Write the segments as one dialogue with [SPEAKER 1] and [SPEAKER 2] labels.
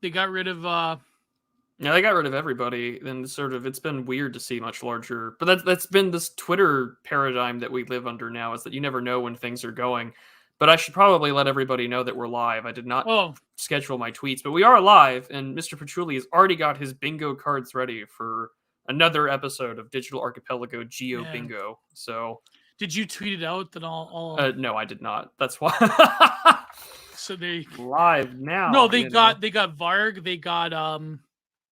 [SPEAKER 1] They got rid of
[SPEAKER 2] Yeah, they got rid of everybody, and sort of it's been weird to see much larger. But that's been this Twitter paradigm that we live under now, is that you never know when things are going. But I should probably let everybody know that we're live. I did not
[SPEAKER 1] oh
[SPEAKER 2] schedule my tweets, but we are live, and Mr. Patchouli has already got his bingo cards ready for another episode of Digital Archipelago Geo
[SPEAKER 1] yeah.
[SPEAKER 2] Bingo. So,
[SPEAKER 1] Did you tweet it out that all
[SPEAKER 2] no, I did not. That's why
[SPEAKER 1] so they
[SPEAKER 2] live now.
[SPEAKER 1] no they got Varg, they got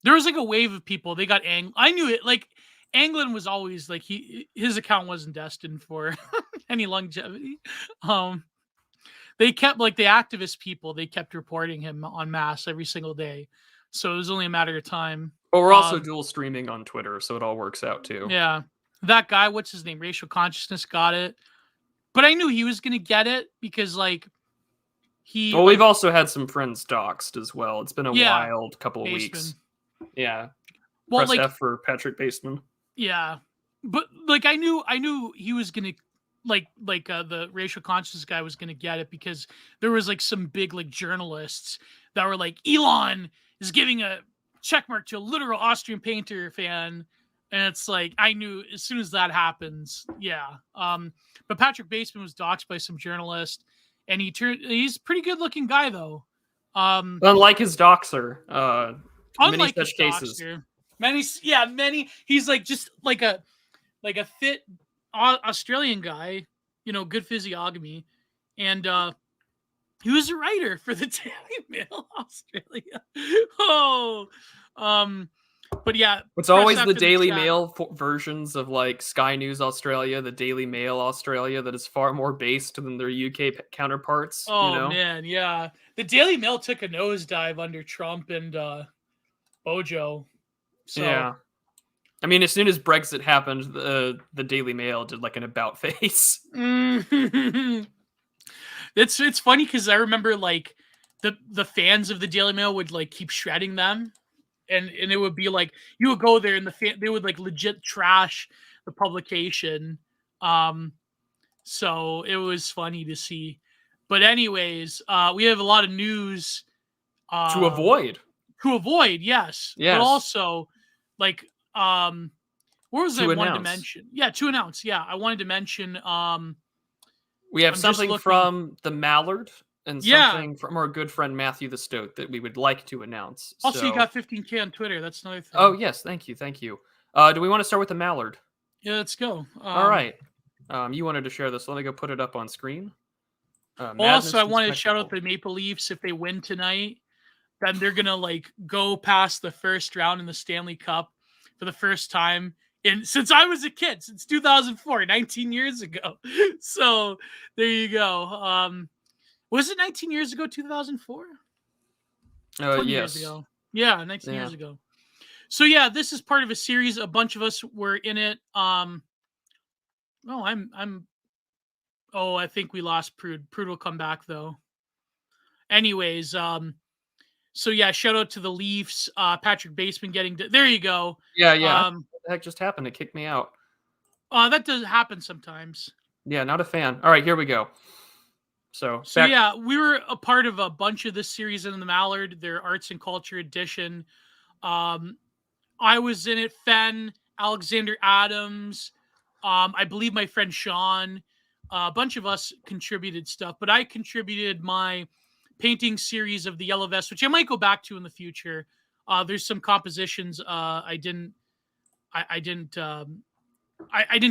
[SPEAKER 1] there was like a wave of people. They got I knew it like Anglin was always like his account wasn't destined for any longevity. Um they kept like the activist people, they kept reporting him en masse every single day. So it was only a matter of time.
[SPEAKER 2] But we're also dual streaming on Twitter, so it all works out too.
[SPEAKER 1] Yeah. That guy, what's his name? Racial Consciousness got it. But I knew he was gonna get it because like
[SPEAKER 2] Well, we've also had some friends doxxed as well. It's been a wild couple of
[SPEAKER 1] Baseman.
[SPEAKER 2] weeks. Yeah.
[SPEAKER 1] Well,
[SPEAKER 2] Press
[SPEAKER 1] like
[SPEAKER 2] F for Patrick Baseman.
[SPEAKER 1] yeah, but like I knew he was gonna the racial conscious guy was gonna get it because there was like some big like journalists that were like Elon is giving a checkmark to a literal Austrian painter fan, and it's like I knew as soon as that happens, yeah. But Patrick Baseman was doxxed by some journalist, and he's a pretty good looking guy though.
[SPEAKER 2] Unlike his doxer, many
[SPEAKER 1] Unlike
[SPEAKER 2] such
[SPEAKER 1] his
[SPEAKER 2] cases.
[SPEAKER 1] doxer, many. He's like just like a fit Australian guy, good physiognomy, and he was a writer for the Daily Mail Australia. But yeah,
[SPEAKER 2] it's always the Daily Mail versions of like Sky News Australia, the Daily Mail Australia, that is far more based than their UK counterparts.
[SPEAKER 1] Man, yeah, the Daily Mail took a nosedive under Trump and Bojo. So.
[SPEAKER 2] Yeah. I mean, as soon as Brexit happened, the Daily Mail did like an about face.
[SPEAKER 1] It's funny because I remember like the fans of the Daily Mail would like keep shredding them, and it would be like you would go there and they would like legit trash the publication. So it was funny to see. But anyways, we have a lot of news
[SPEAKER 2] to avoid.
[SPEAKER 1] To avoid, yes. But also, like, what was I wanted to mention? Yeah, to announce. Yeah, I wanted to mention.
[SPEAKER 2] We have something from the Mallard and something from our good friend Matthew the Stoat that we would like to announce.
[SPEAKER 1] Also, you got 15K on Twitter. That's another thing.
[SPEAKER 2] Oh yes, thank you. Do we want to start with the Mallard?
[SPEAKER 1] Yeah, let's go.
[SPEAKER 2] All right. You wanted to share this. Let me go put it up on screen.
[SPEAKER 1] Also, I wanted to shout out the Maple Leafs. If they win tonight, then they're gonna like go past the first round in the Stanley Cup for the first time since I was a kid, since 2004, 19 years ago. So there you go. Was it 19 years ago, 2004?
[SPEAKER 2] 20
[SPEAKER 1] years ago. Yeah, 19 years ago. So yeah, this is part of a series. A bunch of us were in it. I think we lost Prude. Prude will come back though. Anyways, so yeah, shout out to the Leafs. Patrick Baseman getting there you go.
[SPEAKER 2] Yeah. What the heck just happened? It kicked me out.
[SPEAKER 1] That does happen sometimes.
[SPEAKER 2] Yeah, not a fan. All right, here we go. So
[SPEAKER 1] yeah, we were a part of a bunch of this series in the Mallard, their arts and culture edition. I was in it, Fenn, Alexander Adams, I believe my friend Sean, a bunch of us contributed stuff, but I contributed my painting series of the Yellow Vest, which I might go back to in the future. There's some compositions I didn't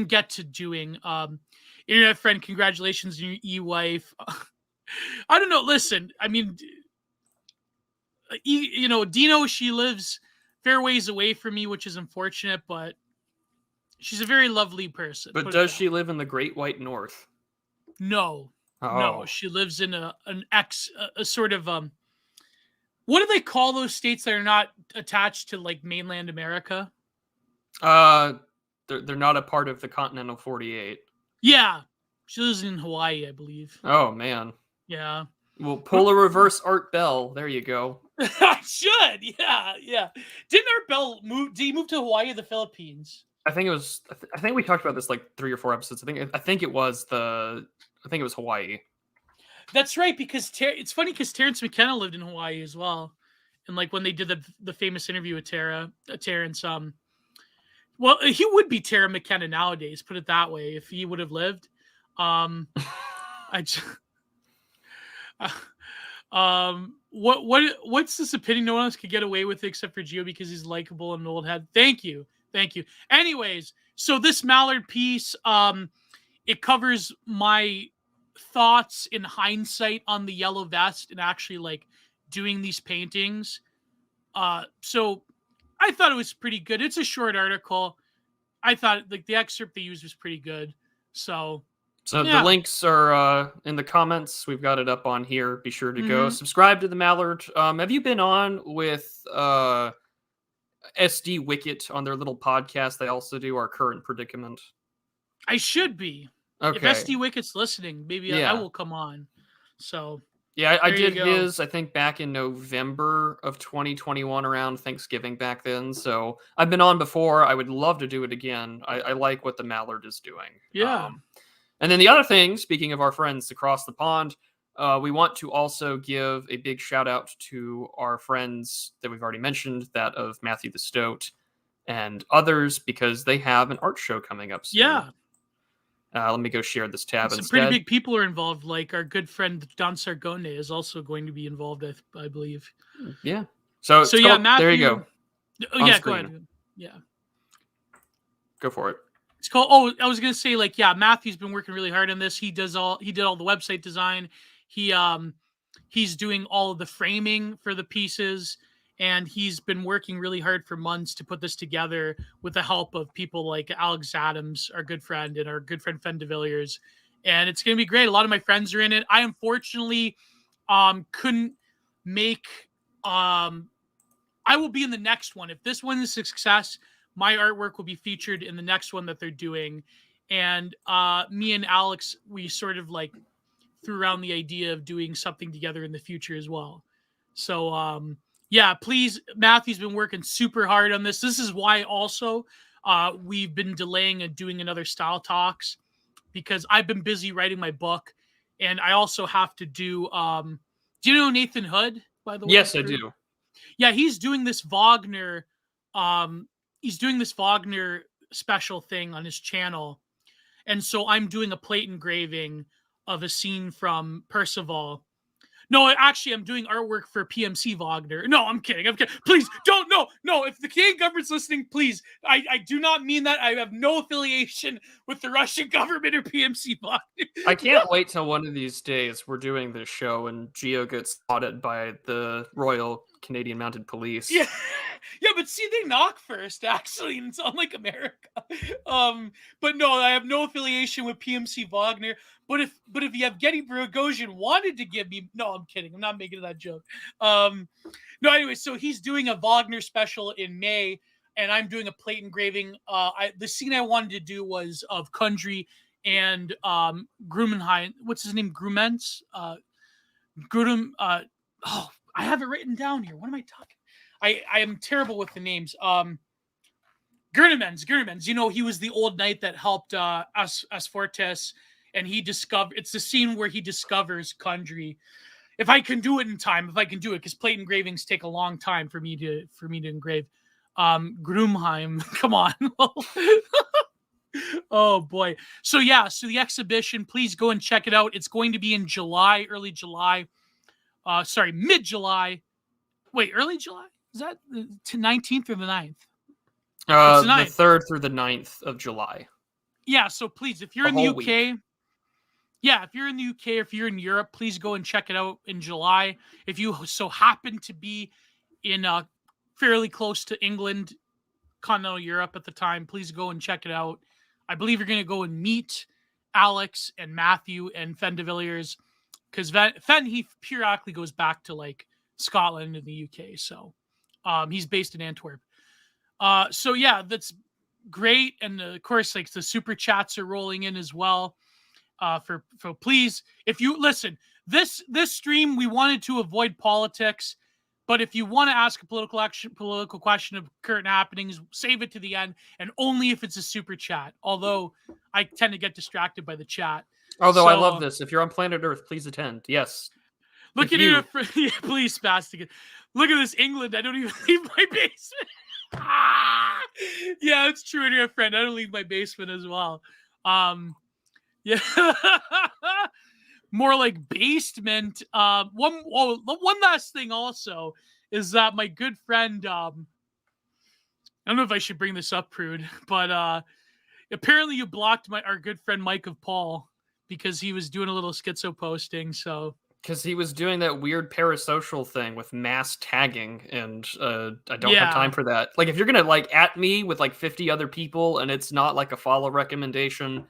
[SPEAKER 1] get to doing. Internet friend, congratulations on your e-wife. I don't know. Listen, I mean, Dino, she lives fair ways away from me, which is unfortunate, but she's a very lovely person.
[SPEAKER 2] But does she live in the Great White North?
[SPEAKER 1] No. Oh. No, she lives in a sort of what do they call those states that are not attached to like mainland America?
[SPEAKER 2] They're not a part of the continental 48.
[SPEAKER 1] Yeah, she lives in Hawaii, I believe.
[SPEAKER 2] Oh man.
[SPEAKER 1] Yeah.
[SPEAKER 2] Well, pull a reverse Art Bell. There you go.
[SPEAKER 1] I should. Yeah. Didn't Art Bell move? Did he move to Hawaii or the Philippines?
[SPEAKER 2] I think it was. I think we talked about this like 3 or 4 episodes. I think it was Hawaii.
[SPEAKER 1] That's right, because it's funny because Terrence McKenna lived in Hawaii as well, And like when they did the famous interview with Terrence, well, he would be Tara McKenna nowadays, put it that way, if he would have lived. I just, what's this opinion? No one else could get away with it except for Gio because he's likable and an old head. Thank you. Anyways, so this Mallard piece, it covers my thoughts in hindsight on the yellow vest and actually like doing these paintings. So I thought it was pretty good. It's a short article. I thought like the excerpt they used was pretty good. So
[SPEAKER 2] the links are in the comments. We've got it up on here. Be sure to go subscribe to the Mallard. Have you been on with SD Wicket on their little podcast? They also do Our Current Predicament.
[SPEAKER 1] I should be.
[SPEAKER 2] Okay.
[SPEAKER 1] If SD Wicket's listening, maybe I will come on. So
[SPEAKER 2] yeah, I did his, I think, back in November of 2021, around Thanksgiving back then. So I've been on before. I would love to do it again. I like what the Mallard is doing.
[SPEAKER 1] Yeah.
[SPEAKER 2] And then the other thing, speaking of our friends across the pond, we want to also give a big shout out to our friends that we've already mentioned, that of Matthew the Stoat and others, because they have an art show coming up soon.
[SPEAKER 1] Yeah.
[SPEAKER 2] Let me go share this tab
[SPEAKER 1] Some
[SPEAKER 2] instead.
[SPEAKER 1] pretty big people are involved. Like our good friend Don Sargone is also going to be involved, I believe.
[SPEAKER 2] Yeah. So
[SPEAKER 1] yeah, Matthew.
[SPEAKER 2] There you go.
[SPEAKER 1] Oh, yeah, go ahead. Yeah.
[SPEAKER 2] Go for it.
[SPEAKER 1] It's called. Oh, I was gonna say, like, yeah, Matthew's been working really hard on this. He did all the website design. He's doing all of the framing for the pieces, and he's been working really hard for months to put this together with the help of people like Alex Adams, our good friend, and our good friend Fen de Villiers. And it's gonna be great. A lot of my friends are in it. I unfortunately couldn't make. I will be in the next one. If this one is a success, my artwork will be featured in the next one that they're doing. And me and Alex, we sort of like threw around the idea of doing something together in the future as well. So yeah, please, Matthew's been working super hard on this. This is why also we've been delaying and doing another style talks, because I've been busy writing my book, and I also have to do you know Nathan Hood, by the way?
[SPEAKER 2] Yes, I do.
[SPEAKER 1] Yeah, he's doing this Wagner special thing on his channel. And so I'm doing a plate engraving of a scene from Percival. No, actually, I'm doing artwork for PMC Wagner. No, I'm kidding. Please, don't. No. If the Canadian government's listening, please. I do not mean that. I have no affiliation with the Russian government or PMC Wagner.
[SPEAKER 2] I can't wait till one of these days we're doing this show and Gio gets spotted by the Royal Canadian Mounted Police.
[SPEAKER 1] Yeah, but see, they knock first, actually, and it's unlike America. But no, I have no affiliation with PMC Wagner. But if Yevgeny Prigozhin wanted to give me, no, I'm kidding. I'm not making that joke. No, anyway, so he's doing a Wagner special in May, and I'm doing a plate engraving. The scene I wanted to do was of Kundry and Grumenheim. What's his name? Grumens. Grudem. Oh, I have it written down here. What am I talking? I am terrible with the names. Gurnemans. You know, he was the old knight that helped Asfortes, and it's the scene where he discovers Kundry. If I can do it in time, because plate engravings take a long time for me to engrave. Grumheim, come on. Oh boy. So yeah, the exhibition, please go and check it out. It's going to be in July, early July. Mid-July. Wait, early July? Is that the 19th or the 9th?
[SPEAKER 2] The 3rd through the 9th of July.
[SPEAKER 1] Yeah, so please, if you're in the UK, if you're in the UK or if you're in Europe, please go and check it out in July. If you so happen to be in fairly close to England, continental Europe at the time, please go and check it out. I believe you're going to go and meet Alex and Matthew and Fen de Villiers, because Fen, he periodically goes back to like Scotland and the UK. So he's based in Antwerp. So yeah, that's great. And of course, like the super chats are rolling in as well. For please, if you listen, this stream, we wanted to avoid politics, but if you want to ask a political question of current happenings, save it to the end, and only if it's a super chat. Although I tend to get distracted by the chat.
[SPEAKER 2] Although I love this. If you're on planet Earth, please attend. Yes.
[SPEAKER 1] Look at you. Please, spastic. Look at this, England. I don't even leave my basement. Yeah, it's true, dear friend. I don't leave my basement as well. Yeah. More like basement. One last thing also is that my good friend, I don't know if I should bring this up, Prude, but apparently you blocked our good friend Mike of Paul because he was doing a little schizo posting. So
[SPEAKER 2] Because he was doing that weird parasocial thing with mass tagging, and I don't have time
[SPEAKER 1] yeah,
[SPEAKER 2] for that. Like, if you're gonna like at me with like 50 other people and it's not like a follow recommendation,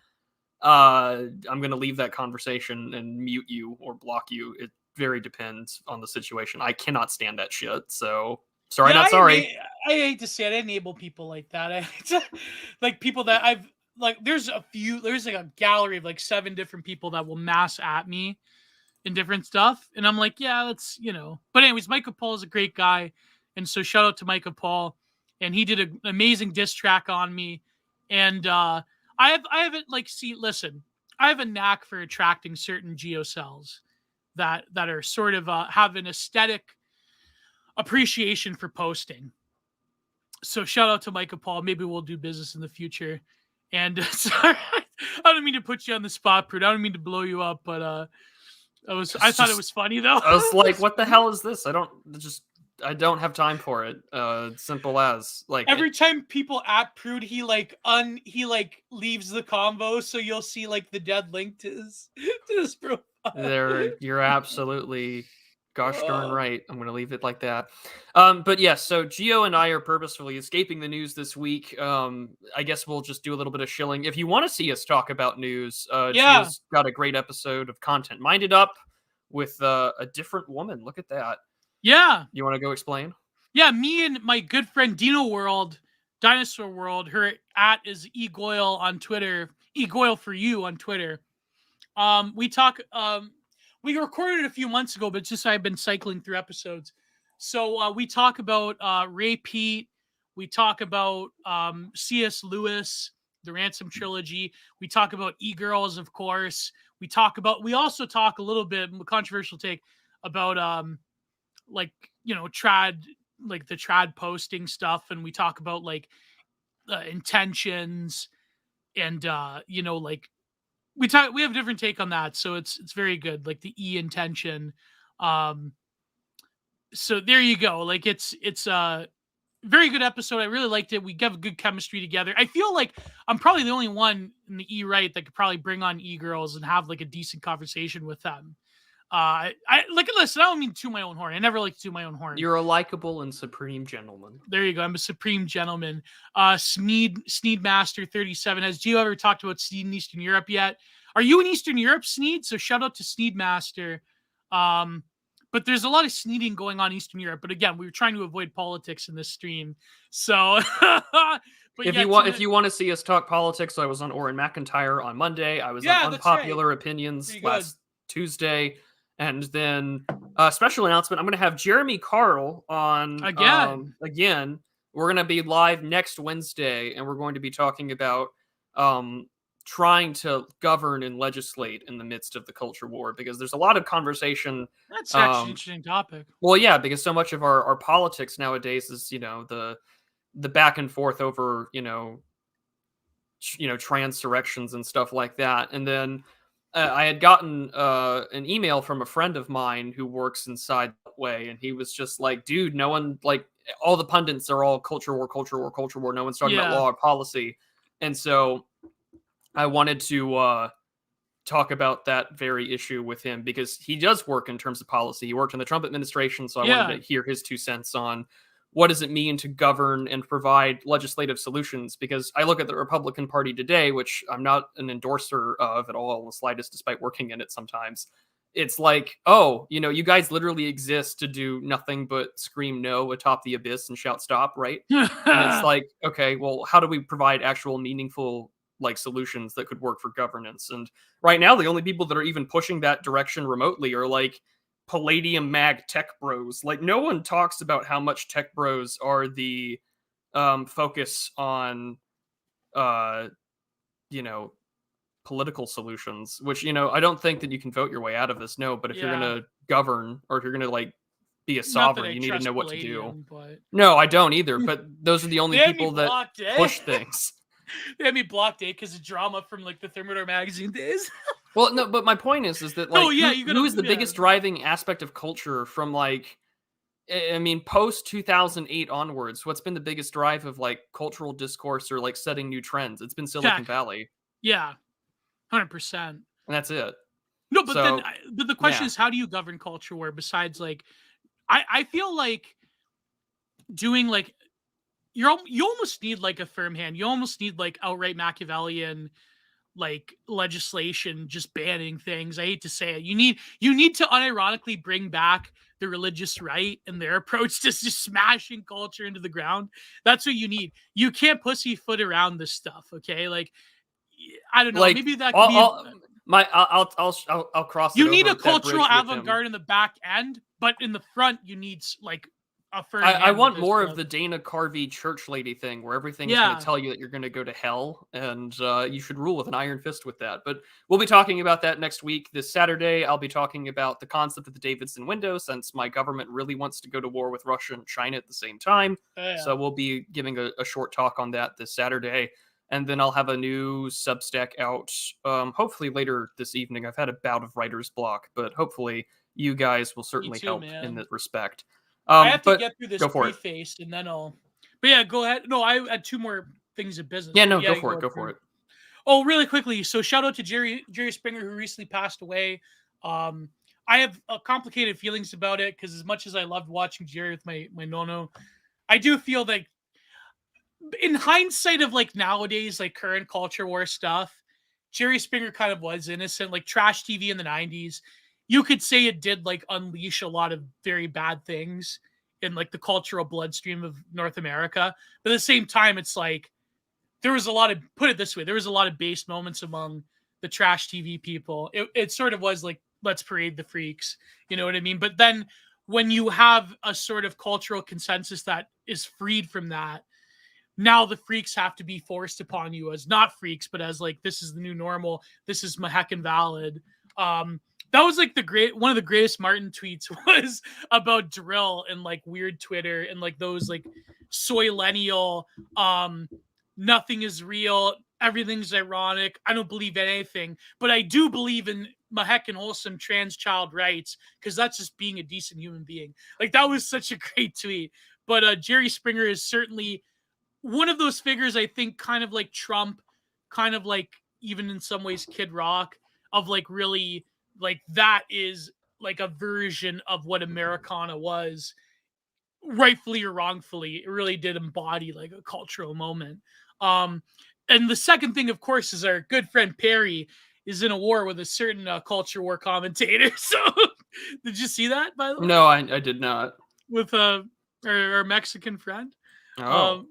[SPEAKER 2] I'm gonna leave that conversation and mute you or block you. It very depends on the situation. I cannot stand that shit. So sorry,
[SPEAKER 1] yeah.
[SPEAKER 2] not sorry.
[SPEAKER 1] I hate to say it. I enable people like that. Like people that I've like. There's like a gallery of like 7 different people that will mass at me in different stuff. And I'm like, yeah, that's, But anyways, Micah Paul is a great guy. And so shout out to Micah Paul. And he did an amazing diss track on me. And I haven't listen, I have a knack for attracting certain geocells that are sort of have an aesthetic appreciation for posting. So shout out to Micah Paul. Maybe we'll do business in the future. And sorry, I don't mean to put you on the spot, Prude. I don't mean to blow you up, but I thought it was funny though.
[SPEAKER 2] I was like, what the hell is this? I don't have time for it. Simple as like
[SPEAKER 1] Every time people at Prude, he leaves the convo, so you'll see like the dead link to his profile.
[SPEAKER 2] you're absolutely gosh darn right. I'm gonna leave it like that. But yes, so Gio and I are purposefully escaping the news this week. I guess we'll just do a little bit of shilling. If you want to see us talk about news,
[SPEAKER 1] Yeah.
[SPEAKER 2] Gio's got a great episode of Content Minded up with a different woman. Look at that.
[SPEAKER 1] Yeah.
[SPEAKER 2] You want to go explain?
[SPEAKER 1] Yeah, me and my good friend Dinosaur World, her at is egoyle on Twitter, egoyle for you on Twitter. We recorded it a few months ago, but just I've been cycling through episodes. So we talk about Ray Pete, we talk about C.S. Lewis, the Ransom trilogy. We talk about e-girls, of course. We also talk a little bit, controversial take, about trad, like the trad posting stuff, and we talk about like intentions and we have a different take on that, so it's very good, like the intention. So there you go. Like it's a very good episode. I really liked it. We have good chemistry together. I feel like I'm probably the only one in the E-Right that could probably bring on e-girls and have like a decent conversation with them. Listen, I don't mean to toot my own horn. I never like to toot my own horn.
[SPEAKER 2] You're a likable and supreme gentleman.
[SPEAKER 1] There you go. I'm a supreme gentleman. Sneedmaster 37. Has Gio ever talked about Sneed in Eastern Europe yet? Are you in Eastern Europe, Sneed? So shout out to Sneedmaster. But there's a lot of sneeding going on in Eastern Europe. But again, we were trying to avoid politics in this stream. So
[SPEAKER 2] if you want to see us talk politics, I was on Oren McIntyre on Monday. I was on Unpopular Opinions last Tuesday. And then a special announcement, I'm going to have Jeremy Carl on again. We're going to be live next Wednesday, and we're going to be talking about trying to govern and legislate in the midst of the culture war, because there's a lot of conversation.
[SPEAKER 1] That's actually an interesting topic.
[SPEAKER 2] Well, yeah, because so much of our politics nowadays is, the back and forth over, transurrections and stuff like that. And then I had gotten an email from a friend of mine who works inside that way, and he was just like, dude, no one, like, all the pundits are all culture war. No one's talking about law or policy. And so I wanted to talk about that very issue with him, because he does work in terms of policy. He worked in the Trump administration, so I wanted to hear his 2 cents on what does it mean to govern and provide legislative solutions? Because I look at the Republican Party today, which I'm not an endorser of at all in the slightest, despite working in it sometimes. It's like, oh, you guys literally exist to do nothing but scream no atop the abyss and shout stop, right? And it's like, okay, well, how do we provide actual meaningful solutions that could work for governance? And right now, the only people that are even pushing that direction remotely are Palladium Mag tech bros. No one talks about how much tech bros are the focus on political solutions, which I don't think that you can vote your way out of this, no, but if you're going to govern, or if you're going to be a
[SPEAKER 1] Not that
[SPEAKER 2] sovereign.
[SPEAKER 1] I
[SPEAKER 2] You need to
[SPEAKER 1] trust
[SPEAKER 2] know what to do.
[SPEAKER 1] Palladium, but
[SPEAKER 2] No, I don't either. But those are the only
[SPEAKER 1] they had me
[SPEAKER 2] people that
[SPEAKER 1] blocked,
[SPEAKER 2] push things.
[SPEAKER 1] They had me blocked, because of drama from like the Thermidor magazine days.
[SPEAKER 2] Well, no, but my point is that
[SPEAKER 1] No,
[SPEAKER 2] like
[SPEAKER 1] yeah, you gotta,
[SPEAKER 2] who is the biggest driving aspect of culture from like I mean post 2008 onwards? What's been the biggest drive of like cultural discourse or like setting new trends? It's been Silicon
[SPEAKER 1] tech.
[SPEAKER 2] Valley,
[SPEAKER 1] Yeah, 100%.
[SPEAKER 2] and that's it.
[SPEAKER 1] No, but then,
[SPEAKER 2] So
[SPEAKER 1] but the question
[SPEAKER 2] yeah,
[SPEAKER 1] is, how do you govern culture war besides like, I feel like doing like you almost need like a firm hand. You almost need like outright Machiavellian like legislation just banning things. I hate to say it. You need to unironically bring back the religious right and their approach to just smashing culture into the ground. That's what you need. You can't pussyfoot around this stuff, okay? Like I don't know,
[SPEAKER 2] like
[SPEAKER 1] maybe that could be
[SPEAKER 2] I'll cross it
[SPEAKER 1] you need a
[SPEAKER 2] over that
[SPEAKER 1] cultural
[SPEAKER 2] bridge with him.
[SPEAKER 1] avant-garde in the back end, but in the front you need like a firm
[SPEAKER 2] I
[SPEAKER 1] hand with
[SPEAKER 2] want
[SPEAKER 1] this
[SPEAKER 2] more
[SPEAKER 1] stuff.
[SPEAKER 2] of the Dana Carvey church lady thing where everything's going to tell you that you're going to go to hell and you should rule with an iron fist with that. But we'll be talking about that next week. This Saturday, I'll be talking about the concept of the Davidson window since my government really wants to go to war with Russia and China at the same time. So we'll be giving a short talk on that this Saturday. And then I'll have a new Substack out hopefully later this evening. I've had a bout of writer's block, but hopefully you guys will certainly help in that respect.
[SPEAKER 1] I have to
[SPEAKER 2] But
[SPEAKER 1] get through this
[SPEAKER 2] go for it.
[SPEAKER 1] preface and then I'll. But yeah, go ahead. No, I had two more things of business.
[SPEAKER 2] Yeah, no, go for it. Go for it.
[SPEAKER 1] Oh, really quickly. So shout out to Jerry Springer who recently passed away. I have complicated feelings about it because as much as I loved watching Jerry with my nono, I do feel like in hindsight of like nowadays, like current culture war stuff, Jerry Springer kind of was innocent. Like trash TV in the 90s, you could say it did like unleash a lot of very bad things in like the cultural bloodstream of North America. But at the same time, it's like there was a lot of, put it this way, there was a lot of base moments among the trash TV people. It sort of was like, let's parade the freaks. You know what I mean? But then when you have a sort of cultural consensus that is freed from that, now the freaks have to be forced upon you as not freaks, but as like, this is the new normal. This is heckin' valid. That was like one of the greatest Martin tweets was about drill and like weird Twitter and like those like soy-lennial, nothing is real, everything's ironic. I don't believe in anything, but I do believe in heckin' wholesome trans child rights because that's just being a decent human being. Like that was such a great tweet. But Jerry Springer is certainly one of those figures, I think, kind of like Trump, kind of like even in some ways Kid Rock, of like really like that is like a version of what Americana was, rightfully or wrongfully. It really did embody like a cultural moment. And the second thing, of course, is our good friend Perry is in a war with a certain culture war commentator. So did you see that, by the way?
[SPEAKER 2] No, I did not.
[SPEAKER 1] With our Mexican friend.
[SPEAKER 2] Oh.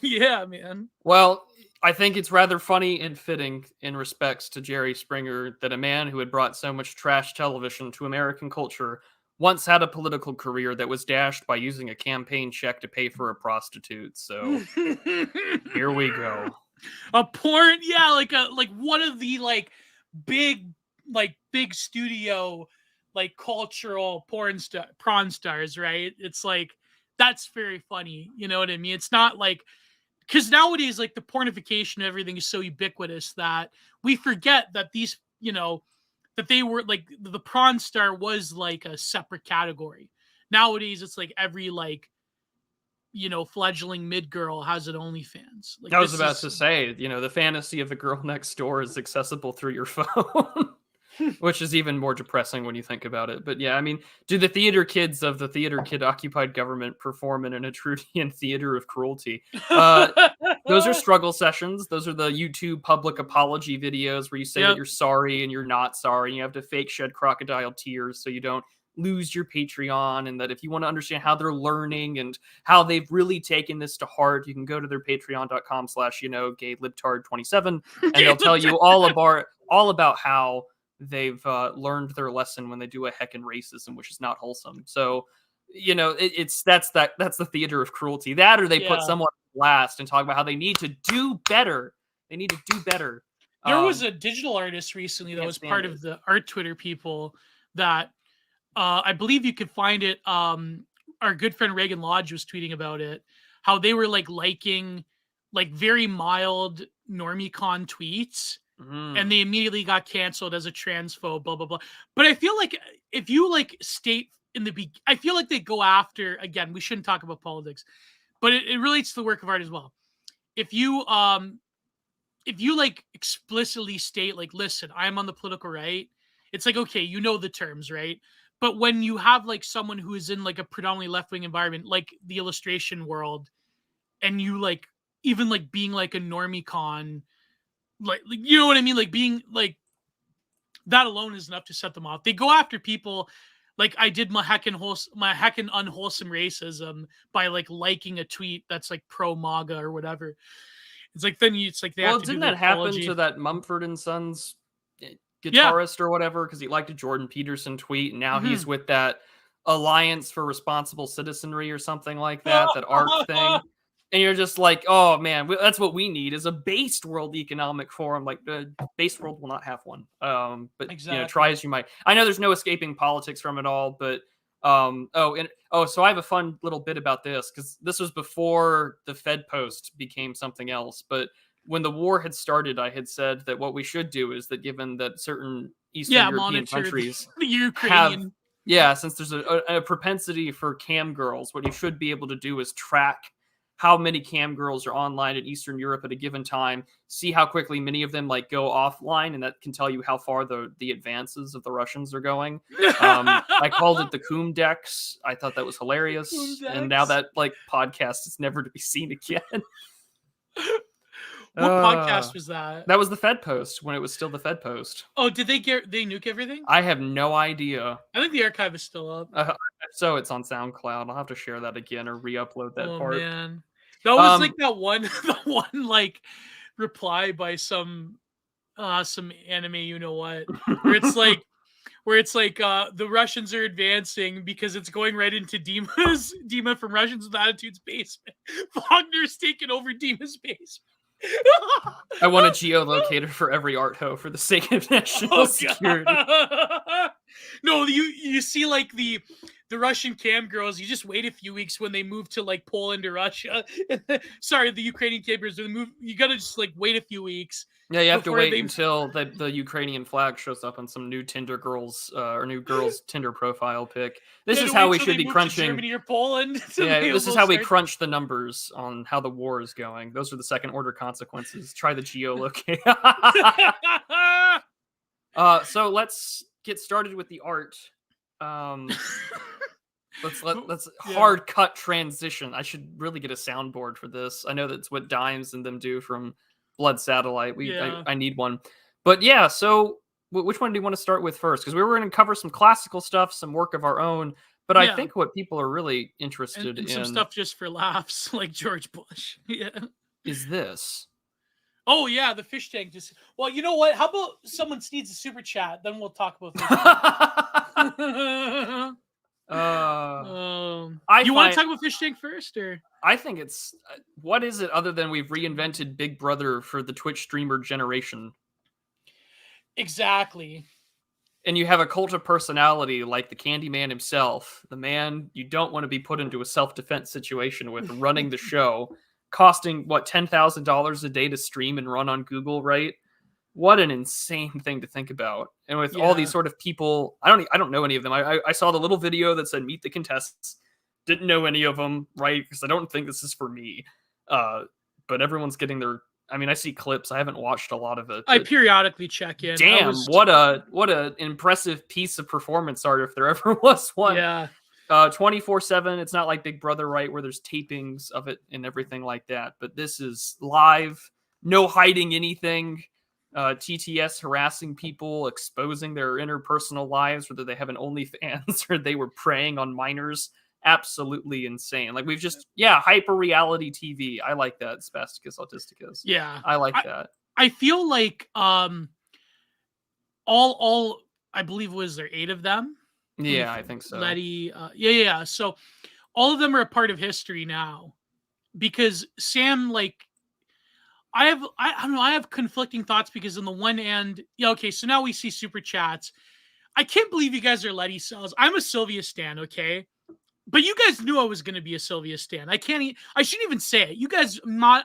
[SPEAKER 1] Yeah, man.
[SPEAKER 2] Well, I think it's rather funny and fitting in respects to Jerry Springer that a man who had brought so much trash television to American culture once had a political career that was dashed by using a campaign check to pay for a prostitute. So here we go.
[SPEAKER 1] A porn, yeah, like one of the like big studio like cultural Prawn Stars, right? It's like that's very funny. You know what I mean? It's not like because nowadays like the pornification of everything is so ubiquitous that we forget that these, you know, that they were like the Prawn Star was like a separate category. Nowadays it's like every like, you know, fledgling mid girl has an OnlyFans. Like
[SPEAKER 2] I was about to say, you know, the fantasy of the girl next door is accessible through your phone. Which is even more depressing when you think about it. But yeah, I mean, do the theater kids of the theater kid occupied government perform in an Etrudian theater of cruelty? Those are struggle sessions. Those are the YouTube public apology videos where you say that you're sorry and you're not sorry. And you have to fake shed crocodile tears so you don't lose your Patreon. And that if you want to understand how they're learning and how they've really taken this to heart, you can go to their patreon.com/gay libtard27 and they'll tell you all about how they've learned their lesson when they do a heckin' racism, which is not wholesome. So, you know, that's the theater of cruelty. That or they put someone last and talk about how they need to do better. They need to do better.
[SPEAKER 1] There was a digital artist recently that was part of the art Twitter people that I believe you could find it. Our good friend Reagan Lodge was tweeting about it, how they were like liking like very mild normicon tweets, and
[SPEAKER 2] Mm.
[SPEAKER 1] they immediately got canceled as a transphobe, blah blah blah. But I feel like if you like state in the I feel like they go after, again, we shouldn't talk about politics, but it relates to the work of art as well. If you like explicitly state like, listen, I'm on the political right, it's like, okay, you know the terms, right? But when you have like someone who is in like a predominantly left-wing environment, like the illustration world, and you like even like being like a normie con, like you know what I mean, like being like that alone is enough to set them off. They go after people like I did my heckin' unwholesome racism by like liking a tweet that's like pro MAGA or whatever. It's like then it's like they
[SPEAKER 2] Well,
[SPEAKER 1] have to do
[SPEAKER 2] didn't
[SPEAKER 1] the
[SPEAKER 2] that happen
[SPEAKER 1] apology.
[SPEAKER 2] to that Mumford and Sons
[SPEAKER 1] Yeah.
[SPEAKER 2] guitarist or whatever because he liked a Jordan Peterson tweet, and now
[SPEAKER 1] Mm-hmm.
[SPEAKER 2] he's with that Alliance for Responsible Citizenry or something like that, that ARC thing. And you're just like, oh man, that's what we need is a based World Economic Forum. Like the based world will not have one. But try
[SPEAKER 1] Exactly.
[SPEAKER 2] as you might. I know there's no escaping politics from it all, but so I have a fun little bit about this because this was before the Fed post became something else. But when the war had started, I had said that what we should do is that given that certain Eastern
[SPEAKER 1] Yeah,
[SPEAKER 2] European
[SPEAKER 1] monitor
[SPEAKER 2] countries
[SPEAKER 1] the
[SPEAKER 2] have,
[SPEAKER 1] Ukrainian.
[SPEAKER 2] yeah, since there's a propensity for cam girls, what you should be able to do is track how many cam girls are online in Eastern Europe at a given time, see how quickly many of them like go offline, and that can tell you how far the advances of the Russians are going. I called it the Kumdex. I thought that was hilarious, and now
[SPEAKER 1] Index.
[SPEAKER 2] that like podcast is never to be seen again.
[SPEAKER 1] What podcast was that?
[SPEAKER 2] That was the Fed post when it was still the Fed post.
[SPEAKER 1] Oh, did they nuke everything?
[SPEAKER 2] I have no idea.
[SPEAKER 1] I think the archive is still up.
[SPEAKER 2] So it's on SoundCloud. I'll have to share that again or re-upload that
[SPEAKER 1] Oh
[SPEAKER 2] part.
[SPEAKER 1] man. That was like that one the one like reply by some anime, you know what, where it's like the Russians are advancing because it's going right into Dima from Russians with Attitudes basement. Wagner's taking over Dima's basement.
[SPEAKER 2] I want a geolocator for every art hoe for the sake of national security.
[SPEAKER 1] No, you see like the Russian cam girls, you just wait a few weeks when they move to like Poland or Russia. Sorry, the Ukrainian cam girls, you gotta just like wait a few weeks.
[SPEAKER 2] Yeah, you have to wait until the Ukrainian flag shows up on some new Tinder girls or new girls Tinder profile pic. This is how we should be crunching
[SPEAKER 1] Germany or Poland.
[SPEAKER 2] Yeah, this is how we crunch the numbers on how the war is going. Those are the second order consequences. Try the geolocator. So let's get started with the art. Let's hard cut transition. I should really get a soundboard for this. I know that's what Dimes and them do from Blood Satellite. I need one. But yeah, so which one do you want to start with first? Because we were going to cover some classical stuff, some work of our own. But I think what people are really interested in,
[SPEAKER 1] some stuff just for laughs, like George Bush. Yeah,
[SPEAKER 2] is this.
[SPEAKER 1] Oh yeah, the fish tank. Just well, you know what? How about someone needs a super chat? Then we'll talk about fish tank. You want to talk about fish tank first, or?
[SPEAKER 2] I think it's what is it other than we've reinvented Big Brother for the Twitch streamer generation?
[SPEAKER 1] Exactly.
[SPEAKER 2] And you have a cult of personality like the Candyman himself, the man you don't want to be put into a self-defense situation with, running the show, costing what $10,000 a day to stream and run on Google, right? What an insane thing to think about. And with all these sort of people, I don't know any of them. I saw the little video that said meet the contestants. Didn't know any of them, right? Because I don't think this is for me. But everyone's getting their. I mean, I see clips. I haven't watched a lot of it.
[SPEAKER 1] I periodically check in.
[SPEAKER 2] Damn, what a impressive piece of performance art if there ever was one.
[SPEAKER 1] Yeah.
[SPEAKER 2] 24/7. It's not like Big Brother, right, where there's tapings of it and everything like that. But this is live, no hiding anything. TTS harassing people, exposing their interpersonal lives, whether they have an OnlyFans or they were preying on minors. Absolutely insane. Like we've just hyper reality TV. I like that. Spasticus autisticus.
[SPEAKER 1] Yeah,
[SPEAKER 2] I like that.
[SPEAKER 1] I feel like all I believe was there 8 of them.
[SPEAKER 2] Yeah, I think so.
[SPEAKER 1] Letty, yeah. So all of them are a part of history now, because Sam, like, I don't know, I have conflicting thoughts, because on the one end, okay, so now we see super chats. I can't believe you guys are Letty cells. I'm a Sylvia stan, okay? But you guys knew I was going to be a Sylvia stan. I shouldn't even say it. You guys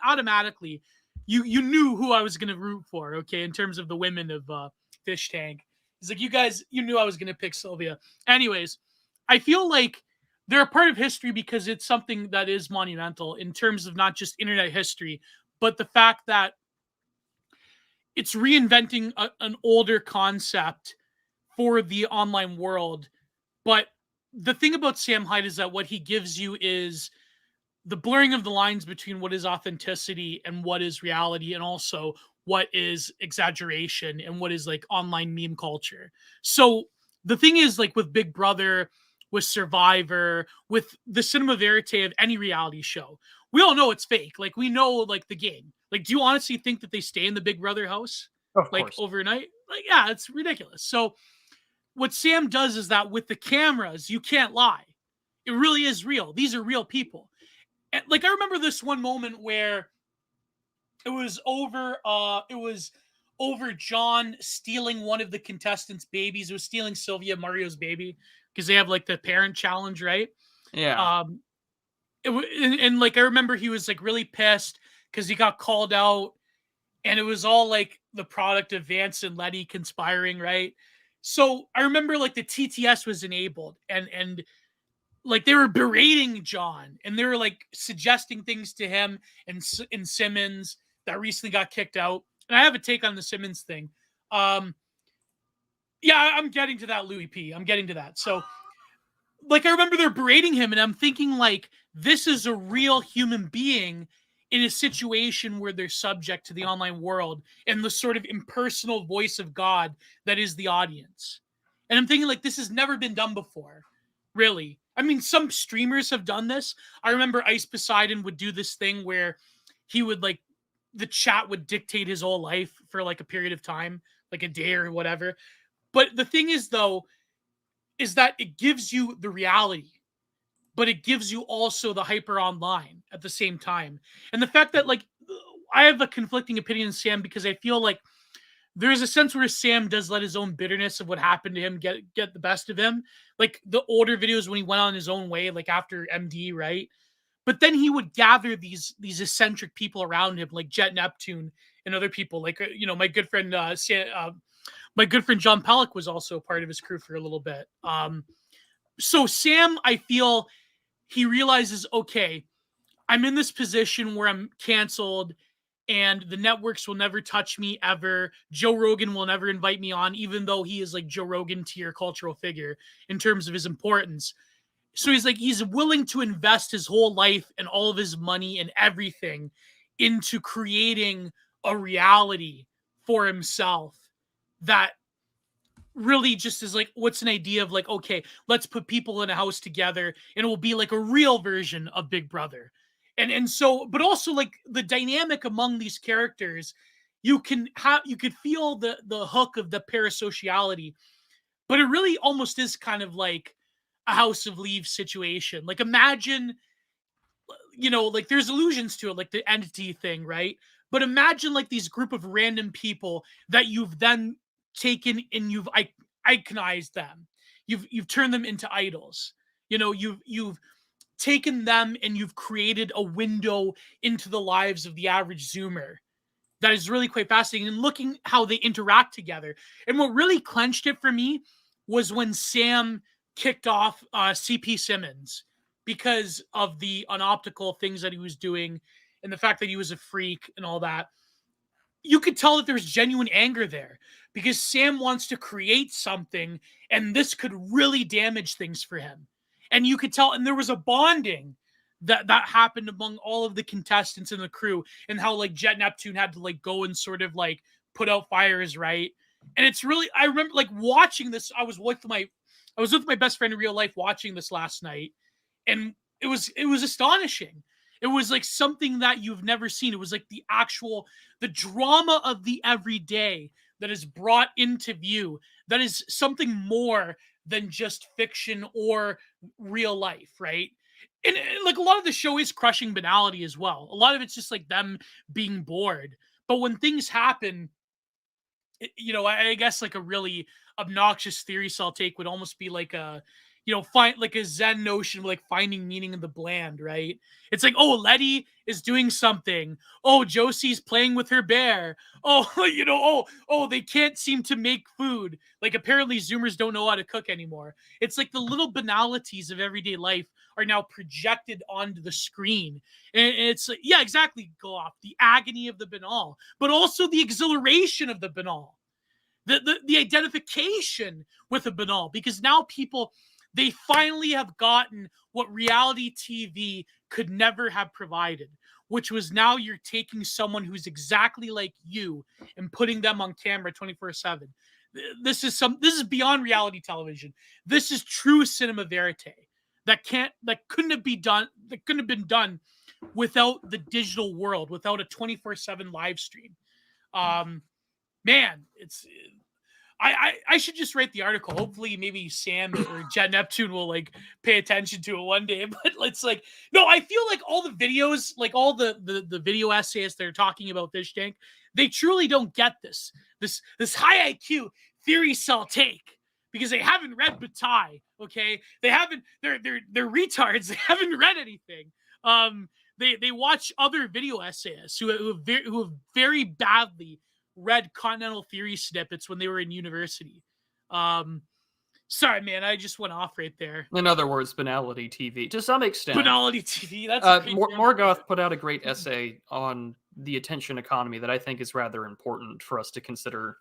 [SPEAKER 1] automatically, you knew who I was going to root for, okay, in terms of the women of Fish Tank. It's like you knew I was going to pick Sylvia. Anyways, I feel like they're a part of history because it's something that is monumental in terms of not just internet history, but the fact that it's reinventing an older concept for the online world. But the thing about Sam Hyde is that what he gives you is the blurring of the lines between what is authenticity and what is reality, and also what is exaggeration and what is like online meme culture. So the thing is, like with Big Brother, with Survivor, with the cinema verite of any reality show, we all know it's fake. Like we know like the game. Like, do you honestly think that they stay in the Big Brother house
[SPEAKER 2] Of
[SPEAKER 1] like
[SPEAKER 2] course.
[SPEAKER 1] overnight? Like, yeah, it's ridiculous. So what Sam does is that with the cameras, you can't lie. It really is real. These are real people. And, like I remember this one moment where it was over John stealing one of the contestants' babies. It was stealing Sylvia Mario's baby because they have like the parent challenge, right?
[SPEAKER 2] Yeah.
[SPEAKER 1] Um and like I remember he was like really pissed because he got called out, and it was all like the product of Vance and Letty conspiring, right? So I remember like the TTS was enabled, and like they were berating John, and they were like suggesting things to him and Simmons that recently got kicked out. And I have a take on the Simmons thing. Um, yeah, I'm getting to that, Louis P. I'm getting to that. So like I remember they're berating him, and I'm thinking like this is a real human being in a situation where they're subject to the online world and the sort of impersonal voice of God that is the audience. And I'm thinking like this has never been done before, really. I mean, some streamers have done this. I remember Ice Poseidon would do this thing where he would like the chat would dictate his whole life for like a period of time, like a day or whatever. But the thing is though, is that it gives you the reality, but it gives you also the hyper online at the same time. And the fact that like I have a conflicting opinion on Sam because I feel like there's a sense where Sam does let his own bitterness of what happened to him get the best of him. Like the older videos when he went on his own way, like after MD, right? But then he would gather these eccentric people around him, like Jet Neptune and other people. Like my good friend my good friend John Pellick was also part of his crew for a little bit. So Sam, I feel he realizes, okay, I'm in this position where I'm canceled and the networks will never touch me ever. Joe Rogan will never invite me on, even though he is like Joe Rogan tier cultural figure in terms of his importance. So he's like, he's willing to invest his whole life and all of his money and everything into creating a reality for himself that really just is like, what's an idea of like, okay, let's put people in a house together and it will be like a real version of Big Brother. And so, but also like the dynamic among these characters, you could feel the hook of the parasociality, but it really almost is kind of like a House of Leaves situation. Like imagine, like there's allusions to it, like the entity thing, right? But imagine like these group of random people that you've then taken and you've iconized them. You've turned them into idols. You've taken them and you've created a window into the lives of the average Zoomer that is really quite fascinating, and looking how they interact together. And what really clenched it for me was when Sam kicked off CP Simmons because of the unoptical things that he was doing and the fact that he was a freak and all that. You could tell that there's genuine anger there because Sam wants to create something and this could really damage things for him. And you could tell, and there was a bonding that happened among all of the contestants in the crew, and how like Jet Neptune had to like go and sort of like put out fires, right? And it's really, I remember like watching this. I was with my best friend in real life watching this last night, and it was astonishing. It was like something that you've never seen. It was like the drama of the everyday that is brought into view. That is something more than just fiction or real life, right? And like a lot of the show is crushing banality as well. A lot of it's just like them being bored. But when things happen, I guess like a really obnoxious theory cell take would almost be like a, find like a Zen notion of like finding meaning in the bland, right? It's like, oh, Letty is doing something. Oh, Josie's playing with her bear. Oh, they can't seem to make food. Like apparently Zoomers don't know how to cook anymore. It's like the little banalities of everyday life are now projected onto the screen. And it's like, yeah, exactly, Goff. The agony of the banal, but also the exhilaration of the banal. The identification with the banal, because now people, they finally have gotten what reality TV could never have provided, which was now you're taking someone who's exactly like you and putting them on camera 24/7. This is beyond reality television. This is true cinema verite that couldn't have been done without the digital world, without a 24/7 live stream. Man, it's I should just write the article. Hopefully, maybe Sam or Jet Neptune will like pay attention to it one day. But it's like, no, I feel like all the videos, like all the video essayists that are talking about Fish Tank, they truly don't get this high IQ theory cell take because they haven't read Bataille. Okay, they haven't. They're retards. They haven't read anything. They watch other video essayists who have very badly read continental theory snippets when they were in university. Sorry, man, I just went off right there.
[SPEAKER 2] In other words, banality TV to some extent.
[SPEAKER 1] Banality TV. That's
[SPEAKER 2] Morgoth put out a great essay on the attention economy that I think is rather important for us to consider.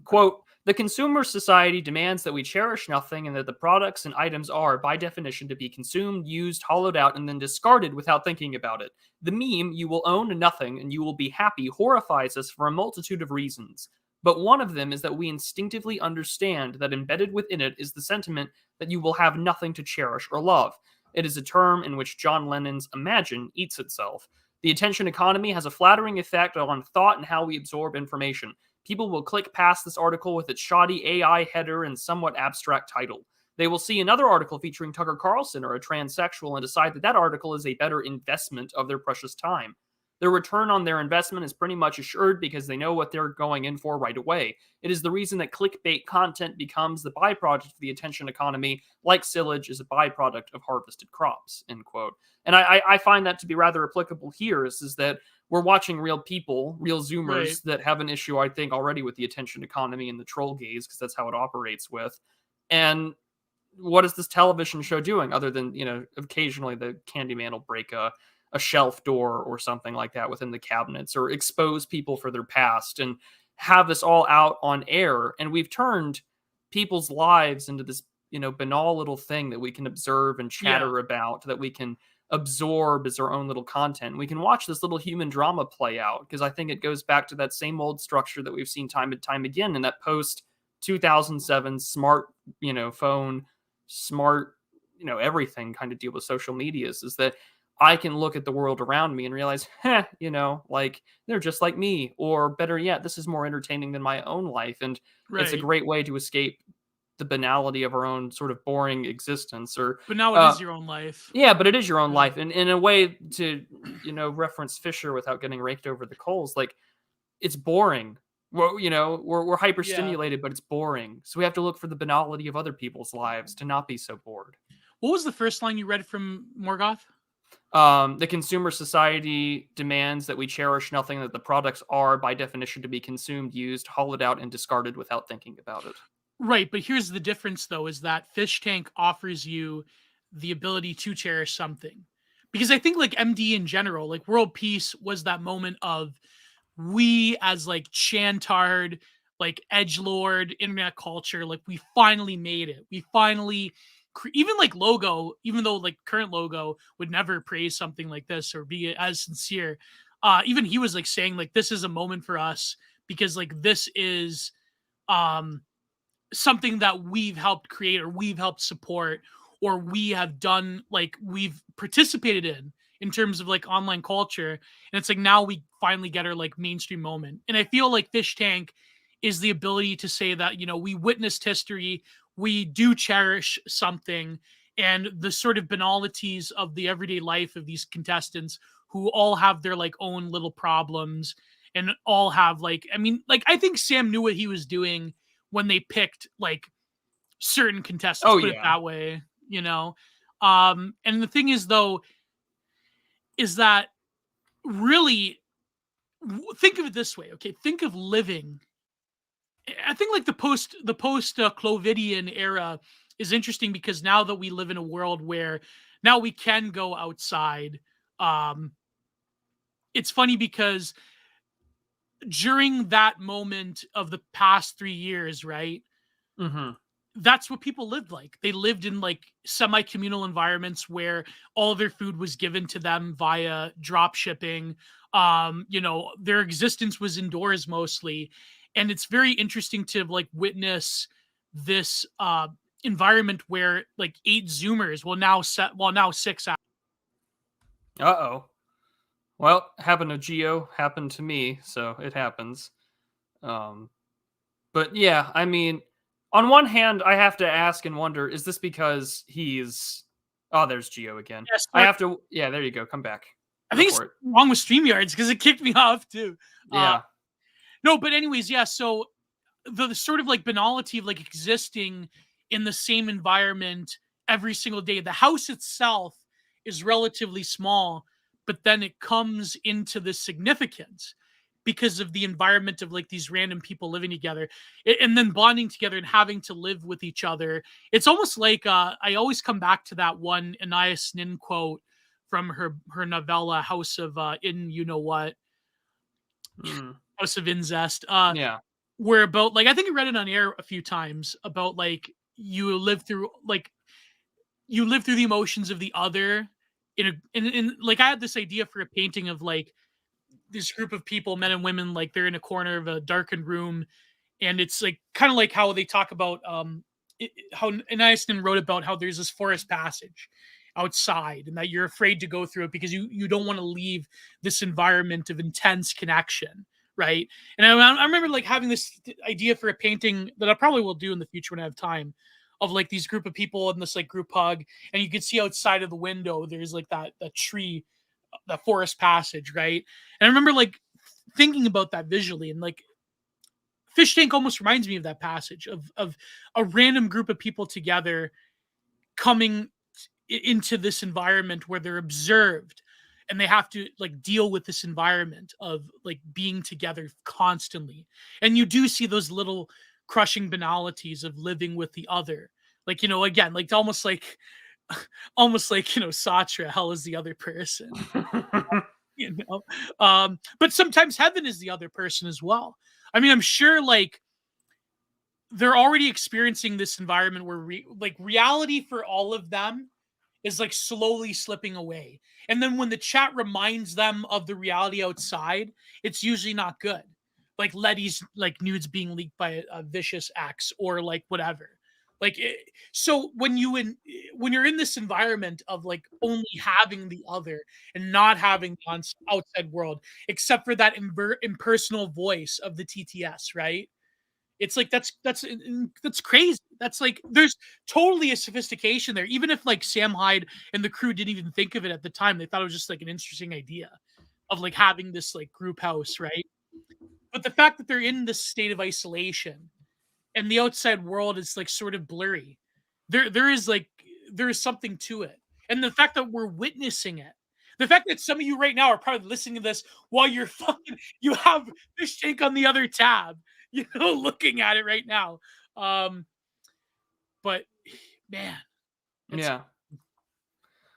[SPEAKER 2] Quote, the consumer society demands that we cherish nothing and that the products and items are, by definition, to be consumed, used, hollowed out, and then discarded without thinking about it. The meme, you will own nothing and you will be happy, horrifies us for a multitude of reasons. But one of them is that we instinctively understand that embedded within it is the sentiment that you will have nothing to cherish or love. It is a term in which John Lennon's Imagine eats itself. The attention economy has a flattering effect on thought and how we absorb information. People will click past this article with its shoddy AI header and somewhat abstract title. They will see another article featuring Tucker Carlson or a transsexual and decide that that article is a better investment of their precious time. Their return on their investment is pretty much assured because they know what they're going in for right away. It is the reason that clickbait content becomes the byproduct of the attention economy, like silage is a byproduct of harvested crops, end quote. And I find that to be rather applicable here is that we're watching real people, real Zoomers
[SPEAKER 1] Right.
[SPEAKER 2] that have an issue, I think, already with the attention economy and the troll gaze, because that's how it operates with. And what is this television show doing other than, occasionally the Candyman will break a shelf door or something like that within the cabinets or expose people for their past and have this all out on air. And we've turned people's lives into this, banal little thing that we can observe and chatter about, that we can absorb as our own little content. We can watch this little human drama play out because I think it goes back to that same old structure that we've seen time and time again in that post 2007 smart, phone, smart, everything kind of deal with social medias is that I can look at the world around me and realize, like they're just like me, or better yet, this is more entertaining than my own life. And it's a
[SPEAKER 1] Right.
[SPEAKER 2] great way to escape the banality of our own sort of boring existence. Or
[SPEAKER 1] But now it is your own life.
[SPEAKER 2] yeah, but it is your own
[SPEAKER 1] Yeah.
[SPEAKER 2] life. And in a way to, reference Fisher without getting raked over the coals, like it's boring. We're hyperstimulated, but it's boring. So we have to look for the banality of other people's lives to not be so bored.
[SPEAKER 1] What was the first line you read from Morgoth?
[SPEAKER 2] The consumer society demands that we cherish nothing, that the products are, by definition, to be consumed, used, hollowed out, and discarded without thinking about it.
[SPEAKER 1] Right, but here's the difference, though, is that Fish Tank offers you the ability to cherish something. Because I think, like, MD in general, like, World Peace was that moment of we, as, like, Chantard, like, edgelord, internet culture, like, we finally made it. We finally, even, like, Logo, even though, like, current Logo would never praise something like this or be as sincere, even he was, like, saying, like, this is a moment for us because, like, this is, something that we've helped create or we've helped support or we have done, like we've participated in terms of like online culture. And it's like now we finally get our like mainstream moment. And I feel like Fish Tank is the ability to say that, we witnessed history, we do cherish something, and the sort of banalities of the everyday life of these contestants who all have their like own little problems and all have like, I mean, like I think Sam knew what he was doing when they picked like certain contestants,
[SPEAKER 2] Oh,
[SPEAKER 1] put it
[SPEAKER 2] yeah.
[SPEAKER 1] that way, you know. And the thing is though, is that really think of it this way, okay? Think of living. I think like the post Clovidian era is interesting because now that we live in a world where now we can go outside. Um, it's funny because during that moment of the past 3 years, right?
[SPEAKER 2] Hmm.
[SPEAKER 1] That's what people lived like. They lived in like semi-communal environments where all their food was given to them via drop shipping. Their existence was indoors mostly. And it's very interesting to like witness this environment where like 8 Zoomers now 6.
[SPEAKER 2] Uh-oh. Well, happened to Geo, happened to me, so it happens. Um, but yeah, I mean, on one hand, I have to ask and wonder, is this because he's... Oh, there's Geo again.
[SPEAKER 1] Yes,
[SPEAKER 2] I have to... Yeah, there you go. Come back.
[SPEAKER 1] I
[SPEAKER 2] Go
[SPEAKER 1] think it's
[SPEAKER 2] for it.
[SPEAKER 1] wrong with StreamYards because it kicked me off too. Uh,
[SPEAKER 2] Yeah.
[SPEAKER 1] no, but anyways, yeah. So the sort of like banality of like existing in the same environment every single day. The house itself is relatively small, but then it comes into the significance because of the environment of like these random people living together and then bonding together and having to live with each other. It's almost like I always come back to that one Anais Nin quote from her novella House of In You Know What,
[SPEAKER 2] Hmm.
[SPEAKER 1] House of Incest.
[SPEAKER 2] Yeah.
[SPEAKER 1] Where about like I think I read it on air a few times about like you live through the emotions of the other in like I had this idea for a painting of like this group of people, men and women, like they're in a corner of a darkened room, and it's like kind of like how they talk about how Aniston wrote about how there's this forest passage outside and that you're afraid to go through it because you don't want to leave this environment of intense connection, right? And I remember like having this idea for a painting that I probably will do in the future when I have time, of like these group of people in this like group hug, and you can see outside of the window there's like that tree, that forest passage, right? And I remember like thinking about that visually, and like Fish Tank almost reminds me of that passage of a random group of people together coming into this environment where they're observed and they have to like deal with this environment of like being together constantly. And you do see those little crushing banalities of living with the other, like, again, like almost like almost like, Satra, hell is the other person. you know but sometimes heaven is the other person as well. I mean, I'm sure like they're already experiencing this environment where like reality for all of them is like slowly slipping away. And then when the chat reminds them of the reality outside, it's usually not good. Like Letty's like nudes being leaked by a vicious ex or like whatever. So when you're in this environment of like only having the other and not having the outside world, except for that impersonal voice of the TTS, right? It's like that's crazy. That's like there's totally a sophistication there. Even if like Sam Hyde and the crew didn't even think of it at the time, they thought it was just like an interesting idea of like having this like group house, right? But the fact that they're in this state of isolation and the outside world is like sort of blurry, there is something to it. And the fact that we're witnessing it, the fact that some of you right now are probably listening to this while you have Fish Tank on the other tab, looking at it right now. But man, it's
[SPEAKER 2] Yeah.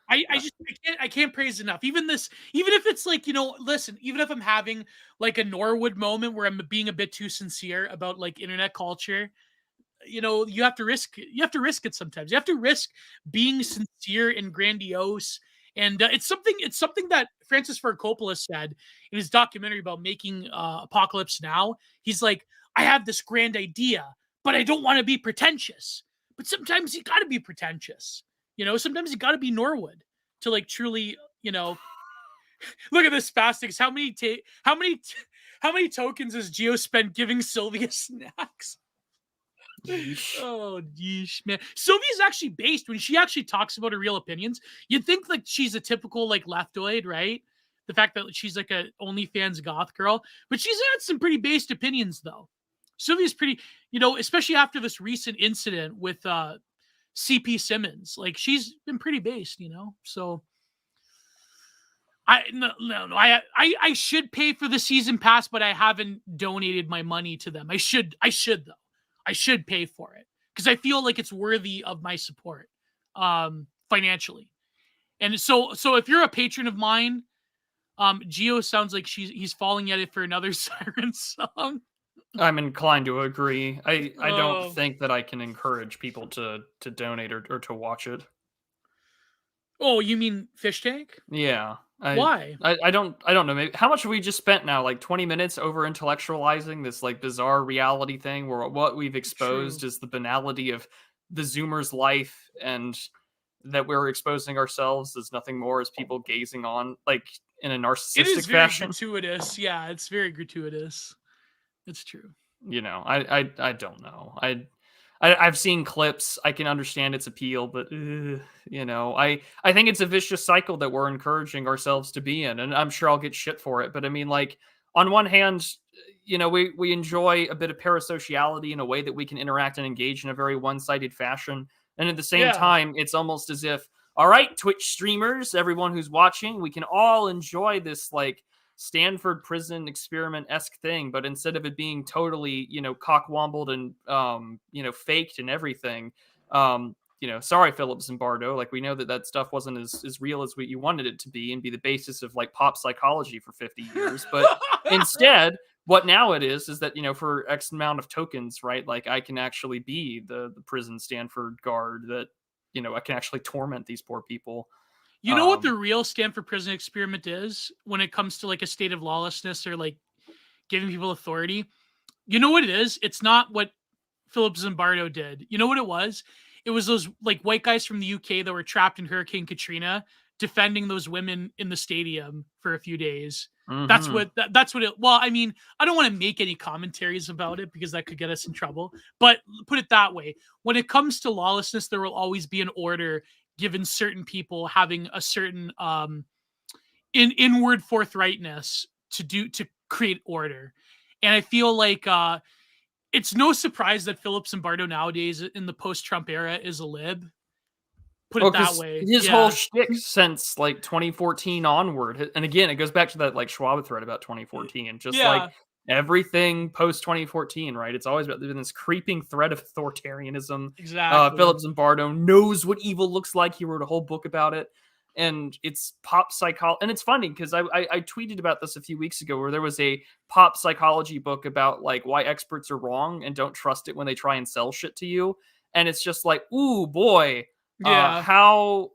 [SPEAKER 1] I can't praise enough. Even if it's like, listen, even if I'm having like a Norwood moment where I'm being a bit too sincere about like internet culture, you have to risk it sometimes. You have to risk being sincere and grandiose. And it's something that Francis Ford Coppola said in his documentary about making Apocalypse Now. He's like, I have this grand idea, but I don't want to be pretentious. But sometimes you got to be pretentious. Sometimes you got to be Norwood to like truly, look at this spastics. How many tokens has Geo spent giving Sylvia snacks?
[SPEAKER 2] Yeesh.
[SPEAKER 1] Oh, yeesh, man. Sylvia's actually based when she actually talks about her real opinions. You'd think like she's a typical like leftoid, right? The fact that she's like a OnlyFans goth girl, but she's had some pretty based opinions though. Sylvia's pretty, especially after this recent incident with CP Simmons. Like, she's been pretty based, So I should pay for the season pass, but I haven't donated my money to them. I should though. I should pay for it because I feel like it's worthy of my support, financially. And so if you're a patron of mine, Gio sounds like he's falling at it for another Siren song.
[SPEAKER 2] I'm inclined to agree. I don't
[SPEAKER 1] Oh.
[SPEAKER 2] think that I can encourage people to donate or to watch it.
[SPEAKER 1] Oh, you mean Fish Tank?
[SPEAKER 2] Yeah.
[SPEAKER 1] Why?
[SPEAKER 2] I don't know. Maybe how much have we just spent now? Like 20 minutes over intellectualizing this like bizarre reality thing where what we've exposed
[SPEAKER 1] True.
[SPEAKER 2] is the banality of the Zoomer's life, and that we're exposing ourselves as nothing more as people gazing on like in a
[SPEAKER 1] It
[SPEAKER 2] narcissistic
[SPEAKER 1] is very
[SPEAKER 2] fashion.
[SPEAKER 1] gratuitous. Yeah, it's very gratuitous. It's true.
[SPEAKER 2] I don't know. I've seen clips. I can understand its appeal, but I think it's a vicious cycle that we're encouraging ourselves to be in, and I'm sure I'll get shit for it. But I mean, like on one hand, we enjoy a bit of parasociality in a way that we can interact and engage in a very one-sided fashion, and at the same
[SPEAKER 1] Yeah.
[SPEAKER 2] time, it's almost as if, all right, Twitch streamers, everyone who's watching, we can all enjoy this like Stanford prison experiment-esque thing, but instead of it being totally, cockwombled and faked and everything, sorry, Philip Zimbardo, like we know that stuff wasn't as real as what you wanted it to be and be the basis of like pop psychology for 50 years, but instead, what now it is that for X amount of tokens, right? Like I can actually be the prison Stanford guard that I can actually torment these poor people.
[SPEAKER 1] You know what the real Stanford prison experiment is when it comes to like a state of lawlessness or like giving people authority? You know what it is? It's not what Philip Zimbardo did. You know what it was? It was those like white guys from the UK that were trapped in Hurricane Katrina defending those women in the stadium for a few days. That's what it. Well, I mean, I don't want to make any commentaries about it because that could get us in trouble. But put it that way: when it comes to lawlessness, there will always be an order given certain people having a certain inward forthrightness to create order. And I feel like it's no surprise that Philip Zimbardo nowadays in the post-Trump era is a lib. Put it that way.
[SPEAKER 2] His whole shtick since like 2014 onward, and again, it goes back to that like Schwab thread about 2014, and just like everything post 2014, right? It's always been this creeping threat of authoritarianism.
[SPEAKER 1] Exactly.
[SPEAKER 2] Philip Zimbardo knows what evil looks like. He wrote a whole book about it, and it's pop psychology. And it's funny because I tweeted about this a few weeks ago, where there was a pop psychology book about like why experts are wrong and don't trust it when they try and sell shit to you, and it's just like, ooh boy. How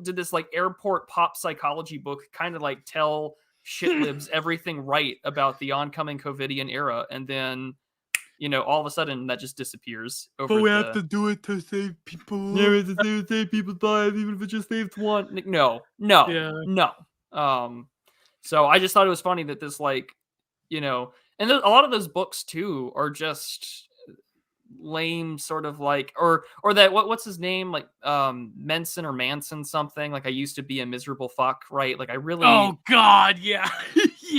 [SPEAKER 2] did this like airport pop psychology book kind of like tell shit libs everything right about the oncoming COVIDian era, and then all of a sudden that just disappears over. But we have to do it to save people. Yeah, we have to save people's lives, even if it just saves one. No. So I just thought it was funny that this like, and a lot of those books too are just lame sort of like or that what's his name, like Manson or Manson something, like I used to be a miserable fuck, right? Like I really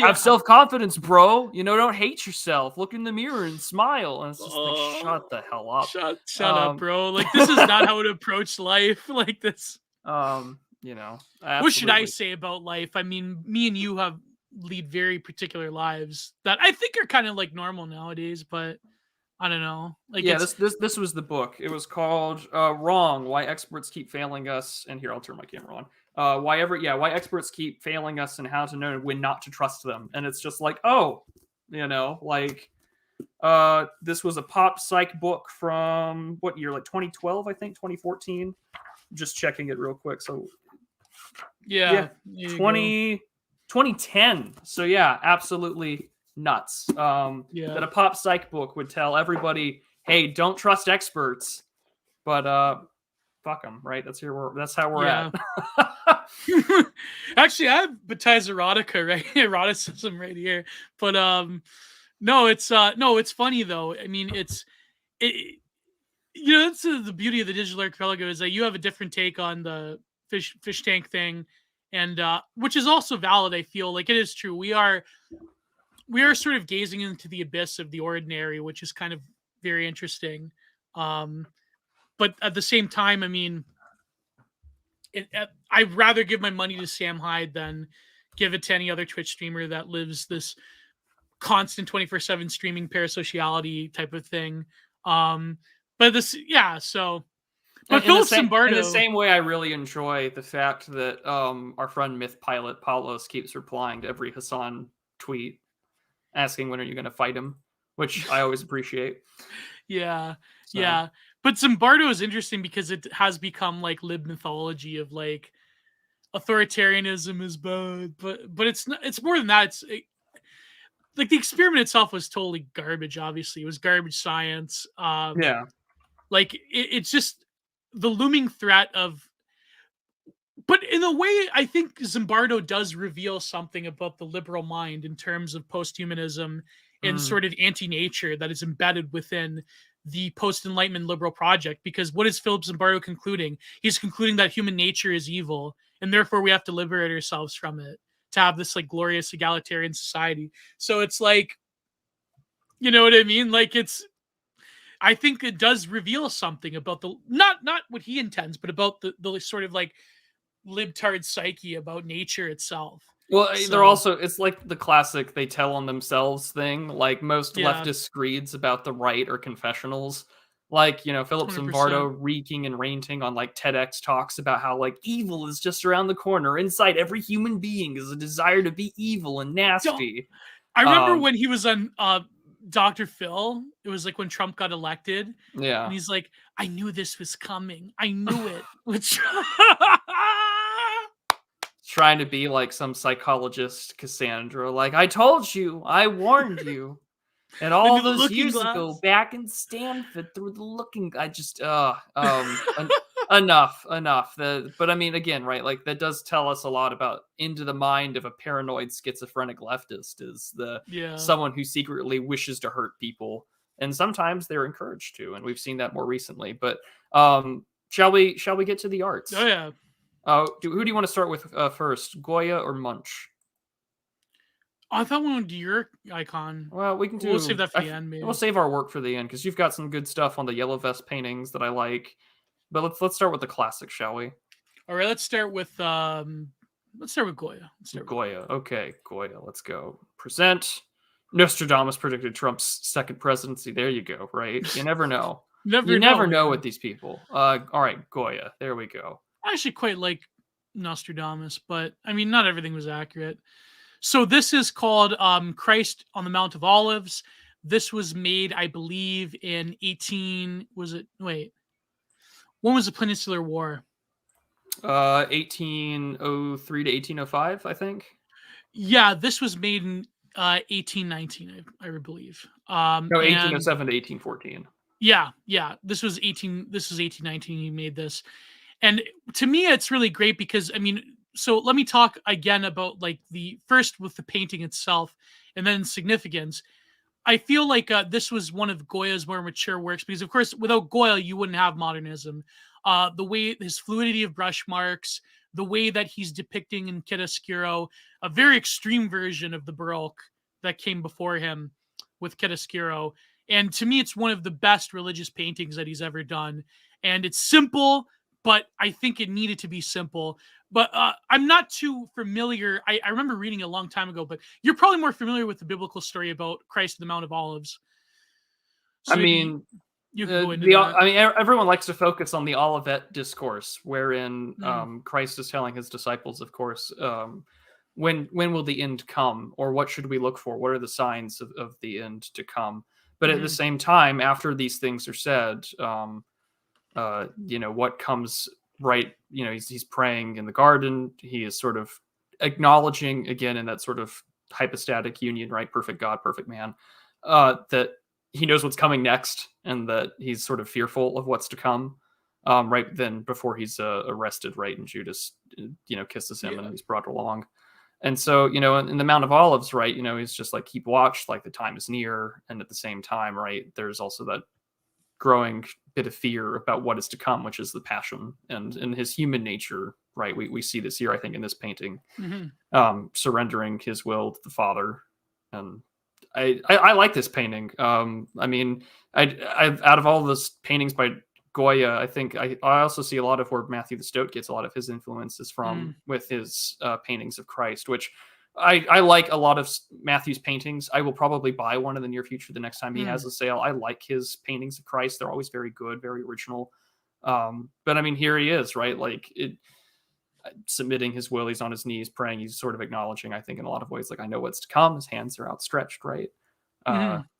[SPEAKER 2] have self-confidence, bro, don't hate yourself, look in the mirror and smile, and it's just like shut the hell up,
[SPEAKER 1] shut up, bro. Like this is not how to approach life like this.
[SPEAKER 2] What
[SPEAKER 1] should I say about life? I mean, me and you lead very particular lives that I think are kind of like normal nowadays, but I don't know. Like
[SPEAKER 2] this was the book. It was called Wrong: Why Experts Keep Failing Us. And here, I'll turn my camera on. Why experts keep failing us and how to know when not to trust them. And it's just like, this was a pop psych book from what year? Like 2012, I think, 2014. Just checking it real quick. So 2010. So yeah, absolutely nuts. That a pop psych book would tell everybody, hey, don't trust experts, but fuck them, right? That's how we're at.
[SPEAKER 1] Actually, I have baptized erotica, right? Eroticism right here. But no, it's funny though. I mean, that's the beauty of the digital archipelago, is that you have a different take on the fish tank thing, and which is also valid. I feel like it is true. We are we are sort of gazing into the abyss of the ordinary, which is kind of very interesting. Um, but at the same time, I mean, I'd rather give my money to Sam Hyde than give it to any other Twitch streamer that lives this constant 24/7 streaming parasociality type of thing. But this, yeah, so. But Philip
[SPEAKER 2] In the
[SPEAKER 1] Zimbardo,
[SPEAKER 2] same way, I really enjoy the fact that our friend Myth Pilot Paulos keeps replying to every Hassan tweet asking when are you going to fight him, which I always appreciate.
[SPEAKER 1] yeah,
[SPEAKER 2] So.
[SPEAKER 1] yeah. But Zimbardo is interesting because it has become like lib mythology of like authoritarianism is bad, but it's not, it's more than that. Like the experiment itself was totally garbage. Obviously, it was garbage science.
[SPEAKER 2] Yeah.
[SPEAKER 1] Like it's just the looming threat of. But in a way, I think Zimbardo does reveal something about the liberal mind in terms of posthumanism and
[SPEAKER 2] Mm.
[SPEAKER 1] sort of anti-nature that is embedded within the post-enlightenment liberal project. Because what is Philip Zimbardo concluding? He's concluding that human nature is evil, and therefore we have to liberate ourselves from it to have this like glorious egalitarian society. So it's like, you know what I mean? Like I think it does reveal something about the not what he intends, but about the sort of like libtard psyche about nature itself.
[SPEAKER 2] Well, they're
[SPEAKER 1] So
[SPEAKER 2] also, it's like the classic they tell on themselves thing. Like most
[SPEAKER 1] yeah,
[SPEAKER 2] leftist screeds about the right or confessionals. Like, Philip
[SPEAKER 1] 100%.
[SPEAKER 2] Zimbardo reeking and ranting on like TEDx talks about how like evil is just around the corner. Inside every human being is a desire to be evil and nasty.
[SPEAKER 1] I remember
[SPEAKER 2] Um,
[SPEAKER 1] when he was on Dr. Phil. It was like when Trump got elected, and
[SPEAKER 2] yeah.
[SPEAKER 1] he's like, "I knew this was coming. I knew it." Which
[SPEAKER 2] Trying to be like some psychologist Cassandra, like, I told you, I warned you. And
[SPEAKER 1] into
[SPEAKER 2] all
[SPEAKER 1] the
[SPEAKER 2] those
[SPEAKER 1] looking
[SPEAKER 2] years ago,
[SPEAKER 1] glass.
[SPEAKER 2] back in Stanford, through the looking, I just, enough. But I mean, again, right? Like that does tell us a lot about into the mind of a paranoid schizophrenic leftist is the
[SPEAKER 1] Yeah.
[SPEAKER 2] someone who secretly wishes to hurt people, and sometimes they're encouraged to, and we've seen that more recently. But shall we get to the
[SPEAKER 1] Oh
[SPEAKER 2] arts?
[SPEAKER 1] yeah.
[SPEAKER 2] Who do you want to start with first, Goya or Munch?
[SPEAKER 1] I thought we went to your icon.
[SPEAKER 2] Well, we can
[SPEAKER 1] We'll save
[SPEAKER 2] do.
[SPEAKER 1] that for the end,
[SPEAKER 2] We'll
[SPEAKER 1] maybe.
[SPEAKER 2] save our work for the end because you've got some good stuff on the yellow vest paintings that I like. But let's start with the classic, shall we?
[SPEAKER 1] All right, let's start with Goya. Let's start with Goya.
[SPEAKER 2] Goya. Okay, Goya. Let's go. Present. Nostradamus predicted Trump's second presidency. There you go. Right. You never know. You
[SPEAKER 1] Never
[SPEAKER 2] never
[SPEAKER 1] know,
[SPEAKER 2] know
[SPEAKER 1] yeah.
[SPEAKER 2] with these people. All right, Goya. There we go.
[SPEAKER 1] I actually quite like Nostradamus, but I mean, not everything was accurate. So this is called Christ on the Mount of Olives. This was made, I believe, in 18. Was it? Wait, when was the Peninsular War?
[SPEAKER 2] 1803 to 1805, I think.
[SPEAKER 1] Yeah, this was made in 1819, I believe.
[SPEAKER 2] No,
[SPEAKER 1] And
[SPEAKER 2] 1807 to 1814.
[SPEAKER 1] yeah, this was 1819. He made this, and to me, it's really great because I mean, so let me talk again about like the first with the painting itself, and then significance. I feel like this was one of Goya's more mature works because, of course, without Goya, you wouldn't have modernism. The way his fluidity of brush marks, the way that he's depicting in Chiaroscuro, a very extreme version of the Baroque that came before him with Chiaroscuro. And to me, it's one of the best religious paintings that he's ever done. And it's simple, but I think it needed to be simple. But I'm not too familiar. I remember reading it a long time ago, but you're probably more familiar with the biblical story about Christ on the Mount of Olives.
[SPEAKER 2] I
[SPEAKER 1] So maybe
[SPEAKER 2] mean,
[SPEAKER 1] you could go into that.
[SPEAKER 2] everyone likes to focus on the Olivet discourse, wherein
[SPEAKER 1] Mm,
[SPEAKER 2] Christ is telling his disciples, of course, when will the end come, or what should we look for? What are the signs of the end to come? But at the
[SPEAKER 1] mhm,
[SPEAKER 2] same time, after these things are said, what comes right? He's praying in the garden. He is sort of acknowledging again in that sort of hypostatic union, right? Perfect God, perfect man. That he knows what's coming next, and that he's sort of fearful of what's to come. Right then, before he's arrested, right, and Judas, kisses him, and
[SPEAKER 1] yeah.
[SPEAKER 2] he's brought along. And so, in the Mount of Olives, right, he's just like, keep watch, like the time is near, and at the same time, right, there's also that growing bit of fear about what is to come, which is the passion and in his human nature, right? We see this here, I think, in this painting,
[SPEAKER 1] Mhm.
[SPEAKER 2] surrendering his will to the Father, and I like this painting. I mean, I out of all those paintings by Goya, I think I also see a lot of where Matthew the Stoat gets a lot of his influences from with his paintings of Christ, which I like a lot of Matthew's paintings. I will probably buy one in the near future the next time he has a sale. I like his paintings of Christ. They're always very good, very original. But I mean, here he is, right? Like submitting his will, he's on his knees praying, he's sort of acknowledging, I think, in a lot of ways, like, I know what's to come. His hands are outstretched, right?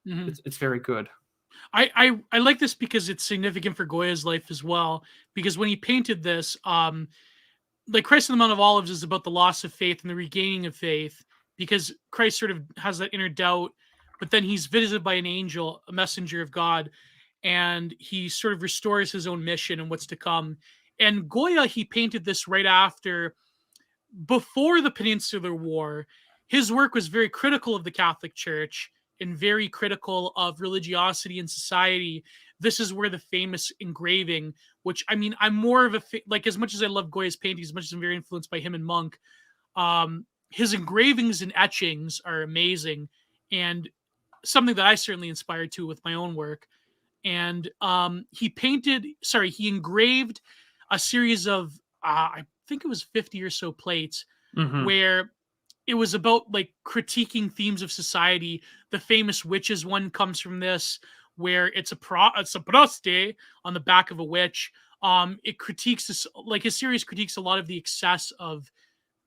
[SPEAKER 2] It's very good.
[SPEAKER 1] I like this because it's significant for Goya's life as well, because when he painted this, like Christ on the Mount of Olives is about the loss of faith and the regaining of faith, because Christ sort of has that inner doubt, but then he's visited by an angel, a messenger of God, and he sort of restores his own mission and what's to come. And Goya, he painted this right after, before the Peninsular War. His work was very critical of the Catholic Church and very critical of religiosity in society. This is where the famous engraving, which, I mean, I'm more of a, like, as much as I love Goya's paintings, as much as I'm very influenced by him and Munch, his engravings and etchings are amazing, and something that I certainly inspired to with my own work. And he engraved a series of, I think it was 50 or so plates, where it was about like critiquing themes of society. The famous witches one comes from this, where it's a proste on the back of a witch. It critiques this, like his series critiques a lot of the excess of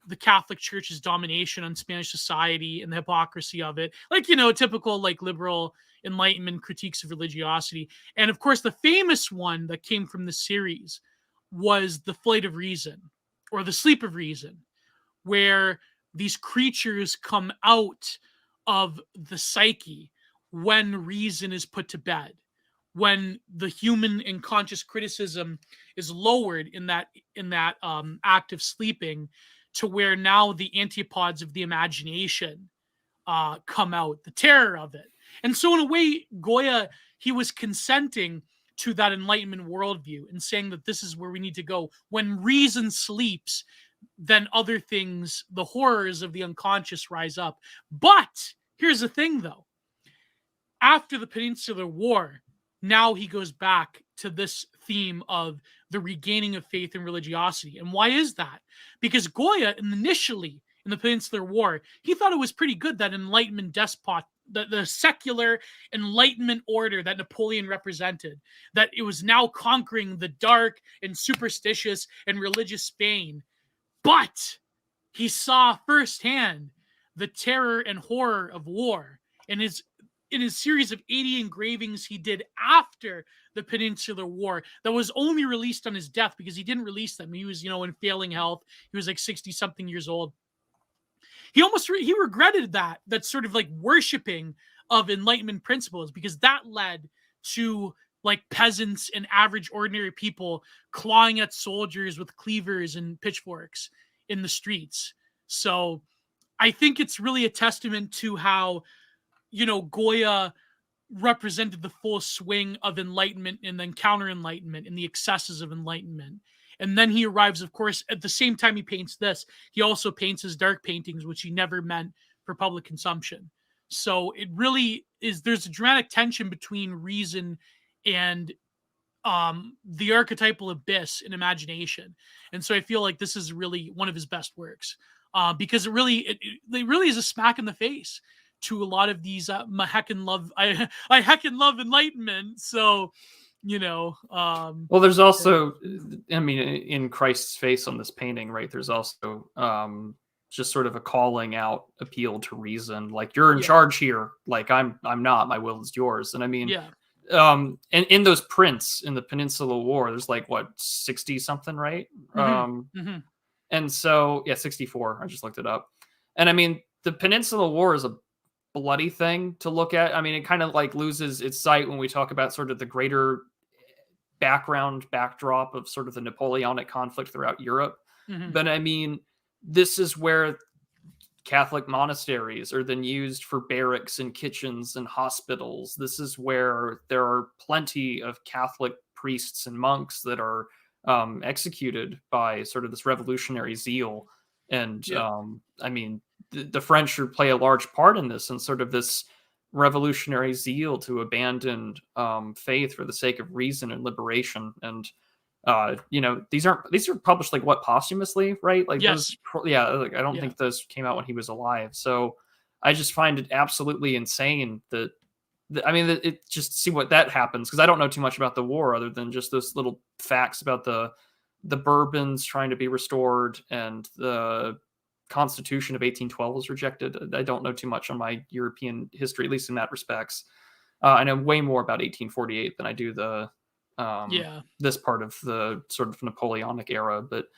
[SPEAKER 1] the Catholic Church's domination on Spanish society and the hypocrisy of it. Like, you know, typical like liberal Enlightenment critiques of religiosity. And of course, the famous one that came from the series was the Flight of Reason, or the Sleep of Reason, where these creatures come out of the psyche when reason is put to bed, when the human and conscious criticism is lowered in that act of sleeping, to where now the antipods of the imagination come out, the terror of it. And so in a way, Goya, he was consenting to that Enlightenment worldview and saying that this is where we need to go. When reason sleeps, then other things, the horrors of the unconscious, rise up. But here's the thing, though. After the Peninsular War, now he goes back to this theme of the regaining of faith and religiosity. And why is that? Because Goya, initially in the Peninsular War, he thought it was pretty good that Enlightenment despot, the secular Enlightenment order that Napoleon represented, that it was now conquering the dark and superstitious and religious Spain. But he saw firsthand the terror and horror of war. In his series of 80 engravings he did after the Peninsular War, that was only released on his death, because he didn't release them. He was, in failing health. He was like 60-something years old. He regretted that sort of like worshiping of Enlightenment principles, because that led to like peasants and average ordinary people clawing at soldiers with cleavers and pitchforks in the streets. So I think it's really a testament to how, Goya represented the full swing of Enlightenment and then counter-Enlightenment and the excesses of Enlightenment. And then he arrives, of course, at the same time he paints this, he also paints his dark paintings, which he never meant for public consumption. So it really is, there's a dramatic tension between reason and the archetypal abyss in imagination. And so I feel like this is really one of his best works, because it really is a smack in the face to a lot of these I heckin' love Enlightenment. So, well,
[SPEAKER 2] there's also, I mean, in Christ's face on this painting, right, there's also just sort of a calling out appeal to reason, like, you're in charge here, like I'm not, my will is yours. And I mean, and in those prints in the Peninsular War, there's like, what, 60 something, right? And so 64, I just looked it up. And I mean, the Peninsular War is a bloody thing to look at. I mean, it kind of like loses its sight when we talk about sort of the greater backdrop of sort of the Napoleonic conflict throughout Europe. But I mean, this is where Catholic monasteries are then used for barracks and kitchens and hospitals. This is where there are plenty of Catholic priests and monks that are executed by sort of this revolutionary zeal. And I mean, the French play a large part in this, and sort of this revolutionary zeal to abandon faith for the sake of reason and liberation. And these are published like what, posthumously, right? Like those,
[SPEAKER 1] Yes.
[SPEAKER 2] yeah. Like, I don't
[SPEAKER 1] Yeah.
[SPEAKER 2] think those came out when he was alive. So I just find it absolutely insane that I mean, it just see what that happens, because I don't know too much about the war other than just those little facts about the Bourbons trying to be restored and the Constitution of 1812 was rejected. I don't know too much on my European history, at least in that respects. I know way more about 1848 than I do the
[SPEAKER 1] Yeah.
[SPEAKER 2] this part of the sort of Napoleonic era. But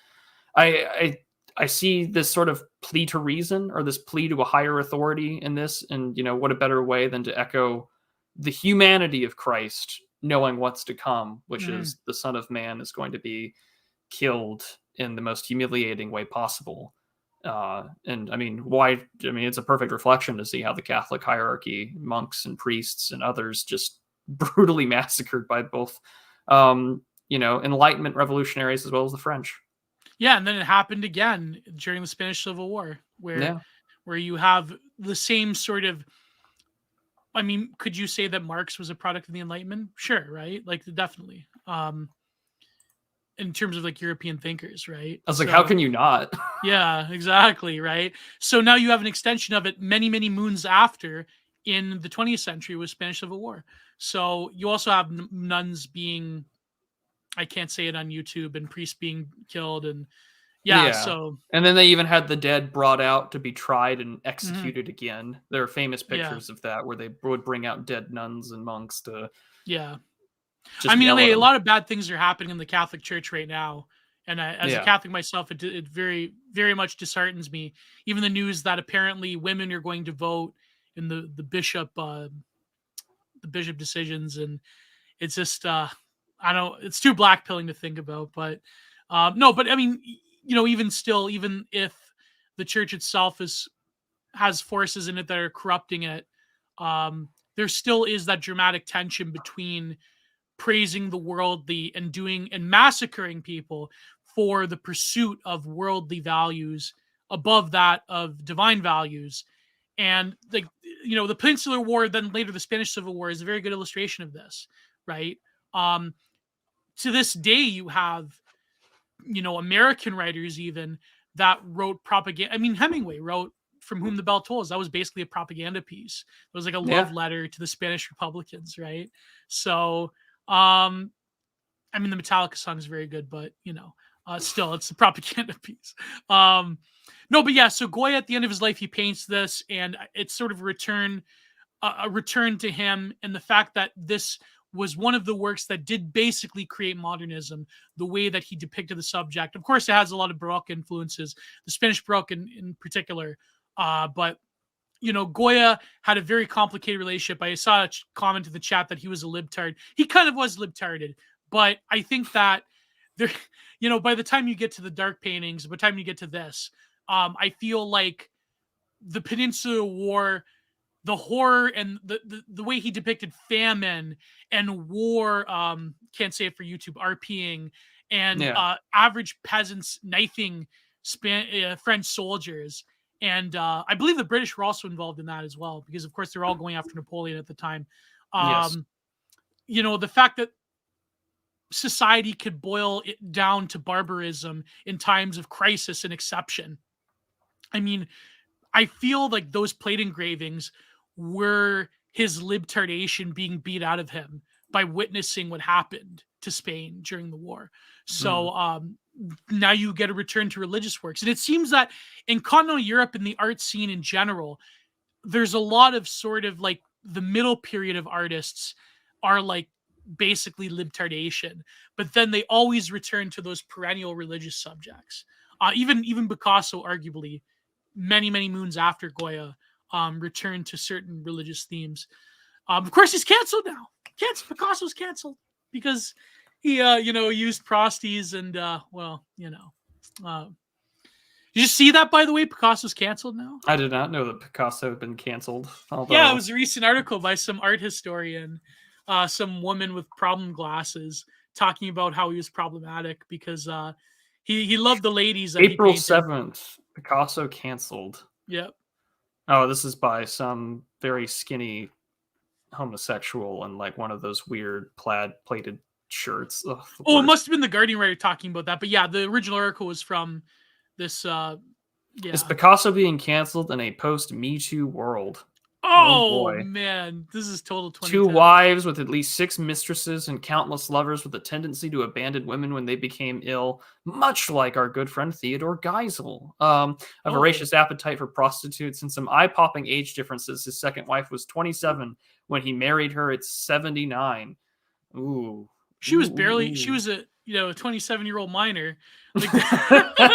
[SPEAKER 2] I see this sort of plea to reason, or this plea to a higher authority in this, and what a better way than to echo the humanity of Christ, knowing what's to come, which is the Son of Man is going to be killed in the most humiliating way possible. And I mean, why? I mean, it's a perfect reflection to see how the Catholic hierarchy, monks and priests and others, just brutally massacred by both, Enlightenment revolutionaries as well as the French.
[SPEAKER 1] Yeah, and then it happened again during the Spanish Civil War,
[SPEAKER 2] Yeah.
[SPEAKER 1] where you have the same sort of. I mean, could you say that Marx was a product of the Enlightenment? Sure, right? Like, definitely. In terms of like European thinkers, right?
[SPEAKER 2] I was like, how can you not?
[SPEAKER 1] Yeah, exactly, right? So now you have an extension of it many, many moons after in the 20th century with Spanish Civil War. So you also have nuns being, I can't say it on YouTube, and priests being killed, and
[SPEAKER 2] Yeah.
[SPEAKER 1] so
[SPEAKER 2] And then they even had the dead brought out to be tried and executed again. There are famous pictures of that where they would bring out dead nuns and monks to just
[SPEAKER 1] I mean,
[SPEAKER 2] yell at
[SPEAKER 1] a
[SPEAKER 2] them.
[SPEAKER 1] lot of bad things are happening in the Catholic Church right now. And as a Catholic myself, it very, very much disheartens me. Even the news that apparently women are going to vote in the bishop decisions, and it's just I don't. It's too blackpilling to think about. But no, but I mean, even still, even if the church itself has forces in it that are corrupting it, there still is that dramatic tension between praising the worldly and doing and massacring people for the pursuit of worldly values above that of divine values. And the Peninsular War, then later the Spanish Civil War, is a very good illustration of this, right? To this day, you have American writers even that wrote propaganda. I mean, Hemingway wrote From Whom the Bell Tolls. That was basically a propaganda piece. It was like a love letter to the Spanish Republicans, right? So I mean, the Metallica song is very good, but still, it's a propaganda piece. No, but yeah. So Goya, at the end of his life, he paints this, and it's sort of a return to him, and the fact that this was one of the works that did basically create modernism, the way that he depicted the subject. Of course, it has a lot of Baroque influences, the Spanish Baroque in particular, but Goya had a very complicated relationship. I saw a comment in the chat that he was a libtard. He kind of was libtarded, but I think that there, by the time you get to the dark paintings, by the time you get to this, I feel like the Peninsular War, the horror and the way he depicted famine and war, can't say it for YouTube, RPing, and average peasants knifing French soldiers. And I believe the British were also involved in that as well, because of course they're all going after Napoleon at the time. The fact that society could boil it down to barbarism in times of crisis and exception. I mean, I feel like those plate engravings were his libtardation being beat out of him by witnessing what happened to Spain during the war. So now you get a return to religious works. And it seems that in continental Europe and the art scene in general, there's a lot of sort of like the middle period of artists are like basically libtardation, but then they always return to those perennial religious subjects. Even Picasso, arguably, many moons after Goya, returned to certain religious themes. Of course, he's canceled now. Picasso's canceled because he, used prosties and, did you see that, by the way? Picasso's canceled now?
[SPEAKER 2] I did not know that Picasso had been canceled. Although...
[SPEAKER 1] Yeah, it was a recent article by some art historian, some woman with problem glasses, talking about how he was problematic because he loved the ladies that
[SPEAKER 2] April
[SPEAKER 1] he painted.
[SPEAKER 2] 7th, Picasso canceled.
[SPEAKER 1] Yep.
[SPEAKER 2] Oh, this is by some very skinny homosexual in like one of those weird plaid plated shirts. Ugh, the
[SPEAKER 1] Oh, it
[SPEAKER 2] worst.
[SPEAKER 1] must have been the Guardian writer talking about that. But yeah, the original article was from this.
[SPEAKER 2] Is
[SPEAKER 1] Yeah.
[SPEAKER 2] Picasso being canceled in a post Me Too world? Oh
[SPEAKER 1] Oh
[SPEAKER 2] boy.
[SPEAKER 1] man, this is total
[SPEAKER 2] 2
[SPEAKER 1] 2010.
[SPEAKER 2] wives with at least 6 mistresses and countless lovers with a tendency to abandon women when they became ill, much like our good friend Theodore Geisel. A
[SPEAKER 1] Oh,
[SPEAKER 2] voracious appetite for prostitutes and some eye-popping age differences. His second wife was 27 when he married her at 79. Ooh.
[SPEAKER 1] she was barely. She
[SPEAKER 2] Ooh.
[SPEAKER 1] was a 27-year-old minor. Like,
[SPEAKER 2] Ooh.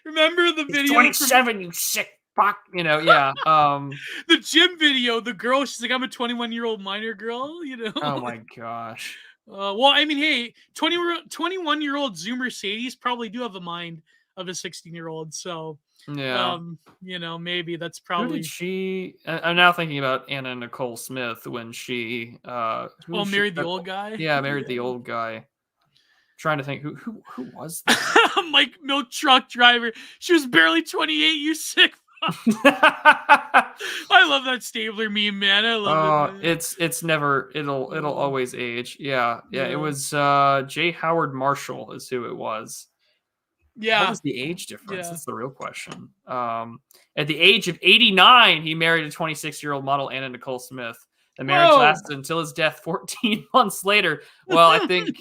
[SPEAKER 1] remember the
[SPEAKER 2] He's
[SPEAKER 1] video from
[SPEAKER 2] 27, you sick fuck. Yeah.
[SPEAKER 1] the gym video? The girl, she's like, "I'm a 21-year-old minor girl."
[SPEAKER 2] Oh my gosh.
[SPEAKER 1] Well, I mean, hey, 21-year-old Zoom Mercedes probably do have a mind of a 16-year-old. So,
[SPEAKER 2] Yeah.
[SPEAKER 1] maybe that's
[SPEAKER 2] Who did
[SPEAKER 1] probably.
[SPEAKER 2] she? I'm now thinking about Anna Nicole Smith when she, who
[SPEAKER 1] Oh,
[SPEAKER 2] was she?
[SPEAKER 1] married the old guy.
[SPEAKER 2] Yeah, married the
[SPEAKER 1] Yeah.
[SPEAKER 2] old guy. Trying to think who was that?
[SPEAKER 1] Mike Milk Truck Driver. She was barely 28. You sick. I love that Stabler meme, man. I love it, man.
[SPEAKER 2] It's never it'll
[SPEAKER 1] Oh,
[SPEAKER 2] always age. Yeah, it
[SPEAKER 1] yeah.
[SPEAKER 2] was J. Howard Marshall is who it was. What
[SPEAKER 1] Yeah.
[SPEAKER 2] was the age difference?
[SPEAKER 1] Yeah.
[SPEAKER 2] That's the real question. At the age of 89, he married a 26-year-old model, Anna Nicole Smith. The marriage
[SPEAKER 1] Whoa.
[SPEAKER 2] lasted until his death 14 months later. Well, I think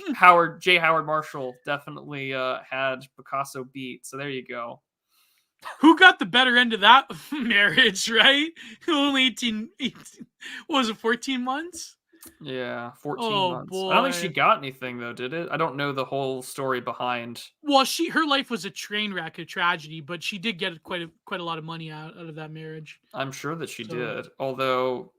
[SPEAKER 2] J. Howard Marshall definitely had Picasso beat. So there you go.
[SPEAKER 1] Who got the better end of that marriage, right? Only 18 what was it, 14 months?
[SPEAKER 2] Yeah, 14
[SPEAKER 1] Oh,
[SPEAKER 2] months. I don't think she
[SPEAKER 1] boy.
[SPEAKER 2] got anything though, did it? I don't know the whole story behind.
[SPEAKER 1] Well, her life was a train wreck, a tragedy, but she did get quite a lot of money out of that marriage.
[SPEAKER 2] I'm sure that she
[SPEAKER 1] So,
[SPEAKER 2] did. Although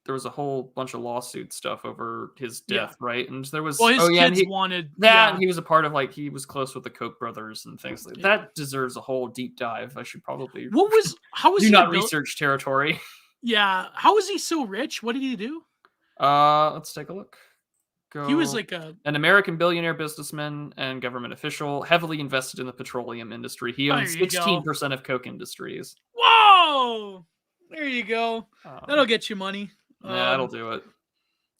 [SPEAKER 2] there was a whole bunch of lawsuit stuff over his
[SPEAKER 1] yeah.
[SPEAKER 2] death, right? And there
[SPEAKER 1] Well,
[SPEAKER 2] was
[SPEAKER 1] his
[SPEAKER 2] and
[SPEAKER 1] kids wanted,
[SPEAKER 2] and
[SPEAKER 1] yeah.
[SPEAKER 2] he was a part of he was close with the Koch brothers and things like
[SPEAKER 1] Yeah.
[SPEAKER 2] that. Deserves a whole deep dive. I should probably
[SPEAKER 1] How was
[SPEAKER 2] do
[SPEAKER 1] he
[SPEAKER 2] not research territory.
[SPEAKER 1] Yeah, how was he so rich? What did he do?
[SPEAKER 2] Let's take a look.
[SPEAKER 1] He was
[SPEAKER 2] Go.
[SPEAKER 1] like an
[SPEAKER 2] American billionaire businessman and government official, heavily invested in the petroleum industry. He
[SPEAKER 1] there
[SPEAKER 2] owns
[SPEAKER 1] you go.
[SPEAKER 2] 16% of Koch Industries.
[SPEAKER 1] Whoa! There you go. That'll get you money.
[SPEAKER 2] Yeah, that'll do it.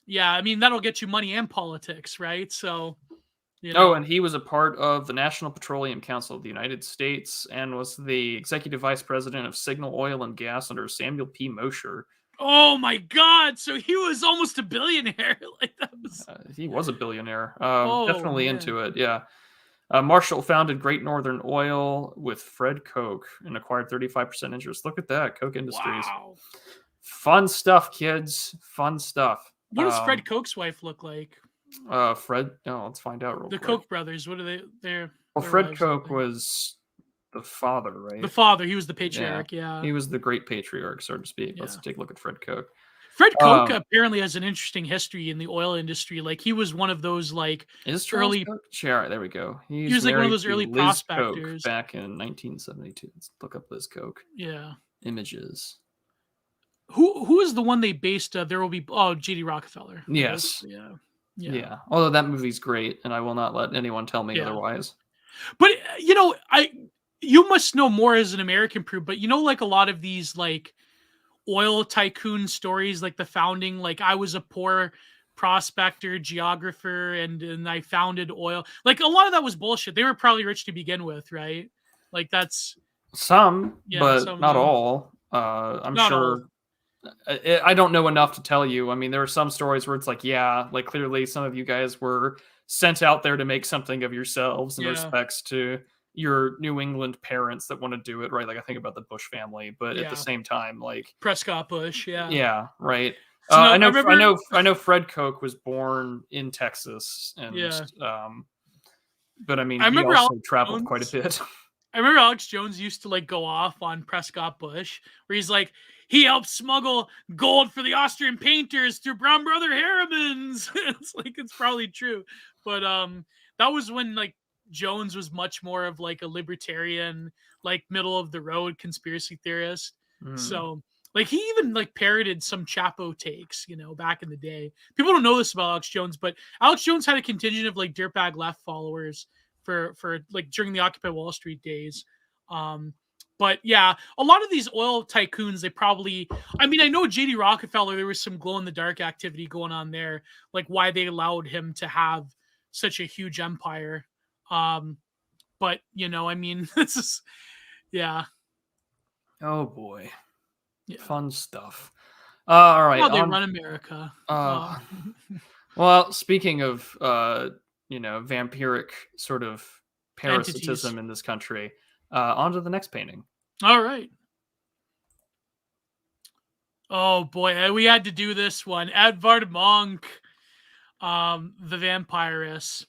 [SPEAKER 1] Yeah, I mean, that'll get you money and politics, right? So,
[SPEAKER 2] and he was a part of the National Petroleum Council of the United States and was the executive vice president of Signal Oil and Gas under Samuel P. Mosher.
[SPEAKER 1] Oh my God! So he was almost a billionaire. Like that was.
[SPEAKER 2] He was a billionaire. Definitely
[SPEAKER 1] Man.
[SPEAKER 2] into it. Yeah. Marshall founded Great Northern Oil with Fred Koch and acquired 35% interest. Look at that, Koch Industries.
[SPEAKER 1] Wow.
[SPEAKER 2] Fun stuff, kids. Fun stuff.
[SPEAKER 1] What does Fred Koch's wife look like?
[SPEAKER 2] Fred. Oh, let's find out real
[SPEAKER 1] The
[SPEAKER 2] quick.
[SPEAKER 1] Koch brothers. What are they?
[SPEAKER 2] Well, Fred Koch was the father, right?
[SPEAKER 1] The father. He was the patriarch. Yeah.
[SPEAKER 2] He was the great patriarch, so to speak.
[SPEAKER 1] Yeah.
[SPEAKER 2] Let's take a look at Fred Koch.
[SPEAKER 1] Fred Koch apparently has an interesting history in the oil industry. Like he was one of those early.
[SPEAKER 2] Sure, there we go.
[SPEAKER 1] He was like one of those early
[SPEAKER 2] Liz
[SPEAKER 1] prospectors
[SPEAKER 2] Koch back in 1972. Let's look up Liz Koch.
[SPEAKER 1] Yeah.
[SPEAKER 2] Images.
[SPEAKER 1] Who is the one they based? There will be J.D. Rockefeller. Right?
[SPEAKER 2] Yes.
[SPEAKER 1] Yeah.
[SPEAKER 2] Although that movie's great, and I will not let anyone tell me otherwise.
[SPEAKER 1] But you must know more as an American, Prue. But like a lot of these oil tycoon stories, like the founding. Like I was a poor prospector, geographer, and I founded oil. Like a lot of that was bullshit. They were probably rich to begin with, right? Like that's
[SPEAKER 2] some, but not all. I'm
[SPEAKER 1] not
[SPEAKER 2] sure.
[SPEAKER 1] All.
[SPEAKER 2] I don't know enough to tell you. I mean, there are some stories where it's clearly some of you guys were sent out there to make something of yourselves in respects to your New England parents that want to do it, right? Like I think about the Bush family, but at the same time,
[SPEAKER 1] Prescott Bush,
[SPEAKER 2] yeah, right.
[SPEAKER 1] So
[SPEAKER 2] I know Fred Koch was born in Texas, and but I mean, he also traveled quite a bit.
[SPEAKER 1] I remember Alex Jones used to go off on Prescott Bush, where he's like, he helped smuggle gold for the Austrian painters through Brown Brother Harriman's. It's probably true, but that was when Jones was much more of a libertarian, middle of the road conspiracy theorist. So he even during some Chapo takes, back in the day. People don't know this about Alex Jones, but Alex Jones had a contingent of dirtbag left followers for during the Occupy Wall Street days. But yeah, a lot of these oil tycoons, they probably, I mean, I know JD Rockefeller, there was some glow in the dark activity going on there, like why they allowed him to have such a huge empire. But I mean, this is, yeah,
[SPEAKER 2] Oh boy,
[SPEAKER 1] yeah.
[SPEAKER 2] fun stuff. All right,
[SPEAKER 1] How they run America.
[SPEAKER 2] well, speaking of vampiric sort of
[SPEAKER 1] Entities.
[SPEAKER 2] parasitism in this country, on to the next painting.
[SPEAKER 1] All right. Oh boy, we had to do this one. Edvard Munch, the Vampiress.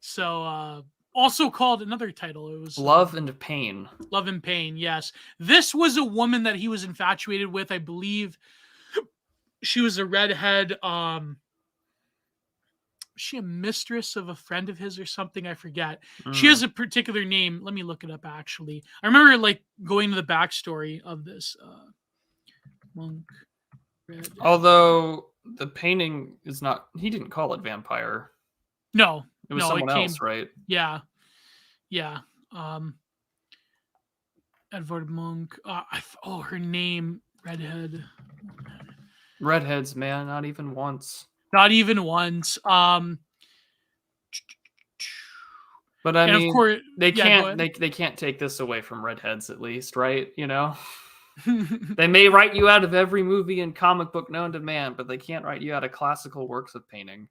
[SPEAKER 1] So, also called another title. It was
[SPEAKER 2] Love and Pain.
[SPEAKER 1] Love and Pain. Yes, this was a woman that he was infatuated with. I believe she was a redhead. Was she a mistress of a friend of his or something? I forget. She has a particular name. Let me look it up. Actually, I remember like going to the backstory of this. Monk.
[SPEAKER 2] Although the painting is not, he didn't call it vampire.
[SPEAKER 1] No,
[SPEAKER 2] it was someone else, right?
[SPEAKER 1] Yeah. Edvard Munch. Her name, redhead.
[SPEAKER 2] Redheads, man, not even once.
[SPEAKER 1] Not even once.
[SPEAKER 2] But I mean,
[SPEAKER 1] of course,
[SPEAKER 2] they can't. They can't take this away from redheads, at least, right? They may write you out of every movie and comic book known to man, but they can't write you out of classical works of painting.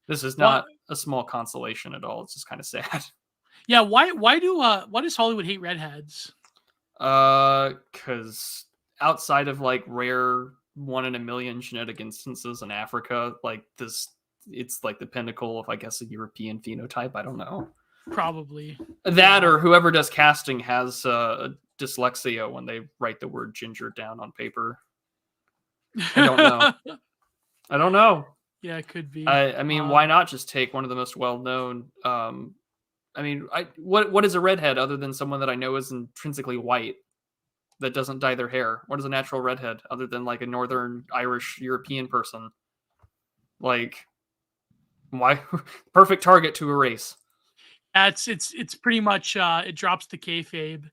[SPEAKER 2] This is not a small consolation at all. It's just kind of sad.
[SPEAKER 1] Yeah, why does Hollywood hate redheads?
[SPEAKER 2] Because outside of like rare 1 in a million genetic instances in Africa, like this, it's like the pinnacle of, I guess, a European phenotype. I don't know.
[SPEAKER 1] Probably
[SPEAKER 2] that, or whoever does casting has dyslexia when they write the word ginger down on paper. I don't know. I don't know.
[SPEAKER 1] Yeah, it could be.
[SPEAKER 2] I mean, why not just take one of the most well-known? I mean, what is a redhead other than someone that I know is intrinsically white that doesn't dye their hair? What is a natural redhead other than like a Northern Irish European person? Like, why? Perfect target to erase.
[SPEAKER 1] It's pretty much it drops the kayfabe.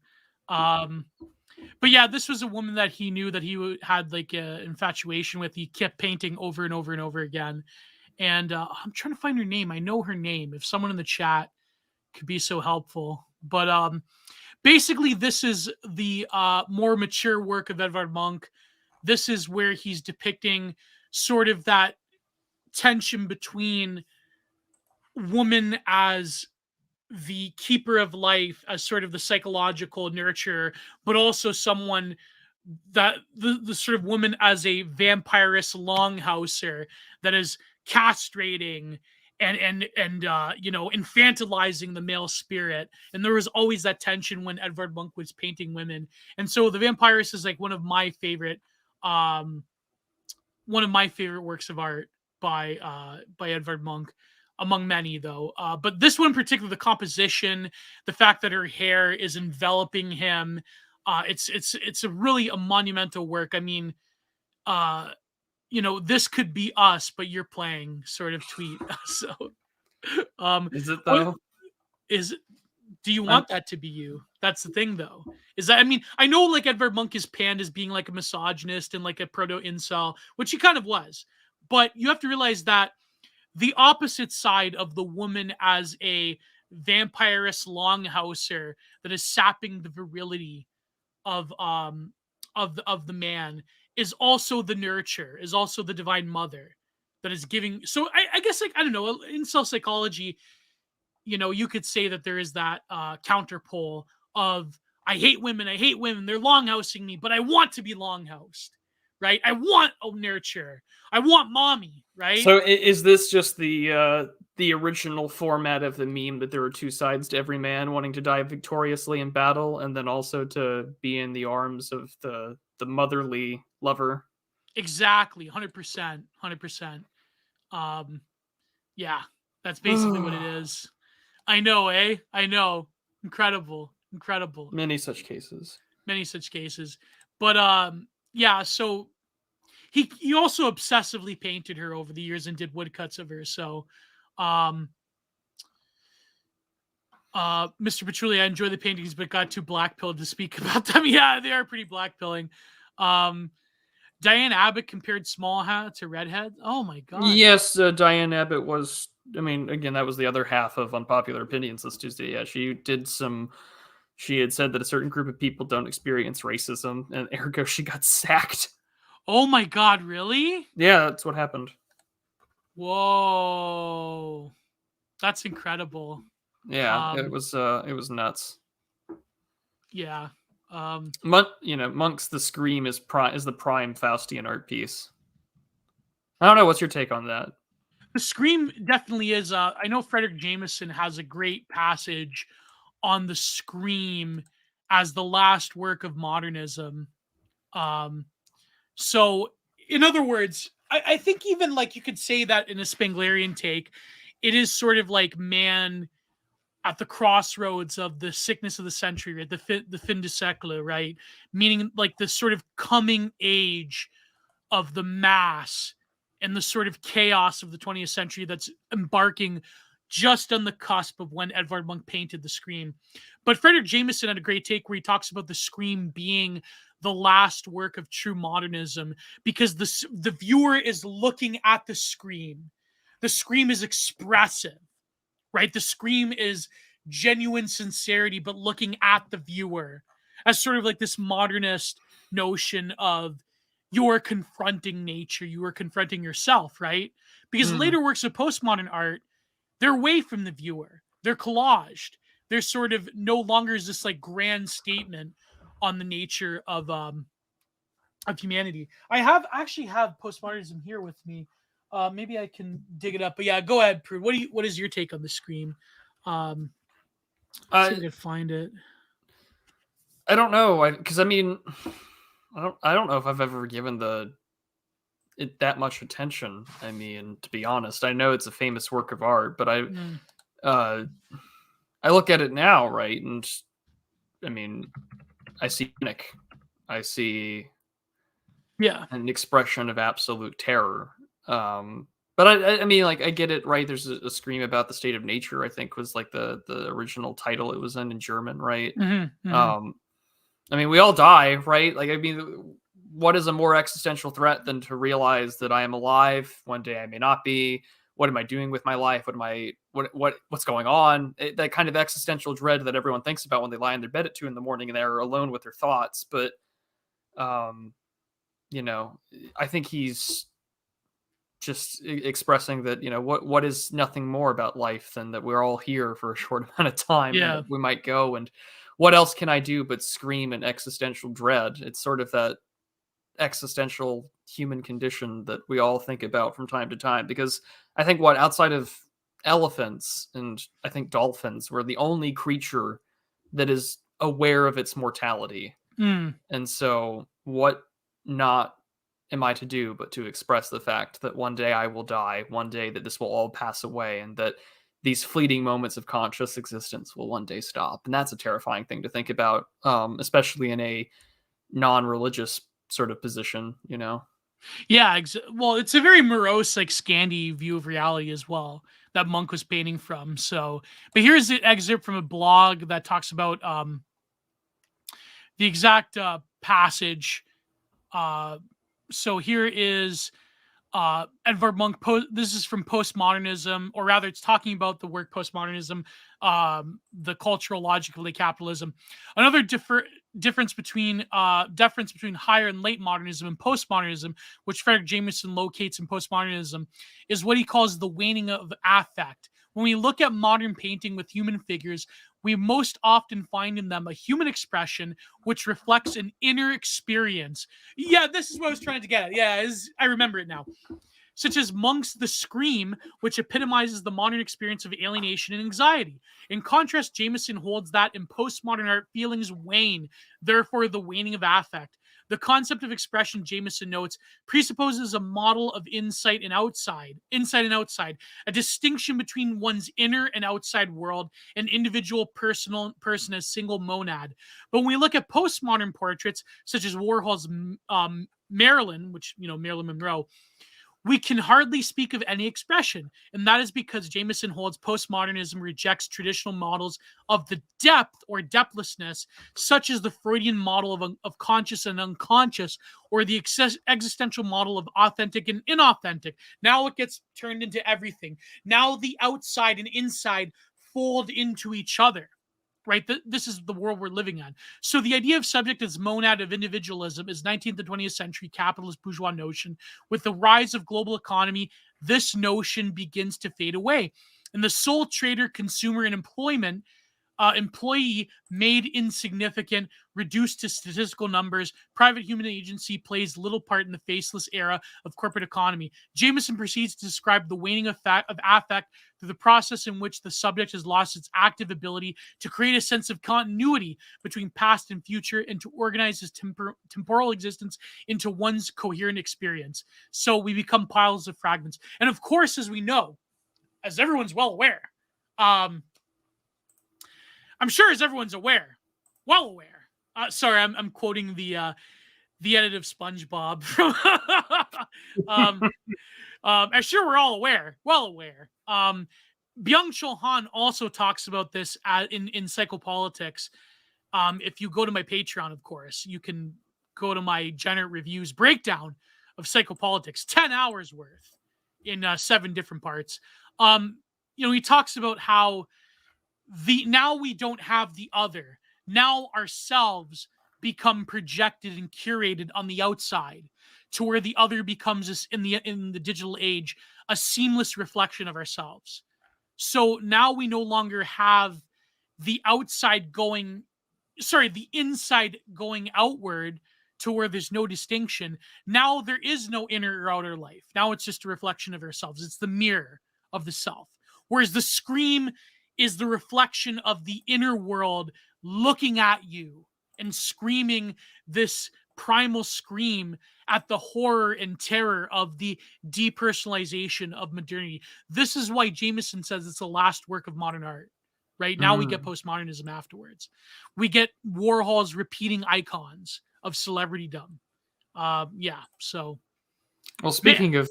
[SPEAKER 1] But yeah, this was a woman that he knew that he had like an infatuation with. He kept painting over and over and over again. And I'm trying to find her name. I know her name. If someone in the chat could be so helpful. But basically, this is the more mature work of Edvard Munch. This is where he's depicting sort of that tension between woman as the keeper of life, as sort of the psychological nurturer, but also someone that the sort of woman as a vampirist longhouser that is castrating and infantilizing the male spirit. And there was always that tension when Edvard Munch was painting women. And so the Vampirist is like one of my favorite works of art by Edvard Munch, among many though. But this one in particular, the composition, the fact that her hair is enveloping him, it's a really a monumental work. I mean, this could be us, but you're playing sort of tweet. So,
[SPEAKER 2] is it though?
[SPEAKER 1] Do you want that to be you? That's the thing, though. Is that, I mean, I know like Edvard Munch is panned as being like a misogynist and like a proto-incel, which he kind of was. But you have to realize that the opposite side of the woman as a vampirist longhouser that is sapping the virility of the man is also the nurture, is also the divine mother that is giving. So I guess, like, I don't know, in cell psychology, you could say that there is that counterpole of I hate women, they're longhousing me, but I want to be longhoused, right? I want a nurture, I want mommy, right?
[SPEAKER 2] So is this just the original format of the meme that there are two sides to every man, wanting to die victoriously in battle and then also to be in the arms of the motherly lover?
[SPEAKER 1] Exactly, 100%. Yeah, that's basically what it is. I know, eh? I know. Incredible.
[SPEAKER 2] Many such cases.
[SPEAKER 1] But yeah, so he also obsessively painted her over the years and did woodcuts of her. So Mr. Petrucci, I enjoy the paintings, but got too black-pilled to speak about them. Yeah, they are pretty black-pilling. Diane Abbott compared Small Hat to Redhead. Oh my god.
[SPEAKER 2] Yes, Diane Abbott was. I mean, again, that was the other half of unpopular opinions this Tuesday. Yeah, she did some. She had said that a certain group of people don't experience racism, and ergo she got sacked.
[SPEAKER 1] Oh my god, really?
[SPEAKER 2] Yeah, that's what happened.
[SPEAKER 1] Whoa. That's incredible.
[SPEAKER 2] Yeah, it was nuts.
[SPEAKER 1] Yeah.
[SPEAKER 2] Monk's The Scream is the prime Faustian art piece. I don't know. What's your take on that?
[SPEAKER 1] The Scream definitely is. I know Frederick Jameson has a great passage on the Scream as the last work of modernism. So, in other words, I think even like you could say that in a Spenglerian take, it is sort of like man at the crossroads of the sickness of the century, right? The fin de siècle, right? Meaning like the sort of coming age of the mass and the sort of chaos of the 20th century that's embarking just on the cusp of when Edvard Munch painted the Scream. But Frederick Jameson had a great take where he talks about the Scream being the last work of true modernism because the viewer is looking at the Scream. The Scream is expressive, right? The Scream is genuine sincerity, but looking at the viewer as sort of like this modernist notion of you're confronting nature, you are confronting yourself, right? Because later works of postmodern art, they're away from the viewer. They're collaged. They're sort of no longer is this like grand statement on the nature of humanity. I actually have postmodernism here with me. Maybe I can dig it up. But yeah, go ahead, Prude. What is your take on the Scream? See if I can find it.
[SPEAKER 2] I don't know, because I mean, I don't know if I've ever given it that much attention. I mean, to be honest, I know it's a famous work of art, but I look at it now, right? And I mean, I see panic. I see an expression of absolute terror. But I mean, like, I get it, right? There's a Scream about the state of nature, I think was like the original title it was in German, right? I mean, we all die, right? Like, I mean, what is a more existential threat than to realize that I am alive? One day I may not be. What am I doing with my life? What's going on? That kind of existential dread that everyone thinks about when they lie in their bed at 2 a.m. and they're alone with their thoughts. But, I think he's just expressing that, what is nothing more about life than that we're all here for a short amount of time.
[SPEAKER 1] Yeah.
[SPEAKER 2] And we might go, and what else can I do but scream in existential dread? It's sort of that existential human condition that we all think about from time to time, because I think outside of elephants and I think dolphins, we're the only creature that is aware of its mortality. And so what not am I to do but to express the fact that one day I will die, one day that this will all pass away, and that these fleeting moments of conscious existence will one day stop. And that's a terrifying thing to think about, especially in a non-religious sort of position,
[SPEAKER 1] Yeah, well, it's a very morose, like Scandi view of reality as well that Munch was painting from. So, but here's an excerpt from a blog that talks about the exact passage. So here is Edvard Munch. This is from Postmodernism, or rather, it's talking about the work Postmodernism, the cultural logic of late capitalism. Another difference between higher and late modernism and postmodernism, which Frederick Jameson locates in postmodernism, is what he calls the waning of affect. When we look at modern painting with human figures, we most often find in them a human expression which reflects an inner experience. Yeah, this is what I was trying to get at. Yeah, I remember it now. Such as Munch's The Scream, which epitomizes the modern experience of alienation and anxiety. In contrast, Jameson holds that in postmodern art, feelings wane, therefore the waning of affect. The concept of expression, Jameson notes, presupposes a model of inside and outside, a distinction between one's inner and outside world, an individual person as single monad. But when we look at postmodern portraits, such as Warhol's Marilyn, which, Marilyn Monroe, we can hardly speak of any expression, and that is because Jameson holds postmodernism rejects traditional models of the depth or depthlessness, such as the Freudian model of conscious and unconscious, or the existential model of authentic and inauthentic. Now it gets turned into everything. Now the outside and inside fold into each other. Right? This is the world we're living in. So the idea of subject as monad of individualism is 19th and 20th century capitalist bourgeois notion. With the rise of global economy, this notion begins to fade away. And the sole trader, consumer, and employee made insignificant, reduced to statistical numbers, private human agency plays little part in the faceless era of corporate economy. Jameson proceeds to describe the waning of affect through the process in which the subject has lost its active ability to create a sense of continuity between past and future and to organize his temporal existence into one's coherent experience. So we become piles of fragments. And of course, as we know, as everyone's well aware, I'm sure as everyone's well aware. Sorry, I'm quoting the edit of SpongeBob from. I'm sure we're all well aware. Byung-Chul Han also talks about this in Psychopolitics. If you go to my Patreon, of course, you can go to my Generate Reviews breakdown of Psychopolitics, 10 hours worth in 7 different parts. He talks about how now we don't have the other. Now ourselves become projected and curated on the outside, to where the other becomes in the digital age a seamless reflection of ourselves. So now we no longer have the inside going outward, to where there's no distinction. Now there is no inner or outer life. Now it's just a reflection of ourselves. It's the mirror of the self. Whereas the scream is the reflection of the inner world looking at you and screaming this primal scream at the horror and terror of the depersonalization of modernity. This is why Jameson says it's the last work of modern art. Right now, we get postmodernism afterwards. We get Warhol's repeating icons of celebritydom. So.
[SPEAKER 2] Well, speaking of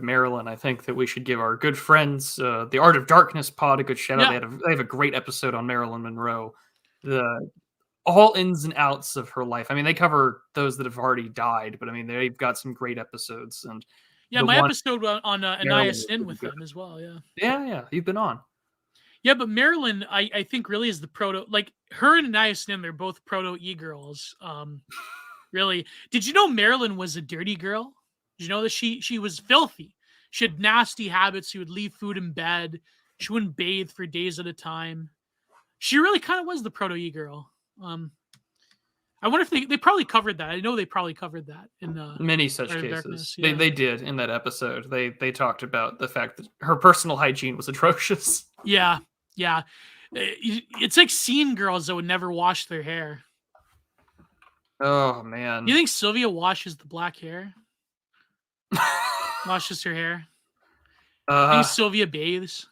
[SPEAKER 2] Maryland, I think that we should give our good friends, the Art of Darkness pod, a good shout out. They have a great episode on Marilyn Monroe, the all ins and outs of her life. I mean, they cover those that have already died, but I mean, they've got some great episodes. And
[SPEAKER 1] my episode on Anaya Sin with them as well.
[SPEAKER 2] Yeah, you've been on.
[SPEAKER 1] Yeah, but Marilyn, I think really is the proto, like her and Anaya Sin, they're both proto e-girls. Really, did you know Marilyn was a dirty girl? Did you know that she was filthy? She had nasty habits. She would leave food in bed. She wouldn't bathe for days at a time. She really kind of was the proto e-girl. I wonder if they probably covered that. I know they probably covered that in
[SPEAKER 2] many such cases. They did in that episode. They talked about the fact that her personal hygiene was atrocious.
[SPEAKER 1] Yeah. It's like scene girls that would never wash their hair.
[SPEAKER 2] Oh man!
[SPEAKER 1] You think Sylvia washes the black hair? Washes her hair? I think Sylvia bathes.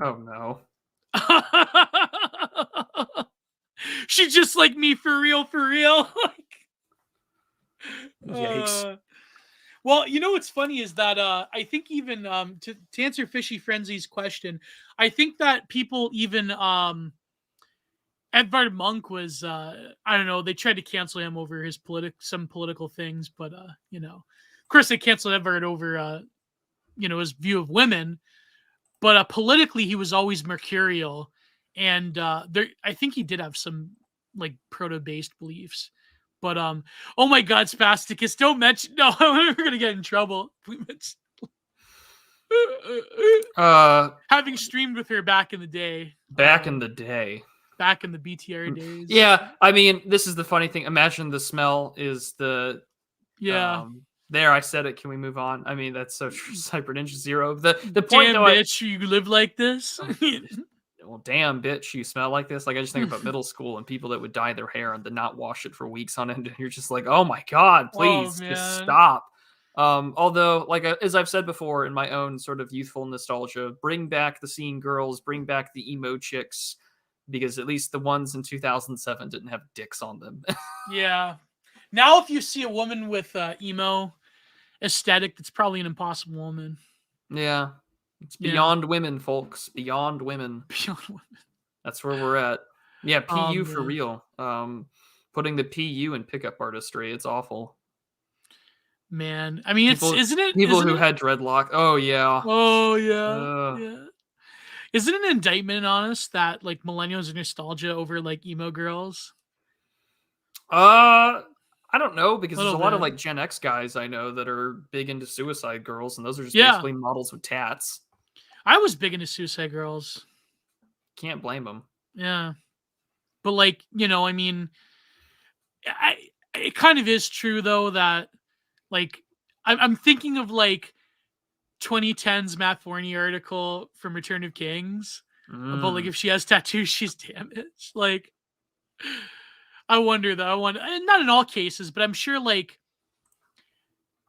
[SPEAKER 2] Oh no!
[SPEAKER 1] She's just like me, for real.
[SPEAKER 2] Yikes!
[SPEAKER 1] Well, you know what's funny is that I think even to answer Fishy Frenzy's question, I think that people even Edvard Munch was I don't know, they tried to cancel him over his some political things, but of course they canceled Edvard over his view of women, but politically he was always mercurial, and I think he did have some like proto-based beliefs. But oh my god, Spasticus, don't mention, no, we're gonna get in trouble. Having streamed with her back in the day.
[SPEAKER 2] Back in the
[SPEAKER 1] BTR days.
[SPEAKER 2] Yeah, I mean, this is the funny thing. Imagine the smell is the there, I said it. Can we move on? I mean, that's so Cyber Ninja Zero. The point,
[SPEAKER 1] damn, bitch, you live like this.
[SPEAKER 2] Well, damn, bitch, you smell like this. Like, I just think about middle school and people that would dye their hair and then not wash it for weeks on end. And you're just like, oh my god, please just stop. Although, like as I've said before, in my own sort of youthful nostalgia, bring back the scene girls, bring back the emo chicks, because at least the ones in 2007 didn't have dicks on them.
[SPEAKER 1] Yeah. Now, if you see a woman with emo, aesthetic that's probably an Impossible Woman.
[SPEAKER 2] Yeah. It's
[SPEAKER 1] Yeah.
[SPEAKER 2] beyond women, folks. Beyond women.
[SPEAKER 1] Beyond Woman.
[SPEAKER 2] That's where we're at. Yeah, PU for
[SPEAKER 1] Man.
[SPEAKER 2] real. Putting the PU in pickup artistry, it's awful.
[SPEAKER 1] Man, I mean,
[SPEAKER 2] People,
[SPEAKER 1] isn't it?
[SPEAKER 2] people
[SPEAKER 1] Isn't
[SPEAKER 2] who
[SPEAKER 1] it?
[SPEAKER 2] had dreadlock. Oh yeah.
[SPEAKER 1] Oh yeah,
[SPEAKER 2] Uh,
[SPEAKER 1] yeah. Is it an indictment on us that like millennials are nostalgia over like emo girls?
[SPEAKER 2] I don't know because
[SPEAKER 1] A
[SPEAKER 2] there's
[SPEAKER 1] little
[SPEAKER 2] a lot of
[SPEAKER 1] bit.
[SPEAKER 2] like Gen X guys I know that are big into Suicide Girls, and those are just
[SPEAKER 1] Yeah,
[SPEAKER 2] basically models with tats.
[SPEAKER 1] I was big into Suicide Girls.
[SPEAKER 2] Can't blame them.
[SPEAKER 1] Yeah, but like I mean, I it kind of is true though that like I'm thinking of like 2010's Matt Forney article from Return of Kings about like
[SPEAKER 2] Mm.
[SPEAKER 1] if she has tattoos, she's damaged. Like I wonder though. I wonder, and not in all cases, but I'm sure like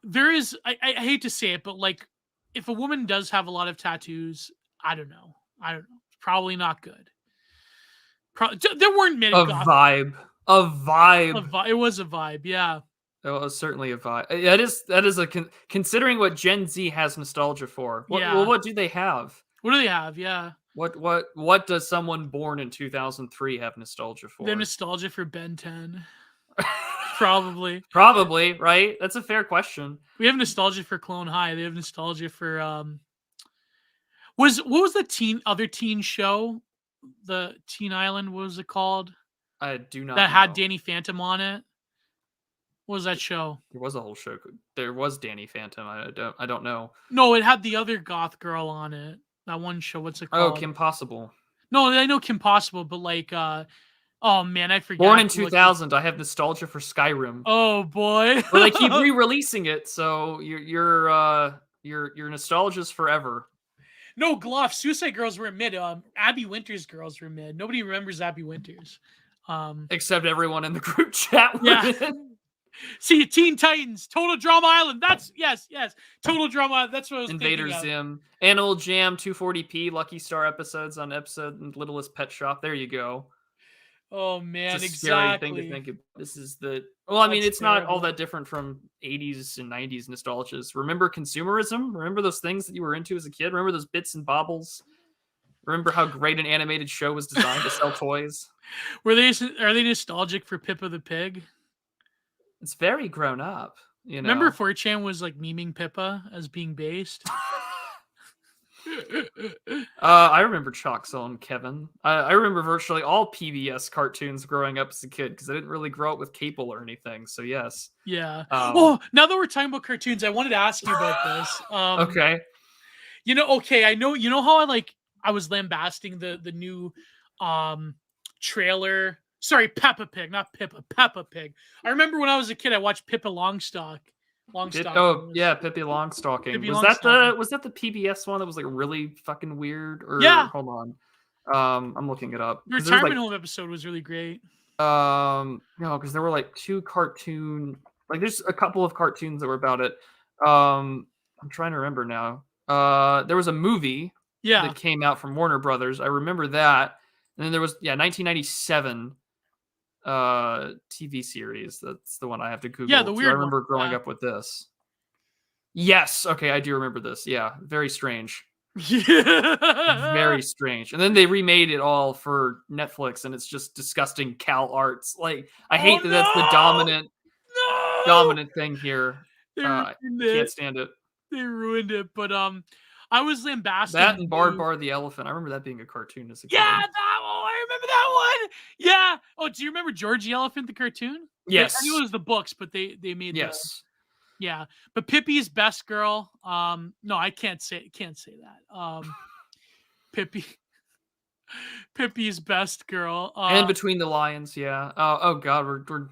[SPEAKER 1] there is. I hate to say it, but like if a woman does have a lot of tattoos, I don't know. I don't know. Probably not good. There weren't many
[SPEAKER 2] A
[SPEAKER 1] goth.
[SPEAKER 2] vibe. A vibe.
[SPEAKER 1] It was a vibe, yeah.
[SPEAKER 2] It was certainly a vibe. That is a considering what Gen Z has nostalgia for.
[SPEAKER 1] Yeah.
[SPEAKER 2] What do they have?
[SPEAKER 1] What do they have? Yeah.
[SPEAKER 2] What does someone born in 2003 have nostalgia
[SPEAKER 1] They're
[SPEAKER 2] for?
[SPEAKER 1] nostalgia for Ben 10. Probably.
[SPEAKER 2] Probably, right? That's a fair question.
[SPEAKER 1] We have nostalgia for Clone High. They have nostalgia for what was the other teen show? The Teen Island, what was it called?
[SPEAKER 2] I do not
[SPEAKER 1] That
[SPEAKER 2] know.
[SPEAKER 1] had Danny Phantom on it. What was that show?
[SPEAKER 2] There was a whole show. There was Danny Phantom. I don't know.
[SPEAKER 1] No, it had the other goth girl on it. That one show. What's it
[SPEAKER 2] Oh,
[SPEAKER 1] called?
[SPEAKER 2] Kim Possible.
[SPEAKER 1] No, I know Kim Possible, but like, oh man, I forget.
[SPEAKER 2] Born in 2000, I have nostalgia for Skyrim.
[SPEAKER 1] Oh boy.
[SPEAKER 2] Well, they keep re-releasing it, so your nostalgia's forever.
[SPEAKER 1] No, Gluff. Suicide Girls were mid. Abby Winters girls were mid. Nobody remembers Abby Winters.
[SPEAKER 2] Except everyone in the group chat.
[SPEAKER 1] Yeah. See, Teen Titans, Total Drama Island. That's yes. Total Drama Island. That's what I was
[SPEAKER 2] Invader
[SPEAKER 1] thinking of.
[SPEAKER 2] Zim, Animal Jam, 240p, Lucky Star episodes on episode Littlest Pet Shop. There you go.
[SPEAKER 1] Oh man,
[SPEAKER 2] It's a
[SPEAKER 1] exactly.
[SPEAKER 2] scary thing to think of. This is the well, I mean,
[SPEAKER 1] That's
[SPEAKER 2] it's not all
[SPEAKER 1] terrible.
[SPEAKER 2] that different from 80s and 90s nostalgias. Remember consumerism? Remember those things that you were into as a kid? Remember those bits and bobbles? Remember how great an animated show was designed to sell toys?
[SPEAKER 1] Are they nostalgic for Pippa the Pig?
[SPEAKER 2] It's very grown up, you know.
[SPEAKER 1] Remember 4chan was like memeing Pippa as being based?
[SPEAKER 2] I remember Chalk Zone, Kevin. I remember virtually all PBS cartoons growing up as a kid because I didn't really grow up with cable or anything. So yes.
[SPEAKER 1] Yeah. Oh, now that we're talking about cartoons, I wanted to ask you about this.
[SPEAKER 2] Okay.
[SPEAKER 1] I know. You know how I was lambasting the new trailer. Sorry, Peppa Pig, not Pippa. Peppa Pig. I remember when I was a kid, I watched Pippa Longstocking.
[SPEAKER 2] Yeah, Pippi Longstocking.
[SPEAKER 1] Pippi
[SPEAKER 2] Was that the PBS one that was like really fucking weird? Or
[SPEAKER 1] Yeah.
[SPEAKER 2] hold on. I'm looking it up.
[SPEAKER 1] The retirement home episode was really great.
[SPEAKER 2] No, because there were like there's a couple of cartoons that were about it. I'm trying to remember now. There was a movie that came out from Warner Brothers. I remember that. And then there was 1997 TV series. That's the one I have to Google.
[SPEAKER 1] Yeah, the weird
[SPEAKER 2] I remember
[SPEAKER 1] one.
[SPEAKER 2] growing up with this. Yes, okay, I do remember this. Yeah, very strange. Very strange. And then they remade it all for Netflix, and it's just disgusting Cal arts. Like, I hate that that's the dominant thing here. I can't stand it.
[SPEAKER 1] They ruined it, but I was lambasting
[SPEAKER 2] that and Bar the Elephant. I remember that being a cartoon as a kid.
[SPEAKER 1] Yeah, I remember that one. Yeah. Oh, do you remember George the Elephant, the cartoon?
[SPEAKER 2] Yes.
[SPEAKER 1] I knew it was the books, but they made
[SPEAKER 2] yes.
[SPEAKER 1] Yeah, but Pippi's best girl. No, I can't say that. Pippi's best girl.
[SPEAKER 2] And Between the Lions, yeah. Oh God, we're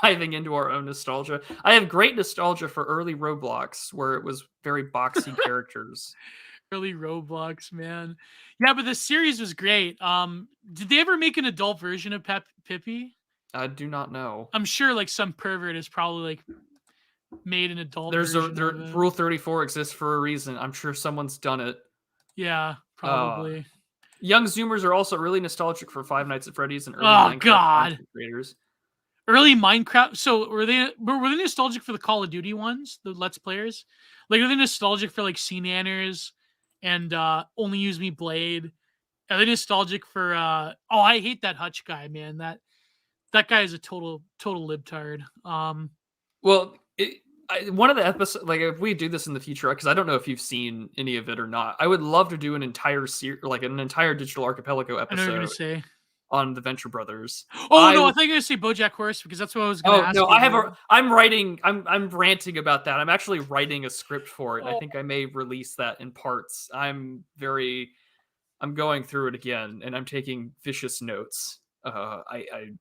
[SPEAKER 2] diving into our own nostalgia. I have great nostalgia for early Roblox, where it was very boxy characters.
[SPEAKER 1] Early Roblox, man. Yeah, but the series was great. Did they ever make an adult version of Pippi?
[SPEAKER 2] I do not know.
[SPEAKER 1] I'm sure like some pervert is probably like made an adult version.
[SPEAKER 2] Rule 34 exists for a reason. I'm sure someone's done it.
[SPEAKER 1] Yeah, probably.
[SPEAKER 2] Young Zoomers are also really nostalgic for Five Nights at Freddy's and early
[SPEAKER 1] God
[SPEAKER 2] creators.
[SPEAKER 1] early Minecraft. So were they nostalgic for the Call of Duty ones, the Let's Players? Like, are they nostalgic for like Sea Nanners and Only Use Me Blade? Are they nostalgic for oh, I hate that Hutch guy, man. That guy is a total libtard.
[SPEAKER 2] Well, one of the episodes, like if we do this in the future, because I don't know if you've seen any of it or not, I would love to do an entire like an entire Digital Archipelago
[SPEAKER 1] I know what you're
[SPEAKER 2] episode
[SPEAKER 1] gonna say.
[SPEAKER 2] on the Venture Brothers.
[SPEAKER 1] Oh no, I thought you were gonna say BoJack Horseman because that's what I was gonna
[SPEAKER 2] Oh
[SPEAKER 1] ask
[SPEAKER 2] no,
[SPEAKER 1] you.
[SPEAKER 2] I'm writing. I'm ranting about that. I'm actually writing a script for it. And I
[SPEAKER 1] Oh,
[SPEAKER 2] think I may release that in parts. I'm going through it again, and I'm taking vicious notes. I'm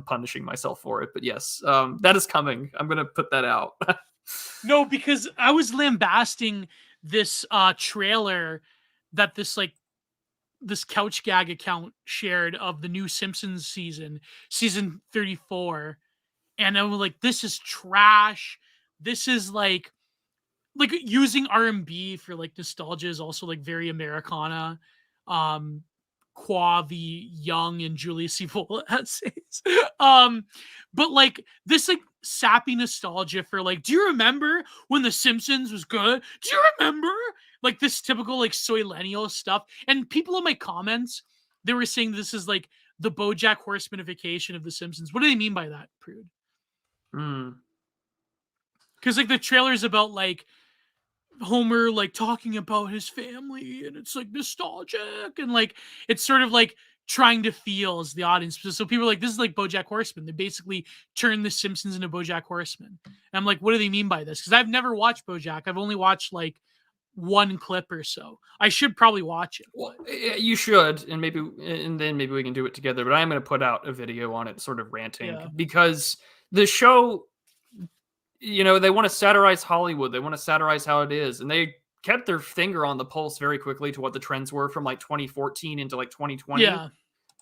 [SPEAKER 2] punishing myself for it, but yes, that is coming. I'm gonna put that out.
[SPEAKER 1] no, because I was lambasting this trailer that this couch gag account shared of the new Simpsons season 34, and I was like, this is trash. This is like using R&B for like nostalgia is also like very Americana. Qua the Young and Julius Evola essays. But like this like sappy nostalgia for like, do you remember when The Simpsons was good? Do you remember? Like this typical like soy-lennial stuff. And people in my comments, they were saying this is like the BoJack Horsemanification of The Simpsons. What do they mean by that, Prude? Because like the trailer's about like Homer like talking about his family and it's like nostalgic and like it's sort of like trying to feel as the audience. So people are like, this is like BoJack Horseman. They basically turned The Simpsons into BoJack Horseman. And I'm like, what do they mean by this? Because I've never watched BoJack. I've only watched like one clip or so. I should probably watch it.
[SPEAKER 2] Well, you should, and then maybe we can do it together. But I'm going to put out a video on it, sort of ranting, because the show, they want to satirize Hollywood. They want to satirize how it is, and they kept their finger on the pulse very quickly to what the trends were from like 2014 into like 2020.
[SPEAKER 1] Yeah.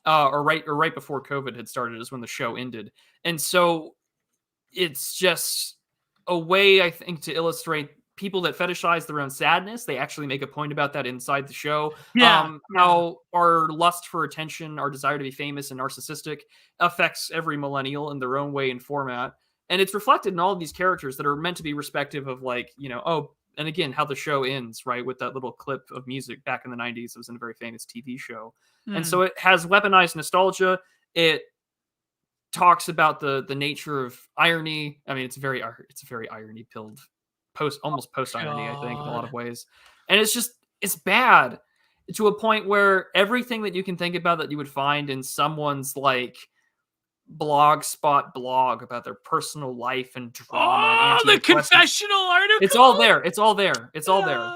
[SPEAKER 2] Or right before COVID had started is when the show ended, and so it's just a way, I think, to illustrate people that fetishize their own sadness. They actually make a point about that inside the show. How our lust for attention, our desire to be famous and narcissistic affects every millennial in their own way and format. And it's reflected in all of these characters that are meant to be respective of like, and again, how the show ends, right? With that little clip of music back in the 90s. It was in a very famous TV show. And so it has weaponized nostalgia. It talks about the nature of irony. I mean, it's a very irony pilled almost post irony, I think, in a lot of ways. And it's bad to a point where everything that you can think about that you would find in someone's like blogspot blog about their personal life and drama.
[SPEAKER 1] The confessional article.
[SPEAKER 2] It's all there. It's all there. It's all there.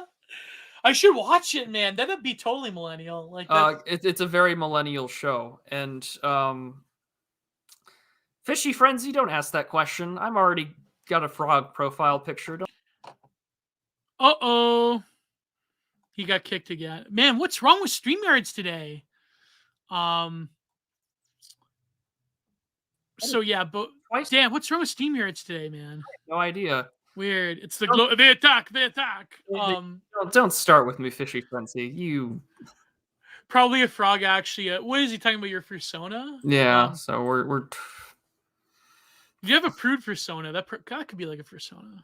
[SPEAKER 1] I should watch it, man. That'd be totally millennial. Like
[SPEAKER 2] it's a very millennial show. And Fishy Frenzy, don't ask that question. I'm already got a frog profile picture.
[SPEAKER 1] Uh-oh. He got kicked again. Man, what's wrong with StreamYards today? So yeah, but damn, what's wrong with StreamYards today, man?
[SPEAKER 2] No idea.
[SPEAKER 1] Weird. It's the attack.
[SPEAKER 2] Don't start with me, Fishy Frenzy. You
[SPEAKER 1] probably a frog actually. What is he talking about? Your persona?
[SPEAKER 2] Yeah. So we're.
[SPEAKER 1] If you have a prude persona, that could be like a persona.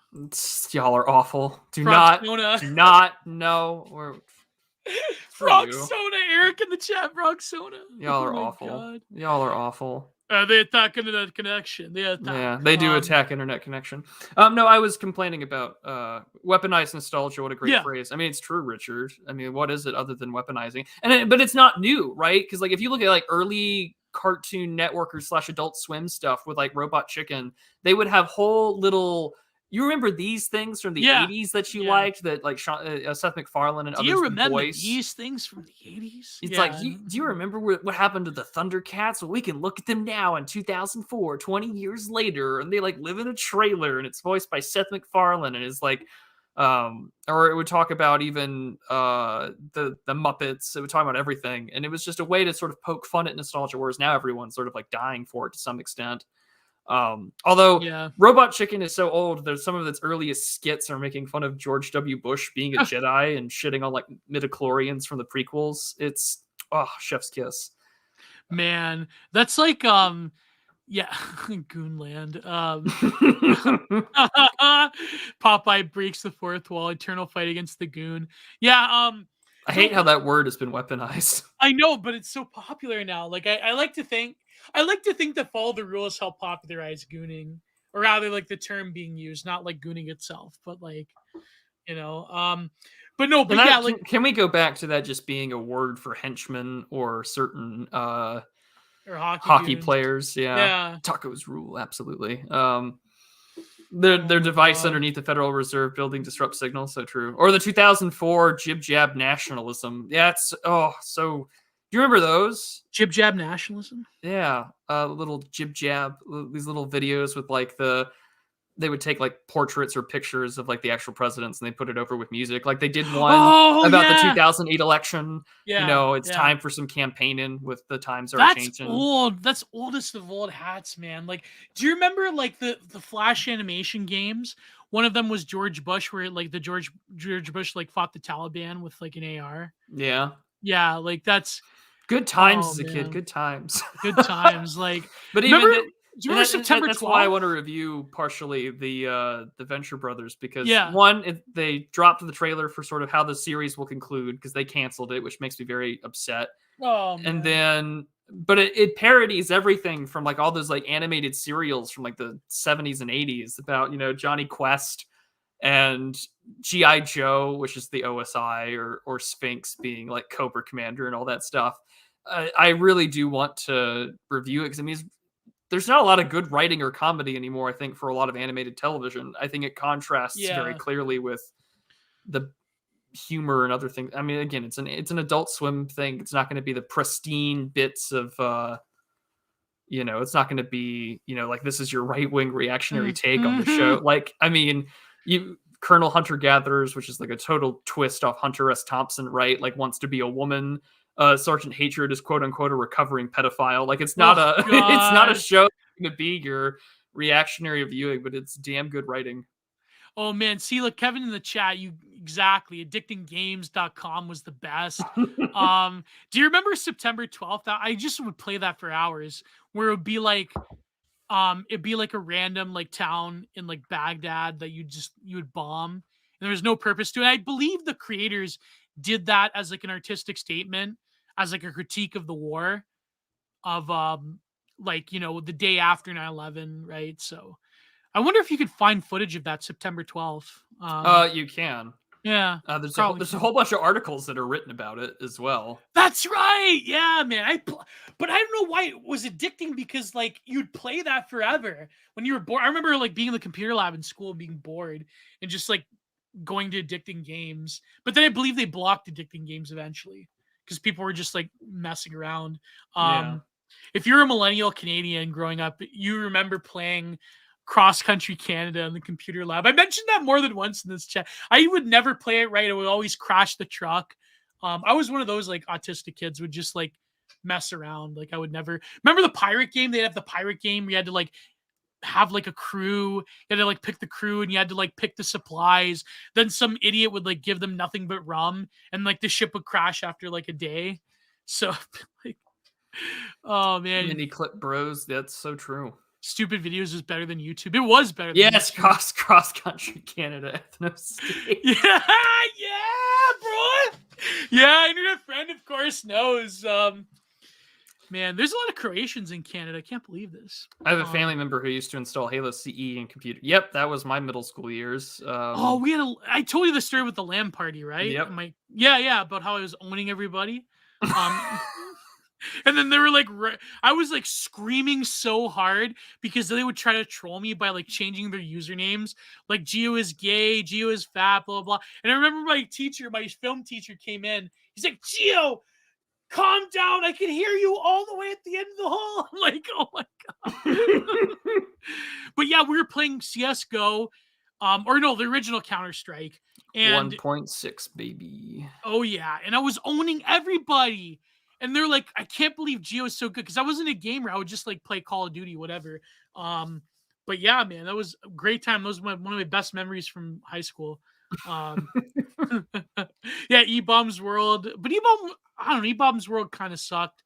[SPEAKER 2] Y'all are awful. Do
[SPEAKER 1] not
[SPEAKER 2] know.
[SPEAKER 1] Frog Sona, Eric in the chat. Frog Sona.
[SPEAKER 2] Y'all are awful. God. Y'all are awful.
[SPEAKER 1] They attack internet connection.
[SPEAKER 2] Yeah, they do attack internet connection. No, I was complaining about weaponized nostalgia. What a great phrase. I mean, it's true, Richard. I mean, what is it other than weaponizing? But it's not new, right? Because like if you look at like early Cartoon Network or / Adult Swim stuff with like Robot Chicken, they would have whole little. You remember these things from the 80s that you liked, that like Seth MacFarlane and others.
[SPEAKER 1] Do you remember these things from the 80s?
[SPEAKER 2] It's like, do you remember what happened to the Thundercats? Well, we can look at them now in 2004, 20 years later, and they like live in a trailer, and it's voiced by Seth MacFarlane, and it's like, or it would talk about even the Muppets. It would talk about everything, and it was just a way to sort of poke fun at nostalgia, whereas now everyone's sort of like dying for it to some extent. Although Robot Chicken is so old, there's some of its earliest skits are making fun of George W. Bush being a Jedi and shitting on like midichlorians from the prequels. It's chef's kiss.
[SPEAKER 1] Man, that's like Yeah, Goonland. Popeye breaks the fourth wall. Eternal fight against the goon. Yeah.
[SPEAKER 2] I
[SPEAKER 1] No,
[SPEAKER 2] hate how
[SPEAKER 1] but
[SPEAKER 2] that word has been weaponized.
[SPEAKER 1] I know, but it's so popular now. Like I like to think, that follow the rules help popularize gooning, or rather, like the term being used, not like gooning itself, but like you know. But no,
[SPEAKER 2] And
[SPEAKER 1] but yeah,
[SPEAKER 2] that
[SPEAKER 1] like
[SPEAKER 2] can we go back to that just being a word for henchmen or certain
[SPEAKER 1] or hockey
[SPEAKER 2] hockey
[SPEAKER 1] goons.
[SPEAKER 2] players? Yeah,
[SPEAKER 1] Yeah.
[SPEAKER 2] tacos rule absolutely. Their
[SPEAKER 1] Oh my
[SPEAKER 2] device
[SPEAKER 1] god.
[SPEAKER 2] underneath the Federal Reserve building disrupts signal. So true. Or the 2004 jib jab nationalism. Yeah, it's so. Do you remember those?
[SPEAKER 1] Jib jab nationalism.
[SPEAKER 2] Yeah, little jib jab. These little videos with like they would take like portraits or pictures of like the actual presidents and they put it over with music. Like they did one
[SPEAKER 1] Oh
[SPEAKER 2] about the
[SPEAKER 1] yeah.
[SPEAKER 2] 2008 election.
[SPEAKER 1] Yeah.
[SPEAKER 2] It's
[SPEAKER 1] Yeah.
[SPEAKER 2] time for some campaigning with the times are
[SPEAKER 1] That's
[SPEAKER 2] changing.
[SPEAKER 1] old. That's oldest of old hats, man. Like, do you remember like the Flash animation games? One of them was George Bush, where like the George Bush like fought the Taliban with like an AR.
[SPEAKER 2] Yeah.
[SPEAKER 1] Yeah, like that's
[SPEAKER 2] Good times
[SPEAKER 1] oh
[SPEAKER 2] as a kid.
[SPEAKER 1] man,
[SPEAKER 2] Good times.
[SPEAKER 1] good times. Like,
[SPEAKER 2] But
[SPEAKER 1] remember?
[SPEAKER 2] even that,
[SPEAKER 1] Do you remember September
[SPEAKER 2] that's why I
[SPEAKER 1] 12th?
[SPEAKER 2] want to review partially the Venture Brothers because
[SPEAKER 1] Yeah.
[SPEAKER 2] one, they dropped the trailer for sort of how the series will conclude because they canceled it, which makes me very upset.
[SPEAKER 1] Oh
[SPEAKER 2] And
[SPEAKER 1] man.
[SPEAKER 2] then, but it parodies everything from like all those like animated serials from like the 70s and 80s about Johnny Quest and GI Joe, which is the OSI, or Sphinx being like Cobra Commander and all that stuff. I really do want to review it because I mean, there's not a lot of good writing or comedy anymore. I think for a lot of animated television, I think it contrasts very
[SPEAKER 1] Yeah.
[SPEAKER 2] clearly with the humor and other things. I mean, again, it's an Adult Swim thing. It's not going to be the pristine bits of it's not going to be like this is your right wing reactionary take on the
[SPEAKER 1] Mm-hmm.
[SPEAKER 2] show. Like, I mean, you Colonel Hunter Gatherers, which is like a total twist off Hunter S. Thompson, right? Like wants to be a woman. Sergeant Hatred is quote unquote a recovering pedophile. Like it's not
[SPEAKER 1] Oh
[SPEAKER 2] a it's not a
[SPEAKER 1] god.
[SPEAKER 2] show that's going to be your reactionary viewing, but it's damn good writing.
[SPEAKER 1] Oh man, see, look, Kevin in the chat, you exactly addictinggames.com was the best. Do you remember September 12th? I just would play that for hours, where it'd be like a random like town in like Baghdad that you would bomb, and there was no purpose to it. I believe the creators did that as like an artistic statement, as like a critique of the war, of like the day after 9/11, right? So I wonder if you could find footage of that September 12th.
[SPEAKER 2] You can.
[SPEAKER 1] Yeah,
[SPEAKER 2] There's a
[SPEAKER 1] probably
[SPEAKER 2] there's a
[SPEAKER 1] can.
[SPEAKER 2] whole bunch of articles that are written about it as well.
[SPEAKER 1] That's right. Yeah, man. But I don't know why it was addicting, because like you'd play that forever when you were bored. I remember like being in the computer lab in school, being bored, and just like going to addicting games. But then I believe they blocked addicting games eventually because people were just like messing around.
[SPEAKER 2] Yeah.
[SPEAKER 1] If you're a millennial Canadian growing up, you remember playing Cross Country Canada in the computer lab. I mentioned that more than once in this chat. I would never play it right. I would always crash the truck. I was one of those like autistic kids, would just like mess around. Like I would never remember the pirate game. They'd have the pirate game where you had to like have like a crew. You had to like pick the crew, and you had to like pick the supplies. Then some idiot would like give them nothing but rum, and like the ship would crash after like a day. So like, oh man,
[SPEAKER 2] Mini clip bros. That's so true.
[SPEAKER 1] stupid videos was better than YouTube. It was better than
[SPEAKER 2] Yes,
[SPEAKER 1] YouTube.
[SPEAKER 2] cross country Canada ethno state.
[SPEAKER 1] Yeah, yeah, bro. Yeah, internet friend, of course, knows. Man, there's a lot of Croatians in Canada. I can't believe this.
[SPEAKER 2] I have a family member who used to install Halo CE in computer. Yep, that was my middle school years.
[SPEAKER 1] Oh, we had I told you the story with the LAN party, right?
[SPEAKER 2] Yep.
[SPEAKER 1] Yeah, about how I was owning everybody. And then they were like, I was like screaming so hard because they would try to troll me by like changing their usernames, like Geo is gay, Geo is fat, blah, blah. And I remember my film teacher came in. He's like, Geo, calm down. I can hear you all the way at the end of the hall. I'm like, oh my God. But yeah, we were playing CSGO, or no, the original Counter-Strike. And
[SPEAKER 2] 1.6, baby.
[SPEAKER 1] oh yeah, and I was owning everybody. And they're like, I can't believe Geo is so good, because I wasn't a gamer. I would just like play Call of Duty, whatever. But yeah, man, that was a great time. Those were one of my best memories from high school. Yeah, E-Bomb's World, but I don't know, E-Bomb's World kind of sucked.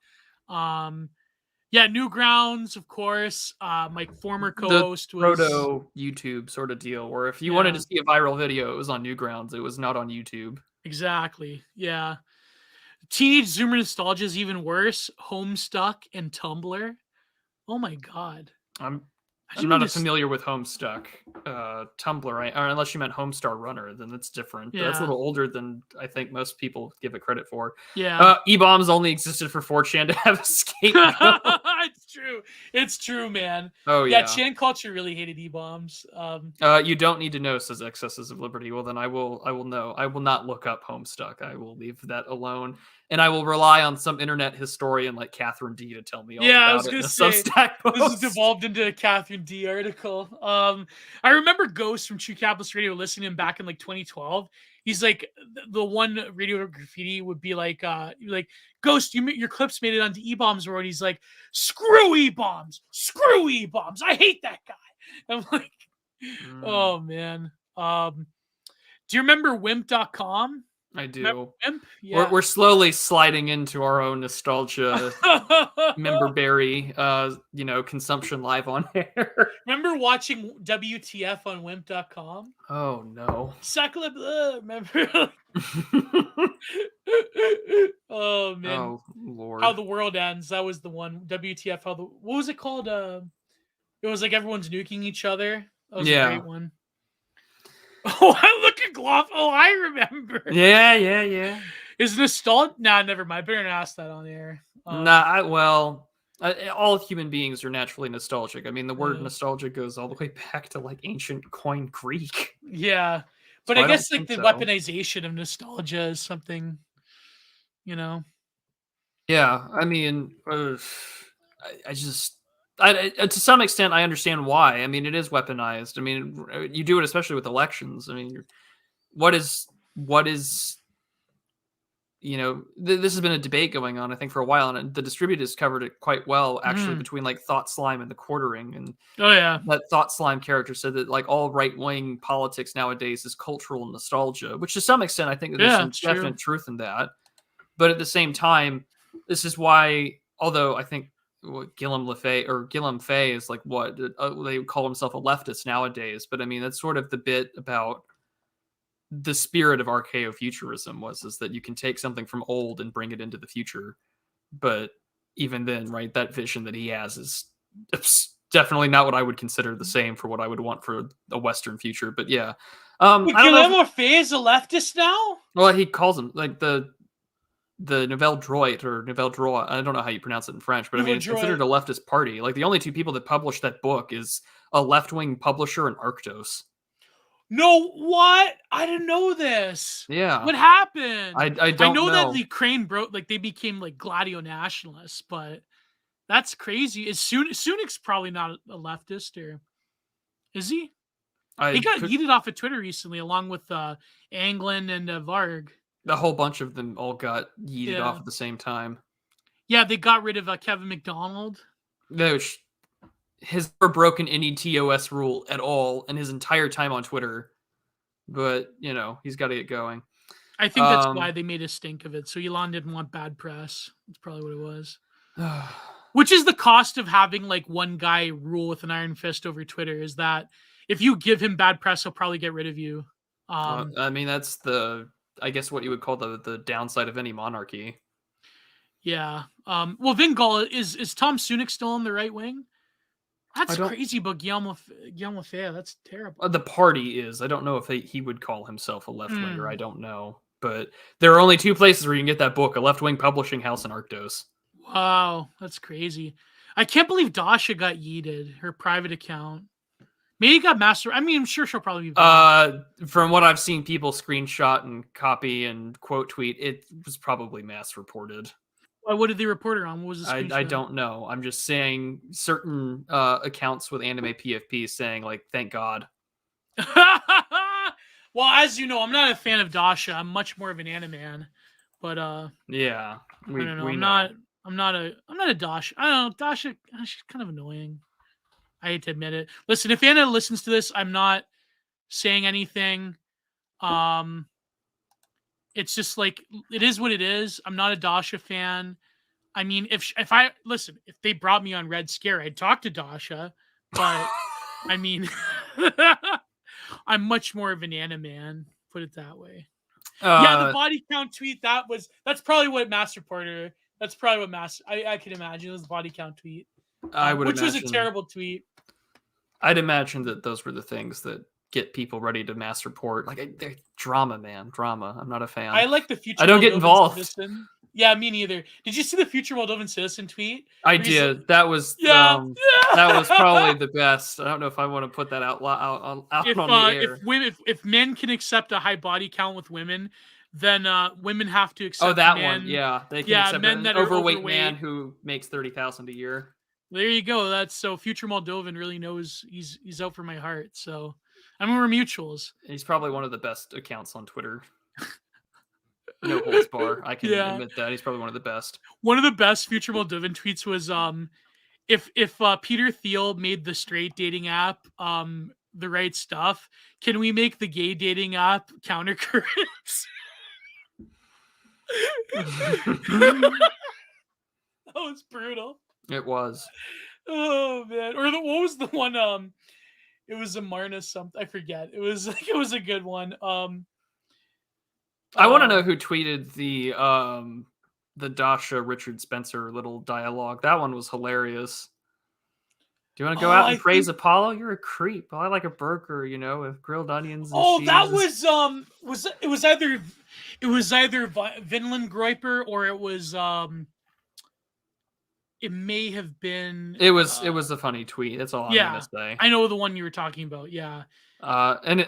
[SPEAKER 1] Yeah, Newgrounds, of course. My former
[SPEAKER 2] The
[SPEAKER 1] co-host was
[SPEAKER 2] proto YouTube sort of deal, where if you wanted
[SPEAKER 1] yeah,
[SPEAKER 2] to see a viral video, it was on Newgrounds. It was not on YouTube.
[SPEAKER 1] exactly. Yeah. Teenage Zoomer nostalgia is even worse. Homestuck and Tumblr. Oh my god.
[SPEAKER 2] I'm I'm
[SPEAKER 1] Imagine being
[SPEAKER 2] not
[SPEAKER 1] this.
[SPEAKER 2] familiar with Homestuck. Tumblr, or unless you meant Homestar Runner, then that's different. But that's a
[SPEAKER 1] Yeah.
[SPEAKER 2] little older than I think most people give it credit for.
[SPEAKER 1] Yeah.
[SPEAKER 2] E-bombs only existed for 4chan to have a scapegoat.
[SPEAKER 1] It's true. It's true, man.
[SPEAKER 2] Oh
[SPEAKER 1] Yeah,
[SPEAKER 2] yeah.
[SPEAKER 1] Chan culture really hated e-bombs.
[SPEAKER 2] You don't need to know, says Excesses of Liberty. Well, then I will know. I will not look up Homestuck. I will leave that alone, and I will rely on some internet historian like Catherine D to tell me all
[SPEAKER 1] Yeah, I was
[SPEAKER 2] about it
[SPEAKER 1] gonna
[SPEAKER 2] in a
[SPEAKER 1] say
[SPEAKER 2] Substack
[SPEAKER 1] this has
[SPEAKER 2] post.
[SPEAKER 1] devolved into a Catherine D article. I remember Ghost from True Capitalist Radio listening to him back in like 2012. He's like the one radio graffiti would be like Ghost, your clips made it onto E-Bombs World. He's like, screw E-Bombs, screw E-Bombs. I hate that guy. I'm like,
[SPEAKER 2] Mm,
[SPEAKER 1] oh man. Do you remember Wimp.com?
[SPEAKER 2] I
[SPEAKER 1] Remember
[SPEAKER 2] do.
[SPEAKER 1] Wimp?
[SPEAKER 2] We're
[SPEAKER 1] Yeah.
[SPEAKER 2] we're slowly sliding into our own nostalgia memberberry, consumption live on air.
[SPEAKER 1] Remember watching WTF on Wimp.com?
[SPEAKER 2] Oh no.
[SPEAKER 1] Suckle, remember? Oh man,
[SPEAKER 2] Oh
[SPEAKER 1] How
[SPEAKER 2] Lord.
[SPEAKER 1] the World Ends. That was the one. WTF? What was it called? It was like everyone's nuking each other. That was a
[SPEAKER 2] Yeah.
[SPEAKER 1] great one. Oh, I look at Gloff. Oh, I remember.
[SPEAKER 2] Yeah, yeah, yeah.
[SPEAKER 1] Is nostalgia? Nah, never mind. Better not ask that on air.
[SPEAKER 2] All human beings are naturally nostalgic. I mean, the word
[SPEAKER 1] Yeah,
[SPEAKER 2] nostalgia goes all the way back to like ancient Koine Greek.
[SPEAKER 1] yeah. But
[SPEAKER 2] So
[SPEAKER 1] I
[SPEAKER 2] I don't
[SPEAKER 1] guess like
[SPEAKER 2] think
[SPEAKER 1] the
[SPEAKER 2] so.
[SPEAKER 1] weaponization of nostalgia is something, you know.
[SPEAKER 2] Yeah, I mean, I just, to some extent, I understand why. I mean, it is weaponized. I mean, you do it especially with elections. I mean, what is this has been a debate going on, I think, for a while, and the distributors covered it quite well, actually,
[SPEAKER 1] Mhm.
[SPEAKER 2] between like Thought Slime and the Quartering. And
[SPEAKER 1] Oh yeah,
[SPEAKER 2] that Thought Slime character said that like all right wing politics nowadays is cultural nostalgia, which to some extent, I think that there's
[SPEAKER 1] yeah.
[SPEAKER 2] some
[SPEAKER 1] It's true.
[SPEAKER 2] definite truth in that. But at the same time, this is why, although I think Gillum Fay is like what they would call himself a leftist nowadays. But I mean, that's sort of the bit about the spirit of archaeofuturism is that you can take something from old and bring it into the future. But even then, right, that vision that he has is definitely not what I would consider the same for what I would want for a Western future. But yeah,
[SPEAKER 1] But
[SPEAKER 2] I don't know if,
[SPEAKER 1] Guillermo Fay is a leftist now.
[SPEAKER 2] well, he calls him like the Nouvelle Droit or Nouvelle Droit. I don't know how you pronounce it in French, but I mean,
[SPEAKER 1] Nouveau
[SPEAKER 2] it's considered a
[SPEAKER 1] Droit.
[SPEAKER 2] leftist party. Like the only two people that published that book is a left wing publisher and Arctos.
[SPEAKER 1] No, what? I didn't know this.
[SPEAKER 2] Yeah,
[SPEAKER 1] What happened?
[SPEAKER 2] I
[SPEAKER 1] I
[SPEAKER 2] don't
[SPEAKER 1] know that the
[SPEAKER 2] know.
[SPEAKER 1] Ukraine broke, like they became like gladio nationalists, but that's crazy. Is Sunik's probably not a leftist, or is he? He
[SPEAKER 2] I
[SPEAKER 1] got
[SPEAKER 2] could
[SPEAKER 1] yeeted off of Twitter recently, along with Anglin and Varg.
[SPEAKER 2] A whole bunch of them all got yeeted off
[SPEAKER 1] Yeah,
[SPEAKER 2] at the same time.
[SPEAKER 1] yeah. They got rid of Kevin McDonald.
[SPEAKER 2] Which has never broken any TOS rule at all in his entire time on Twitter. But he's got to get going.
[SPEAKER 1] I think that's why
[SPEAKER 2] Um,
[SPEAKER 1] they made a stink of it. So Elon didn't want bad press. That's probably what it was. Which is the cost of having like one guy rule with an iron fist over Twitter, is that if you give him bad press, he'll probably get rid of you.
[SPEAKER 2] I mean, that's I guess what you would call the downside of any monarchy.
[SPEAKER 1] Yeah. Well, Vingal is Tom Sunik still on the right wing?
[SPEAKER 2] I
[SPEAKER 1] That's
[SPEAKER 2] don't.
[SPEAKER 1] crazy about Guillermo Fea. That's terrible.
[SPEAKER 2] The party is. I don't know if he would call himself a left winger. I
[SPEAKER 1] Hmm.
[SPEAKER 2] don't know, but there are only two places where you can get that book: a left wing publishing house and Arctos.
[SPEAKER 1] Wow, that's crazy. I can't believe Dasha got yeeted, her private account. Maybe got master. I mean, I'm sure she'll probably be back.
[SPEAKER 2] From what I've seen people screenshot and copy and quote tweet, it was probably mass reported.
[SPEAKER 1] What did they report her on? What was the
[SPEAKER 2] I
[SPEAKER 1] screenshot?
[SPEAKER 2] don't know. I'm just saying certain accounts with anime PFP saying like, thank God.
[SPEAKER 1] Well, as you know, I'm not a fan of Dasha. I'm much more of an anime. But
[SPEAKER 2] Yeah,
[SPEAKER 1] I
[SPEAKER 2] we
[SPEAKER 1] don't know.
[SPEAKER 2] we know.
[SPEAKER 1] I'm not a Dasha. I don't know. Dasha, she's kind of annoying. I hate to admit it. Listen, if Anna listens to this, I'm not saying anything. Um, it's just like it is what it is. I'm not a Dasha fan. I mean, if they brought me on Red Scare, I'd talk to Dasha, but I mean, I'm much more of an Anna man. Put it that way. Yeah, the body count tweet. That's probably what Master Porter. That's probably what Master. I can imagine it was the body count tweet, which was a terrible tweet.
[SPEAKER 2] I'd imagine that those were the things that get people ready to mass report. Like they're drama, man, drama. I'm not a fan.
[SPEAKER 1] I like the future.
[SPEAKER 2] I don't get involved.
[SPEAKER 1] Citizen. Yeah, me neither. Did you see the future Moldovan citizen tweet?
[SPEAKER 2] I did. That was that was probably the best. I don't know if I want to put that out on the air.
[SPEAKER 1] If men can accept a high body count with women, then women have to accept.
[SPEAKER 2] Oh, that one. Yeah, they can accept
[SPEAKER 1] men that are overweight
[SPEAKER 2] man who makes $30,000 a year.
[SPEAKER 1] There you go. That's so future Moldovan really knows he's out for my heart. So I mean, we're mutuals.
[SPEAKER 2] He's probably one of the best accounts on Twitter. No holds bar. I can admit that. He's probably one of the best.
[SPEAKER 1] One of the best future Moldovan tweets was if Peter Thiel made the straight dating app the right stuff, can we make the gay dating app Countercurrents? That was brutal.
[SPEAKER 2] It was.
[SPEAKER 1] Oh man. Or what was the one it was a Marna something. I forget. It was a good one.
[SPEAKER 2] I want to know who tweeted the Dasha Richard Spencer little dialogue. That one was hilarious. Do you want to go out and praise Apollo? You're a creep. Well, I like a burger, with grilled onions. And cheese.
[SPEAKER 1] That was either Vinland Groiper or it was it may have been.
[SPEAKER 2] It was a funny tweet. That's all I'm gonna say.
[SPEAKER 1] I know the one you were talking about. Yeah.
[SPEAKER 2] And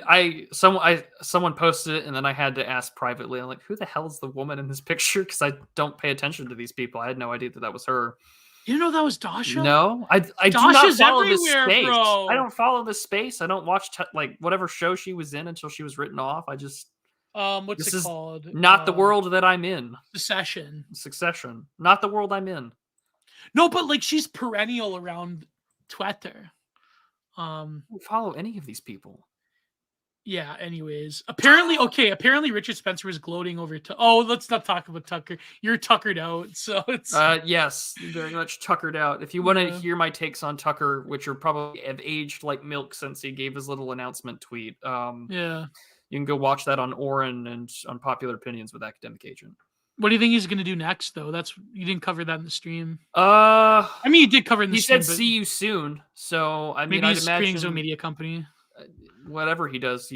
[SPEAKER 2] someone posted it, and then I had to ask privately. I'm like, who the hell is the woman in this picture? Because I don't pay attention to these people. I had no idea that was her.
[SPEAKER 1] You didn't know that was Dasha?
[SPEAKER 2] No, I do not follow this space. Bro. I don't follow this space. I don't watch whatever show she was in until she was written off. I just
[SPEAKER 1] what's it called?
[SPEAKER 2] Not the world that I'm in.
[SPEAKER 1] Succession.
[SPEAKER 2] Not the world I'm in.
[SPEAKER 1] No, but she's perennial around Twitter.
[SPEAKER 2] I don't follow any of these people.
[SPEAKER 1] Yeah, anyways. Apparently Richard Spencer was gloating over let's not talk about Tucker. You're tuckered out, so it's
[SPEAKER 2] yes, very much tuckered out. If you want to hear my takes on Tucker, which are probably have aged like milk since he gave his little announcement tweet, you can go watch that on Oren and on Popular Opinions with Academic Agent.
[SPEAKER 1] What do you think he's going to do next, though? You didn't cover that in the stream.
[SPEAKER 2] I
[SPEAKER 1] mean, you did cover it in the stream.
[SPEAKER 2] He said, "See you soon." So I mean,
[SPEAKER 1] maybe he's creating his own media company.
[SPEAKER 2] Whatever he does,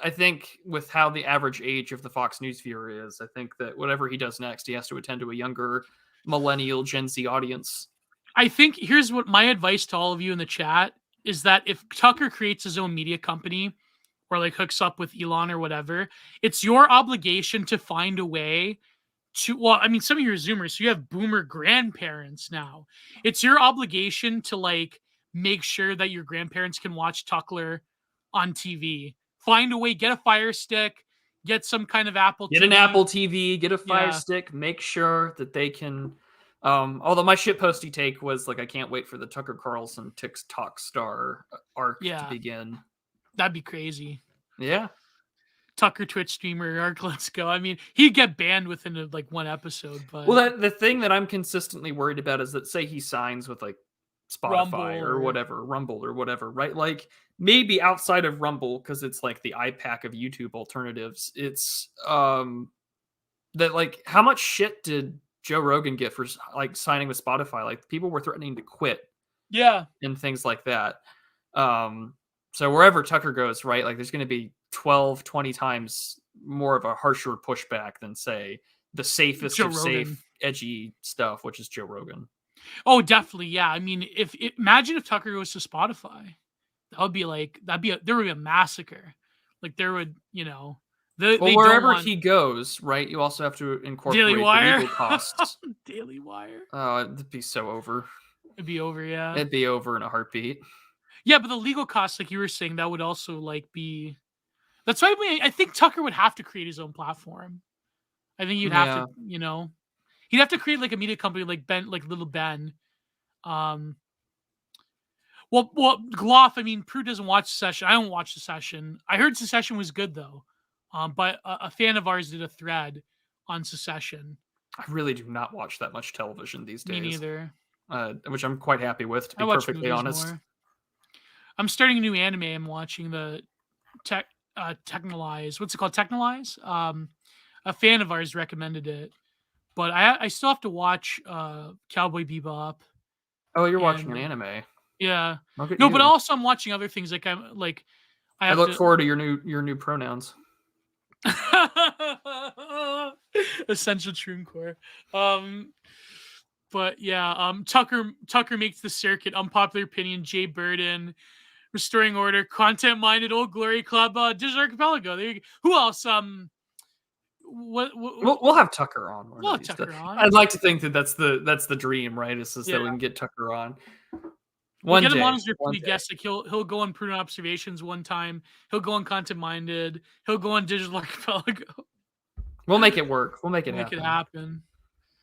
[SPEAKER 2] I think with how the average age of the Fox News viewer is, I think that whatever he does next, he has to attend to a younger millennial Gen Z audience.
[SPEAKER 1] I think here's what my advice to all of you in the chat is that if Tucker creates his own media company or hooks up with Elon or whatever, it's your obligation to find a way some of you are Zoomers, so you have boomer grandparents now. It's your obligation to make sure that your grandparents can watch Tuckler on TV. Find a way, get a Fire Stick, get some kind of Apple
[SPEAKER 2] TV. Get an Apple TV, get a Fire Stick, make sure that they can. Although my shitposty take was I can't wait for the Tucker Carlson TikTok star arc to begin.
[SPEAKER 1] That'd be crazy.
[SPEAKER 2] Yeah.
[SPEAKER 1] Tucker Twitch streamer arc, let's go. I mean, he'd get banned within one episode. But
[SPEAKER 2] the thing that I'm consistently worried about is that say he signs with Spotify Rumble or whatever, right? Maybe outside of Rumble, because it's the iPack of YouTube alternatives. It's that how much shit did Joe Rogan get for signing with Spotify? People were threatening to quit.
[SPEAKER 1] Yeah.
[SPEAKER 2] And things like that. So wherever Tucker goes, right? There's going to be 12, 20 times more of a harsher pushback than say the safest of safe, edgy stuff, which is Joe Rogan.
[SPEAKER 1] Oh, definitely. Yeah. I mean, imagine if Tucker goes to Spotify, that would be there would be a massacre. There would,
[SPEAKER 2] wherever he goes, right? You also have to incorporate
[SPEAKER 1] Daily Wire.
[SPEAKER 2] The legal costs.
[SPEAKER 1] Daily Wire.
[SPEAKER 2] Oh, it'd be so over.
[SPEAKER 1] It'd be over. Yeah.
[SPEAKER 2] It'd be over in a heartbeat.
[SPEAKER 1] Yeah. But the legal costs, like you were saying, that would also be, that's why I think Tucker would have to create his own platform. I think you'd have to, he'd have to create a media company like Little Ben. Well, Gloff, I mean, Prue doesn't watch Secession. I don't watch Secession. I heard Secession was good though. But a fan of ours did a thread on Secession.
[SPEAKER 2] I really do not watch that much television these
[SPEAKER 1] Me
[SPEAKER 2] days,
[SPEAKER 1] neither.
[SPEAKER 2] which I'm quite happy with, to
[SPEAKER 1] I
[SPEAKER 2] be
[SPEAKER 1] watch
[SPEAKER 2] perfectly
[SPEAKER 1] movies
[SPEAKER 2] honest.
[SPEAKER 1] more. I'm starting a new anime. I'm watching the Technolize. What's it called? Technolize. A fan of ours recommended it, but I still have to watch Cowboy Bebop
[SPEAKER 2] Oh, you're watching
[SPEAKER 1] and
[SPEAKER 2] an anime.
[SPEAKER 1] yeah.
[SPEAKER 2] Look at
[SPEAKER 1] No, but
[SPEAKER 2] you.
[SPEAKER 1] also I'm watching other things like I
[SPEAKER 2] I
[SPEAKER 1] have
[SPEAKER 2] look
[SPEAKER 1] to
[SPEAKER 2] forward to your new pronouns.
[SPEAKER 1] Essential Troon Core. But yeah, Tucker makes the circuit. Unpopular opinion. Jay Burden, Restoring Order, Content Minded, Old Glory Club, Digital Archipelago. There you go. Who else? What
[SPEAKER 2] We'll have Tucker on one
[SPEAKER 1] we'll
[SPEAKER 2] of
[SPEAKER 1] have
[SPEAKER 2] these.
[SPEAKER 1] Tucker on.
[SPEAKER 2] I'd like to think that that's the dream, right? Is
[SPEAKER 1] Yeah,
[SPEAKER 2] that we can get Tucker on
[SPEAKER 1] we'll
[SPEAKER 2] one
[SPEAKER 1] get him on
[SPEAKER 2] day.
[SPEAKER 1] as your
[SPEAKER 2] One
[SPEAKER 1] free
[SPEAKER 2] day.
[SPEAKER 1] guest. Like he'll go on Prudent Observations one time. He'll go on Content Minded. He'll go on Digital Archipelago.
[SPEAKER 2] We'll make it work. We'll make it
[SPEAKER 1] Make it
[SPEAKER 2] happen.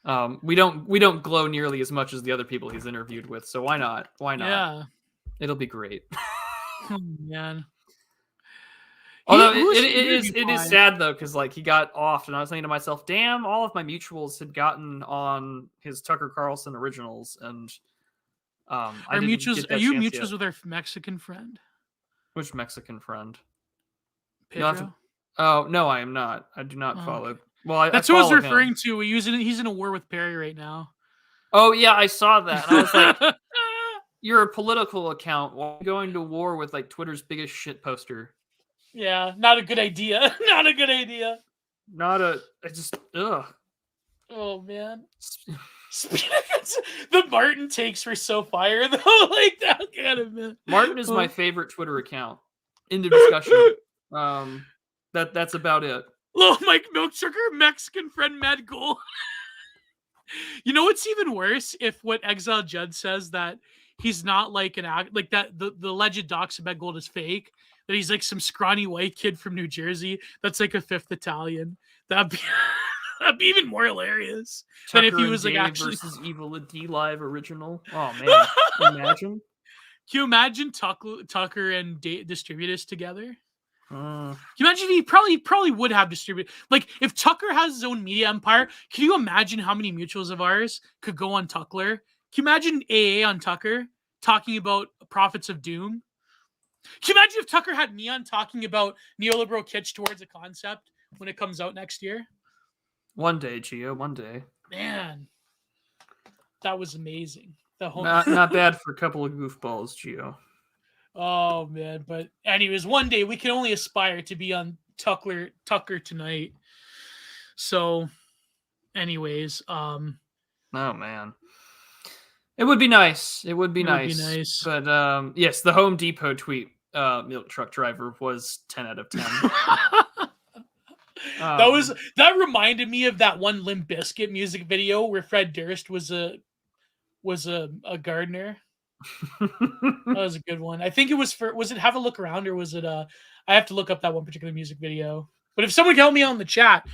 [SPEAKER 1] happen.
[SPEAKER 2] We don't glow nearly as much as the other people he's interviewed with, so why not? Why not?
[SPEAKER 1] Yeah.
[SPEAKER 2] It'll be great.
[SPEAKER 1] Oh man.
[SPEAKER 2] Although
[SPEAKER 1] Who's
[SPEAKER 2] it is sad though, because like he got off, and I was thinking to myself, damn, all of my mutuals had gotten on his Tucker Carlson originals, and I
[SPEAKER 1] Are
[SPEAKER 2] didn't
[SPEAKER 1] mutuals?
[SPEAKER 2] get
[SPEAKER 1] Are
[SPEAKER 2] that
[SPEAKER 1] you
[SPEAKER 2] chance
[SPEAKER 1] mutuals
[SPEAKER 2] yet.
[SPEAKER 1] with our Mexican friend
[SPEAKER 2] Which Mexican friend? You'll have to.
[SPEAKER 1] Pedro?
[SPEAKER 2] Oh no, I am not. I do not
[SPEAKER 1] Oh,
[SPEAKER 2] follow.
[SPEAKER 1] okay.
[SPEAKER 2] Well, I
[SPEAKER 1] That's what I was
[SPEAKER 2] follow
[SPEAKER 1] referring
[SPEAKER 2] him.
[SPEAKER 1] to. He's in a war with Perry right now.
[SPEAKER 2] Oh yeah, I saw that, and I was like, "You're a political account. Why are you going to war with like Twitter's biggest shit poster?"
[SPEAKER 1] Yeah, not a good idea. Not a good idea.
[SPEAKER 2] Not a. I just ugh.
[SPEAKER 1] Oh man. The Martin takes were so fire though. Like that kind of man.
[SPEAKER 2] Martin is my favorite Twitter account. End of discussion. That's about it.
[SPEAKER 1] Little Mike Milksugar, Mexican friend Mad Goal. You know what's even worse? If what Exile Judd says that he's not like an act like that the alleged docs of Mad Gold is fake, that he's like some scrawny white kid from New Jersey that's like a fifth Italian. That'd be that'd be even more hilarious than if
[SPEAKER 2] Tucker
[SPEAKER 1] he was
[SPEAKER 2] and
[SPEAKER 1] like
[SPEAKER 2] Dave
[SPEAKER 1] actually
[SPEAKER 2] versus Evil D Live original. Oh man, imagine.
[SPEAKER 1] Can you imagine Tucker and Distributus together?
[SPEAKER 2] Uh,
[SPEAKER 1] Can you imagine he probably would have distributed, like if Tucker has his own media empire, can you imagine how many mutuals of ours could go on Tuckler? Can you imagine AA on Tucker talking about Prophets of Doom? Can you imagine if Tucker had me on talking about neoliberal kitsch towards a concept when it comes out next year?
[SPEAKER 2] one day, Gio. One day.
[SPEAKER 1] Man, that was amazing. The whole
[SPEAKER 2] Not bad for a couple of goofballs, Gio.
[SPEAKER 1] Oh man, but anyways, one day we can only aspire to be on Tucker tonight. So, anyways,
[SPEAKER 2] Oh man, it would be nice. It would be nice. But yes, the Home Depot tweet, milk truck driver was 10 out of 10.
[SPEAKER 1] That reminded me of that one Limp Bizkit music video where Fred Durst was a gardener. That was a good one. I think it was it Have a Look Around, or was it I have to look up that one particular music video. But if someone can help me out in the chat,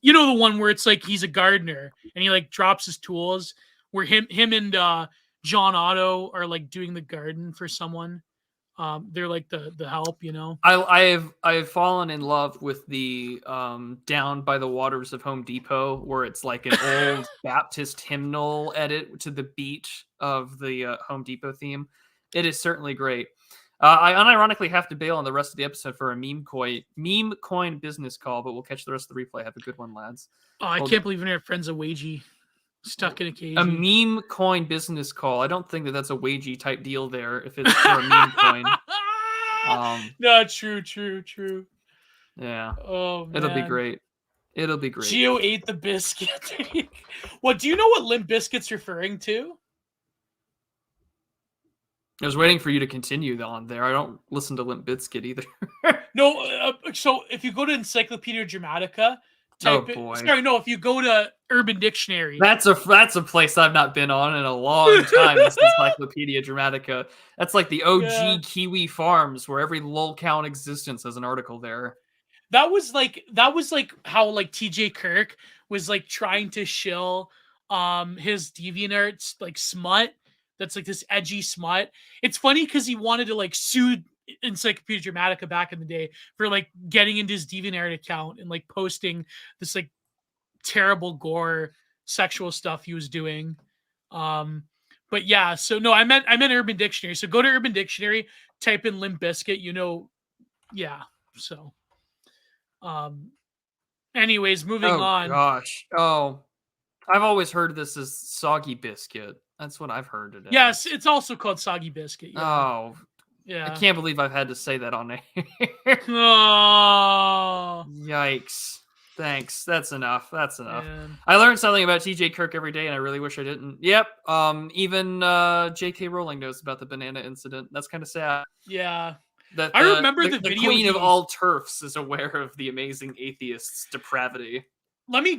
[SPEAKER 1] you know the one where it's like he's a gardener and he like drops his tools, where him and John Otto are like doing the garden for someone. They're like the help, you know.
[SPEAKER 2] I have fallen in love with the Down by the Waters of Home Depot, where it's like an old Baptist hymnal edit to the beat of the Home Depot theme. It is certainly great. I unironically have to bail on the rest of the episode for a meme coin business call, but we'll catch the rest of the replay. Have a good one, lads.
[SPEAKER 1] Oh, I can't believe our friends a wagey stuck in a cage.
[SPEAKER 2] A meme coin business call. I don't think that's a wagey type deal there. If it's for a meme coin.
[SPEAKER 1] No, true.
[SPEAKER 2] Yeah.
[SPEAKER 1] Oh man.
[SPEAKER 2] It'll be great.
[SPEAKER 1] Gio ate the biscuit. What do you know what Limp Bizkit's referring to?
[SPEAKER 2] I was waiting for you to continue on there. I don't listen to Limp Bizkit either.
[SPEAKER 1] No, so if you go to Encyclopedia Dramatica, if you go to Urban Dictionary,
[SPEAKER 2] that's a place I've not been on in a long time. This Encyclopedia Dramatica. That's like the OG Kiwi Farms, where every lolcow in existence has an article there.
[SPEAKER 1] That was like how like TJ Kirk was like trying to shill his DeviantArt like smut. That's like this edgy smut. It's funny because he wanted to like sue Encyclopedia Dramatica back in the day for like getting into his DeviantArt account and like posting this like terrible gore sexual stuff he was doing. But yeah, so no, I meant Urban Dictionary. So go to Urban Dictionary, type in Limp Bizkit, yeah. So anyways, moving
[SPEAKER 2] Oh
[SPEAKER 1] on.
[SPEAKER 2] gosh. Oh, I've always heard this as soggy biscuit. That's what I've heard it
[SPEAKER 1] Yes,
[SPEAKER 2] as.
[SPEAKER 1] it's also called Soggy Biscuit. Yeah.
[SPEAKER 2] Oh, I
[SPEAKER 1] Yeah.
[SPEAKER 2] can't believe I've had to say that on air.
[SPEAKER 1] Oh
[SPEAKER 2] Yikes. Thanks. That's enough. That's enough.
[SPEAKER 1] man.
[SPEAKER 2] I learned something about TJ Kirk every day, and I really wish I didn't. Yep. Even J.K. Rowling knows about the banana incident. That's kind of sad.
[SPEAKER 1] Yeah.
[SPEAKER 2] That
[SPEAKER 1] I remember the
[SPEAKER 2] the
[SPEAKER 1] video
[SPEAKER 2] queen of all turfs is aware of the amazing atheist's depravity.
[SPEAKER 1] Let me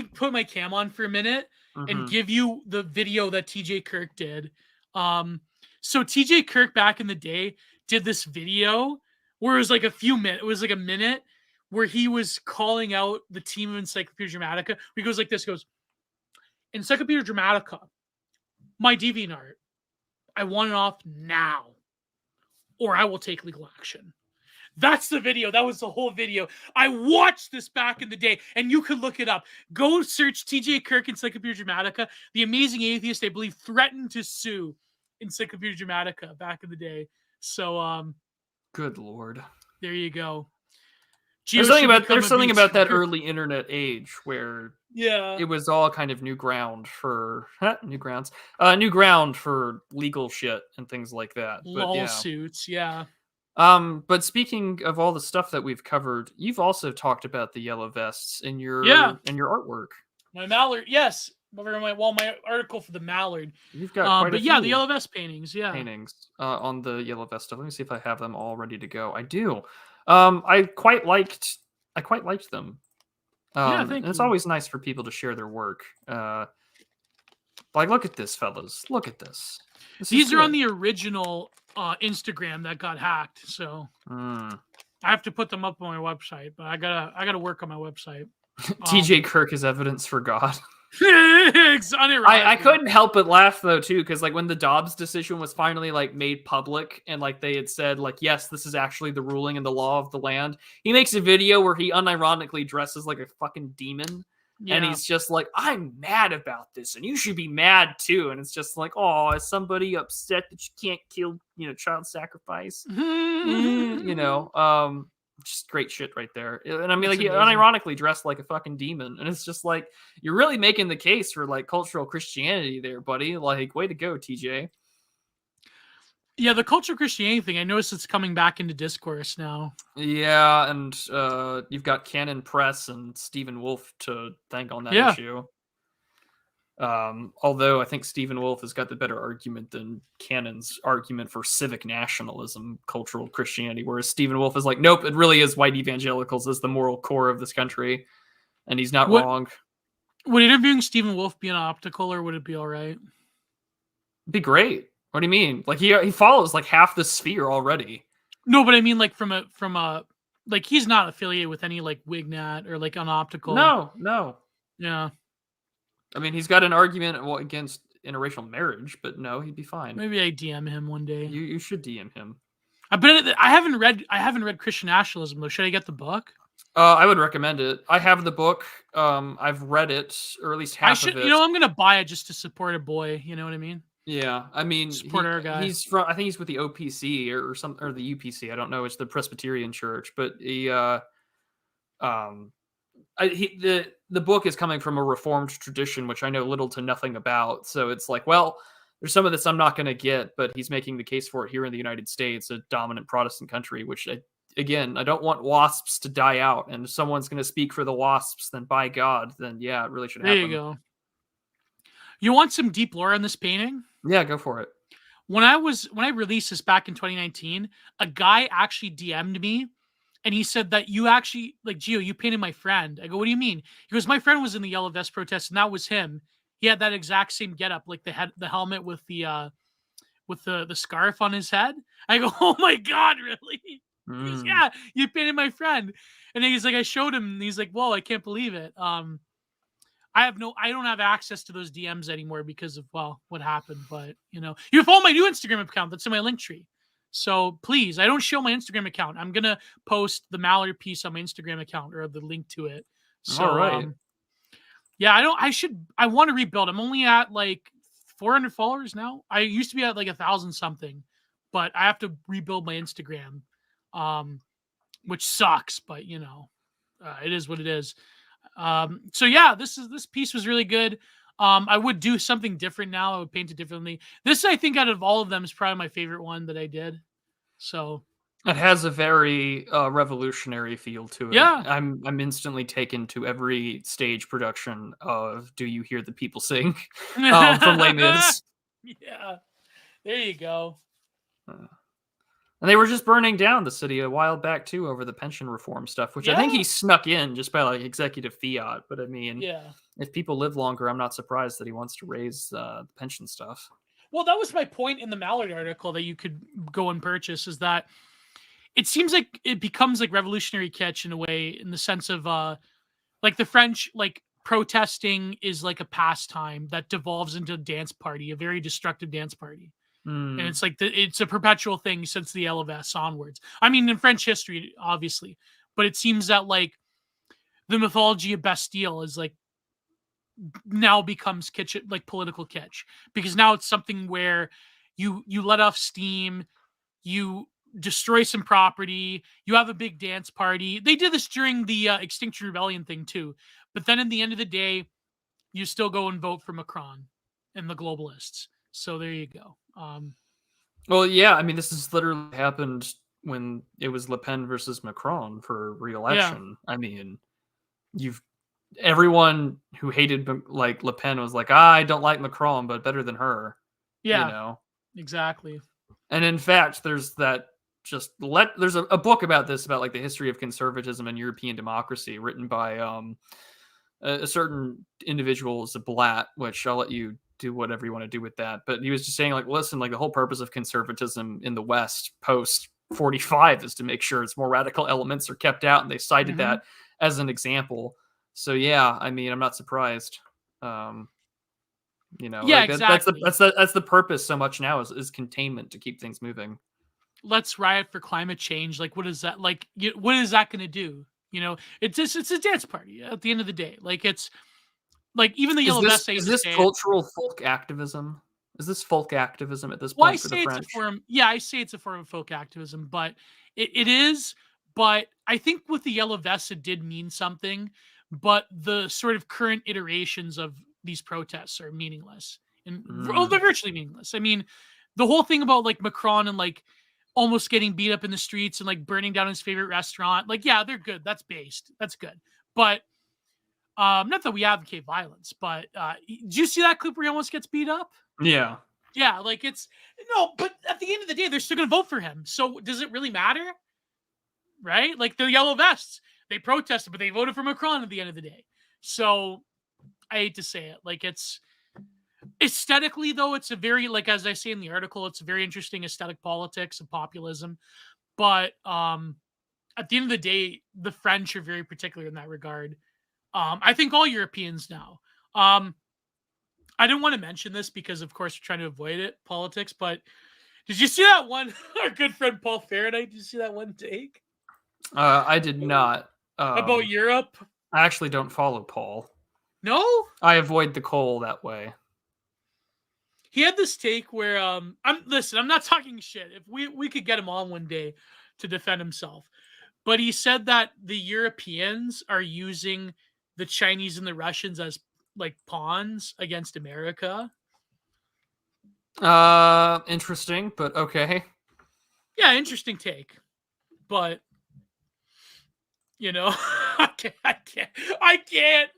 [SPEAKER 1] put my cam on for a minute and give you the video that TJ Kirk did. So TJ Kirk back in the day did this video where it was like a minute where he was calling out the team of Encyclopedia Dramatica. He goes like this, goes, Encyclopedia Dramatica, my DeviantArt, I want it off now, or I will take legal action. That's the video. That was the whole video. I watched this back in the day, and you can look it up. Go search TJ Kirk Encyclopedia Dramatica. The Amazing Atheist, I believe, threatened to sue Encyclopedia Dramatica back in the day. So,
[SPEAKER 2] good lord.
[SPEAKER 1] There you go.
[SPEAKER 2] There's something about that early internet age where it was all kind of new ground for legal shit and things like that.
[SPEAKER 1] Lawsuits, yeah.
[SPEAKER 2] But speaking of all the stuff that we've covered, you've also talked about the yellow vests in your artwork.
[SPEAKER 1] My mallard, yes. My article for the mallard.
[SPEAKER 2] You've got quite a few
[SPEAKER 1] the yellow vest paintings,
[SPEAKER 2] on the yellow vest stuff. Let me see if I have them all ready to go. I do. I quite liked them. It's always nice for people to share their work. Like, look at this, fellas. Look at this.
[SPEAKER 1] These are on the original Instagram that got hacked, so I have to put them up on my website. But I gotta work on my website.
[SPEAKER 2] TJ Kirk is evidence for God.
[SPEAKER 1] I
[SPEAKER 2] couldn't help but laugh though too, because like when the Dobbs decision was finally like made public and like they had said like, yes, this is actually the ruling and the law of the land, he makes a video where he unironically dresses like a fucking demon. And he's just like, I'm mad about this, and you should be mad too. And it's just like, oh, is somebody upset that you can't kill, child sacrifice? Just great shit right there. And I mean, like, he unironically dressed like a fucking demon, and it's just like, you're really making the case for like cultural Christianity there, buddy. Like, way to go, TJ.
[SPEAKER 1] Yeah, the cultural Christianity thing, I noticed it's coming back into discourse now.
[SPEAKER 2] Yeah, and you've got Canon Press and Stephen Wolf to thank on that issue. Although I think Stephen Wolf has got the better argument than Canon's argument for civic nationalism, cultural Christianity, whereas Stephen Wolf is like, nope, it really is white evangelicals as the moral core of this country, and he's not wrong.
[SPEAKER 1] Would interviewing Stephen Wolf be an optical, or would it be all right?
[SPEAKER 2] It'd be great. What do you mean? Like he follows like half the sphere already.
[SPEAKER 1] No, but I mean like from a like he's not affiliated with any like Wignat or like an optical.
[SPEAKER 2] No.
[SPEAKER 1] Yeah.
[SPEAKER 2] I mean, he's got an argument against interracial marriage, but no, he'd be fine.
[SPEAKER 1] Maybe I DM him one day.
[SPEAKER 2] You should DM him.
[SPEAKER 1] I haven't read Christian Nationalism though. Should I get the book?
[SPEAKER 2] I would recommend it. I have the book. I've read it, or at least half of it.
[SPEAKER 1] I'm gonna buy it just to support a boy. You know what I mean?
[SPEAKER 2] Yeah, I mean,
[SPEAKER 1] support our guy.
[SPEAKER 2] He's from. I think he's with the OPC or the UPC. I don't know. It's the Presbyterian Church, but the book is coming from a Reformed tradition, which I know little to nothing about. So it's like, well, there's some of this I'm not going to get, but he's making the case for it here in the United States, a dominant Protestant country, which I don't want WASPs to die out. And if someone's going to speak for the WASPs, then by God, then yeah, it really should happen.
[SPEAKER 1] There you go. You want some deep lore on this painting?
[SPEAKER 2] Yeah, go for it.
[SPEAKER 1] When I released this back in 2019, a guy actually DM'd me and he said that you actually, like, Gio, you painted my friend. I go, what do you mean? He goes, my friend was in the yellow vest protest and that was him. He had that exact same getup, like the helmet with the scarf on his head. I go, oh my God, really? He goes, yeah, you painted my friend. And then he's like, I showed him and he's like, whoa, I can't believe it. I don't have access to those DMs anymore because of, what happened. But, you can follow my new Instagram account. That's in my link tree. So please, I don't show my Instagram account. I'm going to post the Mallard piece on my Instagram account or the link to it. So,
[SPEAKER 2] all right.
[SPEAKER 1] Yeah, I want to rebuild. I'm only at like 400 followers now. I used to be at like 1,000 something, but I have to rebuild my Instagram, um, which sucks. But it is what it is. So yeah, this piece was really good. I would do something different now. I would paint it differently. This, I think, out of all of them, is probably my favorite one that I did. So
[SPEAKER 2] It has a very revolutionary feel to it.
[SPEAKER 1] yeah.
[SPEAKER 2] I'm instantly taken to every stage production of "Do You Hear the People Sing" from Les Mis.
[SPEAKER 1] Yeah, there you go.
[SPEAKER 2] Uh, And they were just burning down the city a while back too over the pension reform stuff, which I think
[SPEAKER 1] Yeah,
[SPEAKER 2] he snuck in just by like executive fiat. But I mean,
[SPEAKER 1] yeah.
[SPEAKER 2] if people live longer, I'm not surprised that he wants to raise the pension stuff.
[SPEAKER 1] Well, that was my point in the Mallard article that you could go and purchase, is that it seems like it becomes like revolutionary kitsch in a way, in the sense of like the French, like protesting is like a pastime that devolves into a dance party, a very destructive dance party. And
[SPEAKER 2] Hmm.
[SPEAKER 1] it's like it's a perpetual thing since the LFS onwards. I mean, in French history, obviously, but it seems that like the mythology of Bastille is like now becomes kitsch, like political kitsch, because now it's something where you let off steam, you destroy some property, you have a big dance party. They did this during the Extinction Rebellion thing too, but then at the end of the day, you still go and vote for Macron and the globalists. So there you go.
[SPEAKER 2] Well, yeah, I mean, this has literally happened when it was Le Pen versus Macron for
[SPEAKER 1] Yeah,
[SPEAKER 2] re-election. I mean, you've everyone who hated like Le Pen was like, I don't like Macron, but better than her, you
[SPEAKER 1] yeah,
[SPEAKER 2] know.
[SPEAKER 1] exactly.
[SPEAKER 2] And in fact, there's that there's a book about this, about like the history of conservatism and European democracy, written by a certain individual, is a Blatt, which I'll let you do whatever you want to do with that. But he was just saying, like, listen, like the whole purpose of conservatism in the West post 45 is to make sure its more radical elements are kept out, and they cited
[SPEAKER 1] Hmm.
[SPEAKER 2] that as an example. So yeah, I mean, I'm not surprised. Um,
[SPEAKER 1] Yeah,
[SPEAKER 2] like
[SPEAKER 1] exactly.
[SPEAKER 2] that's the purpose so much now, is containment, to keep things moving.
[SPEAKER 1] Let's riot for climate change. Like, what is that? Like, what is that going to do? It's a dance party at the end of the day. Like, it's like even the
[SPEAKER 2] Is
[SPEAKER 1] Yellow
[SPEAKER 2] this
[SPEAKER 1] Vests. I hate
[SPEAKER 2] is
[SPEAKER 1] to
[SPEAKER 2] this
[SPEAKER 1] say it.
[SPEAKER 2] cultural folk activism? Is this folk activism at this
[SPEAKER 1] Well, I
[SPEAKER 2] point for the
[SPEAKER 1] say it's a
[SPEAKER 2] French?
[SPEAKER 1] form. Yeah, I say it's a form of folk activism, but it is. But I think with the Yellow Vests, it did mean something. But the sort of current iterations of these protests are meaningless, and
[SPEAKER 2] Mm,
[SPEAKER 1] they're virtually meaningless. I mean, the whole thing about like Macron and like almost getting beat up in the streets and like burning down his favorite restaurant, like yeah, they're good. That's based. That's good. But not that we advocate violence, but did you see that clip where he almost gets beat up?
[SPEAKER 2] yeah.
[SPEAKER 1] Yeah, like it's no, but at the end of the day, they're still gonna vote for him. So does it really matter? Right? Like the yellow vests, they protested, but they voted for Macron at the end of the day. So I hate to say it. Like it's aesthetically though, it's a very, like as I say in the article, it's a very interesting aesthetic politics of populism. But at the end of the day, the French are very particular in that regard. I think all Europeans now. Um, I didn't want to mention this because, of course, we're trying to avoid it, politics. But did you see that one? Our good friend Paul Fahrenheit. Did you see that one take
[SPEAKER 2] I did not.
[SPEAKER 1] about Europe?
[SPEAKER 2] I actually don't follow Paul.
[SPEAKER 1] No,
[SPEAKER 2] I avoid the coal that way.
[SPEAKER 1] he had this take where I'm not talking shit. If we could get him on one day to defend himself, but he said that the Europeans are using the Chinese and the Russians as like pawns against America.
[SPEAKER 2] Interesting, but okay.
[SPEAKER 1] Yeah, interesting take, but I can't.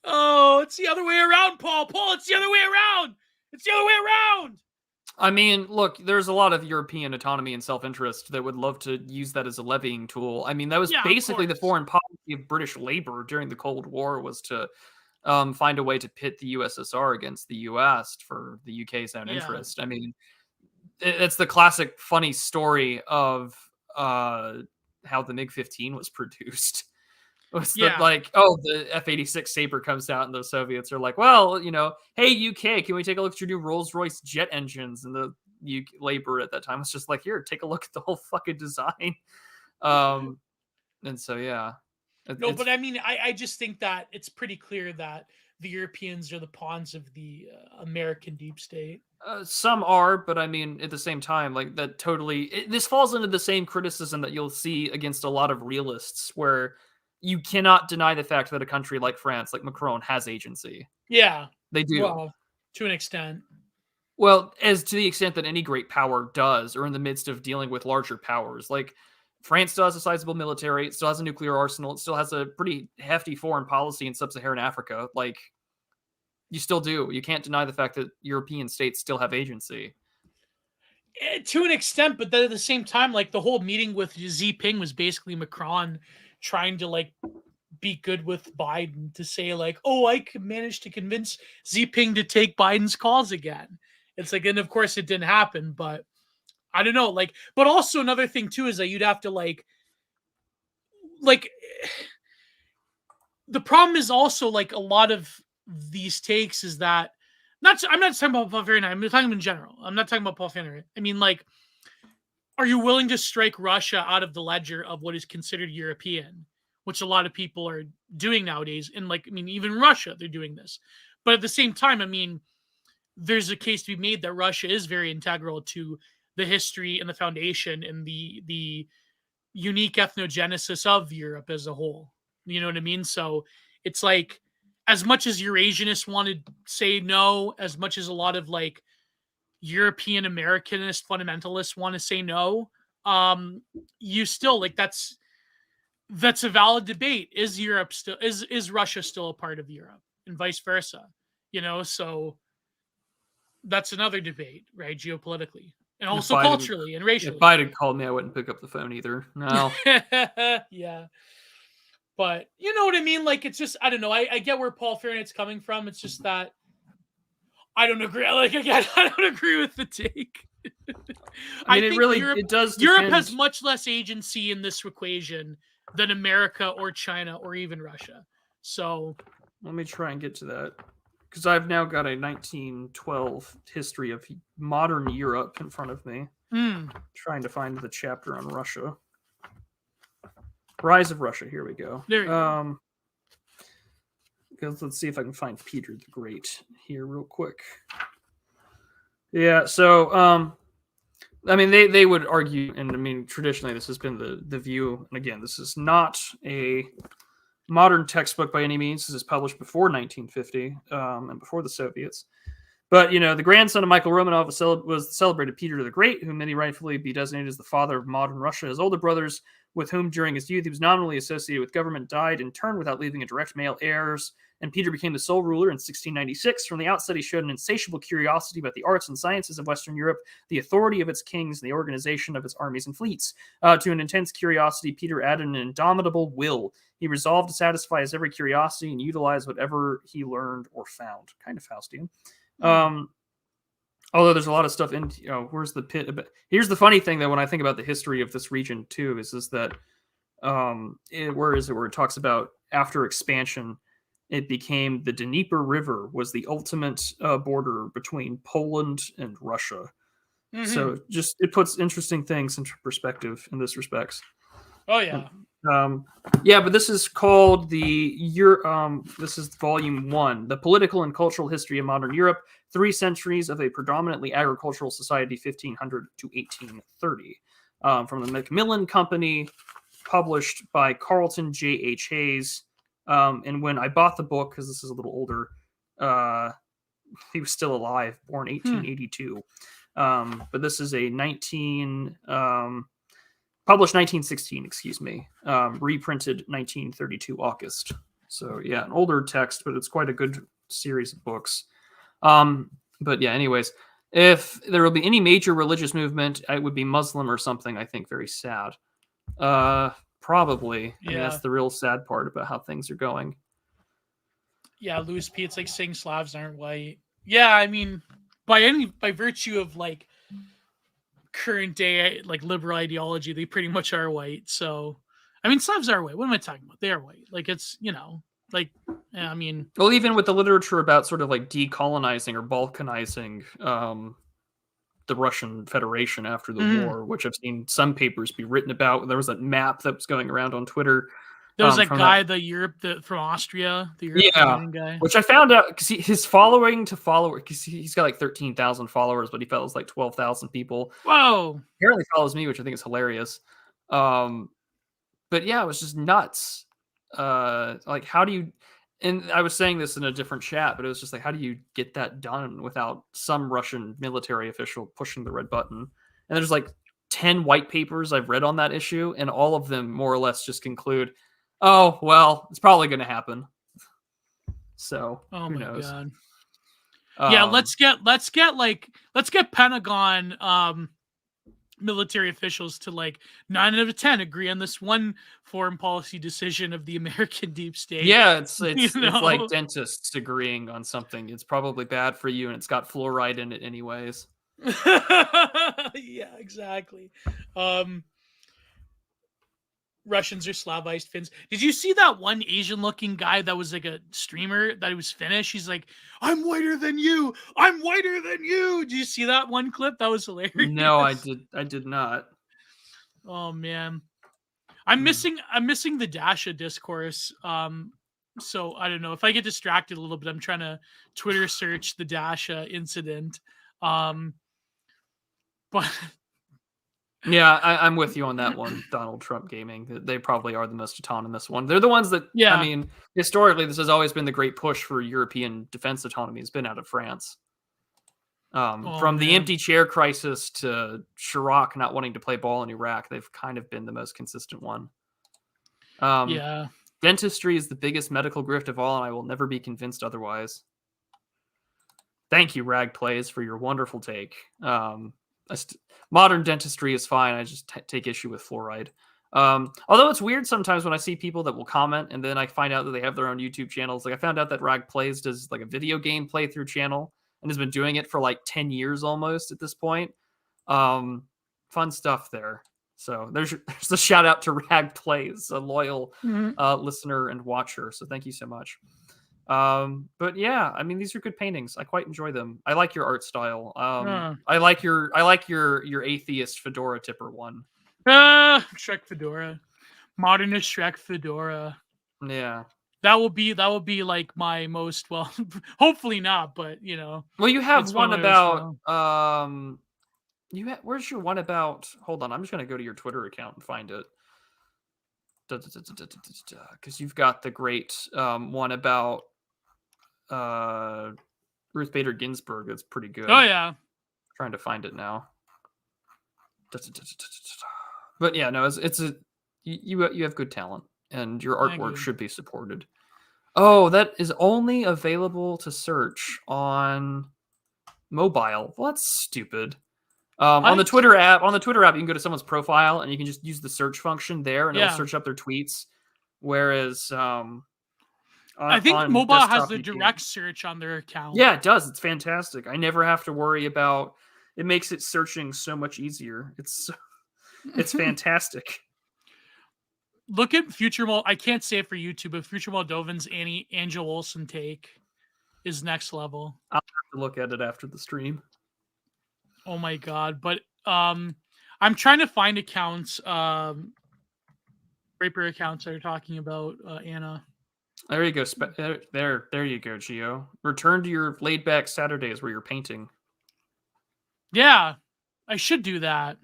[SPEAKER 1] Oh, it's the other way around, Paul. Paul, it's the other way around. It's the other way around.
[SPEAKER 2] I mean, look, there's a lot of European autonomy and self-interest that would love to use that as a levying tool. I mean, that was
[SPEAKER 1] Yeah, of
[SPEAKER 2] basically the
[SPEAKER 1] course.
[SPEAKER 2] foreign policy of British Labour during the Cold War, was to find a way to pit the USSR against the US for the UK's own
[SPEAKER 1] Yeah.
[SPEAKER 2] interest. I mean, it's the classic funny story of how the MiG-15 was produced. Was that
[SPEAKER 1] Yeah.
[SPEAKER 2] like, oh, the F-86 Sabre comes out and the Soviets are like, well, hey, UK, can we take a look at your new Rolls-Royce jet engines? And the UK labor at that time was just like, here, take a look at the whole fucking design. Um, and so, yeah.
[SPEAKER 1] No,
[SPEAKER 2] It's
[SPEAKER 1] but I mean, I just think that it's pretty clear that the Europeans are the pawns of the American deep state.
[SPEAKER 2] some are, but I mean, at the same time, like that this falls into the same criticism that you'll see against a lot of realists, where you cannot deny the fact that a country like France, like Macron, has agency.
[SPEAKER 1] Yeah,
[SPEAKER 2] They do.
[SPEAKER 1] well, to an extent.
[SPEAKER 2] Well, as to the extent that any great power does, or in the midst of dealing with larger powers. Like, France still has a sizable military, it still has a nuclear arsenal, it still has a pretty hefty foreign policy in sub-Saharan Africa. Like, you still do. You can't deny the fact that European states still have agency.
[SPEAKER 1] To an extent, but then at the same time, like the whole meeting with Xi Jinping was basically Macron trying to like be good with Biden to say like, oh, I could manage to convince Xi Jinping to take Biden's calls again. It's like, and of course it didn't happen, but I don't know. Like, but also another thing too is that you'd have to like the problem is also like a lot of these takes is that I'm not talking about Paul Fahrenheit. I'm talking in general. I'm not talking about Paul Fahrenheit. I mean, like, are you willing to strike Russia out of the ledger of what is considered European, which a lot of people are doing nowadays? And like, I mean, even Russia, they're doing this. But at the same time, I mean, there's a case to be made that Russia is very integral to the history and the foundation and the unique ethnogenesis of Europe as a whole. You know what I mean? So it's like, as much as Eurasianists want to say no, as much as a lot of like European Americanist fundamentalists want to say no, you still like that's a valid debate. Is Europe still is Russia still a part of Europe and vice versa? You know, so that's another debate, right? Geopolitically and also culturally and racially.
[SPEAKER 2] If Biden called me, I wouldn't pick up the phone either. No.
[SPEAKER 1] Yeah. But you know what I mean? Like, it's just, I don't know. I get where Paul Fahrenheit's coming from. It's just that I don't agree. Like, again, I don't agree with the take.
[SPEAKER 2] I mean, it does.
[SPEAKER 1] Europe has much less agency in this equation than America or China or even Russia. So
[SPEAKER 2] let me try and get to that, because I've now got a 1912 history of modern Europe in front of me. Trying to find the chapter on Russia. Rise of Russia. Here we go.
[SPEAKER 1] There we go.
[SPEAKER 2] Let's see if I can find Peter the Great here real quick. Yeah, so I mean, they would argue, and I mean, traditionally this has been the view. And again, this is not a modern textbook by any means. This is published before 1950 and before the Soviets. But, you know, the grandson of Michael Romanov was the celebrated Peter the Great, who many rightfully be designated as the father of modern Russia. His older brothers, with whom during his youth he was nominally associated with government, died in turn without leaving a direct male heirs, and Peter became the sole ruler in 1696. From the outset, he showed an insatiable curiosity about the arts and sciences of Western Europe, the authority of its kings, and the organization of its armies and fleets. To an intense curiosity, Peter added an indomitable will. He resolved to satisfy his every curiosity and utilize whatever he learned or found. Kind of Faustian. Although there's a lot of stuff in, where's the pit? Here's the funny thing that when I think about the history of this region too, is that, where is it, where it talks about after expansion, it became the Dnieper River was the ultimate border between Poland and Russia. Mm-hmm. So just, it puts interesting things into perspective in this respects.
[SPEAKER 1] Oh yeah.
[SPEAKER 2] Yeah, but this is called this is volume 1, The Political and Cultural History of Modern Europe, 3 Centuries of a Predominantly Agricultural Society, 1500 to 1830, from the Macmillan Company, published by Carlton J.H. Hayes. And when I bought the book, because this is a little older, he was still alive, born 1882. But this is a published 1916, excuse me. Reprinted 1932 August. So yeah, an older text, but it's quite a good series of books. But yeah, anyways, if there will be any major religious movement, it would be Muslim or something, I think, very sad. Probably. Yeah. I mean, that's the real sad part about how things are going.
[SPEAKER 1] Yeah, Louis P. It's like saying Slavs aren't white. Yeah, I mean, by virtue of like current day like liberal ideology, they pretty much are white. So I mean, Slavs are white. What am I talking about? They are white. Like, it's, like, I mean,
[SPEAKER 2] well, even with the literature about sort of like decolonizing or balkanizing the Russian Federation after the war, which I've seen some papers be written about. There was that map that was going around on Twitter
[SPEAKER 1] There was that
[SPEAKER 2] from
[SPEAKER 1] guy,
[SPEAKER 2] that.
[SPEAKER 1] from Austria, the European guy.
[SPEAKER 2] Which I found out because his following to follower, because he's got like 13,000 followers, but he follows like 12,000 people.
[SPEAKER 1] Whoa!
[SPEAKER 2] Apparently follows me, which I think is hilarious. But yeah, it was just nuts. Like, how do you? And I was saying this in a different chat, but it was just like, how do you get that done without some Russian military official pushing the red button? And there's like 10 white papers I've read on that issue, and all of them more or less just conclude, oh, well, it's probably going to happen. So who knows?
[SPEAKER 1] God. Yeah, let's get Pentagon military officials to like 9 out of 10 agree on this one foreign policy decision of the American deep state.
[SPEAKER 2] Yeah, it's like dentists agreeing on something. It's probably bad for you, and it's got fluoride in it anyways.
[SPEAKER 1] Yeah, exactly. Russians are Slavized Finns. Did you see that one Asian-looking guy that was like a streamer that was Finnish? He's like, "I'm whiter than you. I'm whiter than you." Did you see that one clip? That was hilarious.
[SPEAKER 2] No, I did not.
[SPEAKER 1] Oh man, I'm missing the Dasha discourse. So I don't know if I get distracted a little bit. I'm trying to Twitter search the Dasha incident. But
[SPEAKER 2] yeah, I'm with you on that one. Donald Trump gaming. They probably are the most autonomous one. They're the ones that,
[SPEAKER 1] yeah.
[SPEAKER 2] I mean, historically, this has always been the great push for European defense autonomy. It's been out of France. From the empty chair crisis to Chirac not wanting to play ball in Iraq, they've kind of been the most consistent one.
[SPEAKER 1] Yeah.
[SPEAKER 2] Dentistry is the biggest medical grift of all, and I will never be convinced otherwise. Thank you, Rag Plays, for your wonderful take. Modern dentistry is fine. I just take issue with fluoride. Although it's weird sometimes when I see people that will comment and then I find out that they have their own YouTube channels. Like I found out that Rag Plays does like a video game playthrough channel and has been doing it for like 10 years almost at this point. Fun stuff there. So there's a shout out to Rag Plays, a loyal listener and watcher. So thank you so much. But yeah, I mean, these are good paintings. I quite enjoy them. I like your art style. I like your atheist fedora tipper one.
[SPEAKER 1] Shrek fedora, modernist Shrek fedora.
[SPEAKER 2] Yeah,
[SPEAKER 1] that will be like my most, well, hopefully not, but you know.
[SPEAKER 2] Well, you have one about where's your one about? Hold on, I'm just gonna go to your Twitter account and find it. Because you've got the great one about Ruth Bader Ginsburg. That's pretty good.
[SPEAKER 1] Oh yeah,
[SPEAKER 2] trying to find it now. But yeah, no, you have good talent and your artwork should be supported. Oh, that is only available to search on mobile. Well, that's stupid. On the Twitter app, you can go to someone's profile and you can just use the search function there, and it'll search up their tweets. Whereas,
[SPEAKER 1] I think mobile has the direct search on their account.
[SPEAKER 2] Yeah, it does. It's fantastic. I never have to worry about. It makes it searching so much easier. It's fantastic.
[SPEAKER 1] Look at Future I can't say it for YouTube, but Future Moldovan's Angel Olsen take is next level.
[SPEAKER 2] I'll have to look at it after the stream.
[SPEAKER 1] Oh my god! But I'm trying to find accounts, raper accounts that are talking about Anna.
[SPEAKER 2] There you go. There you go, Gio. Return to your laid back Saturdays where you're painting.
[SPEAKER 1] Yeah, I should do that.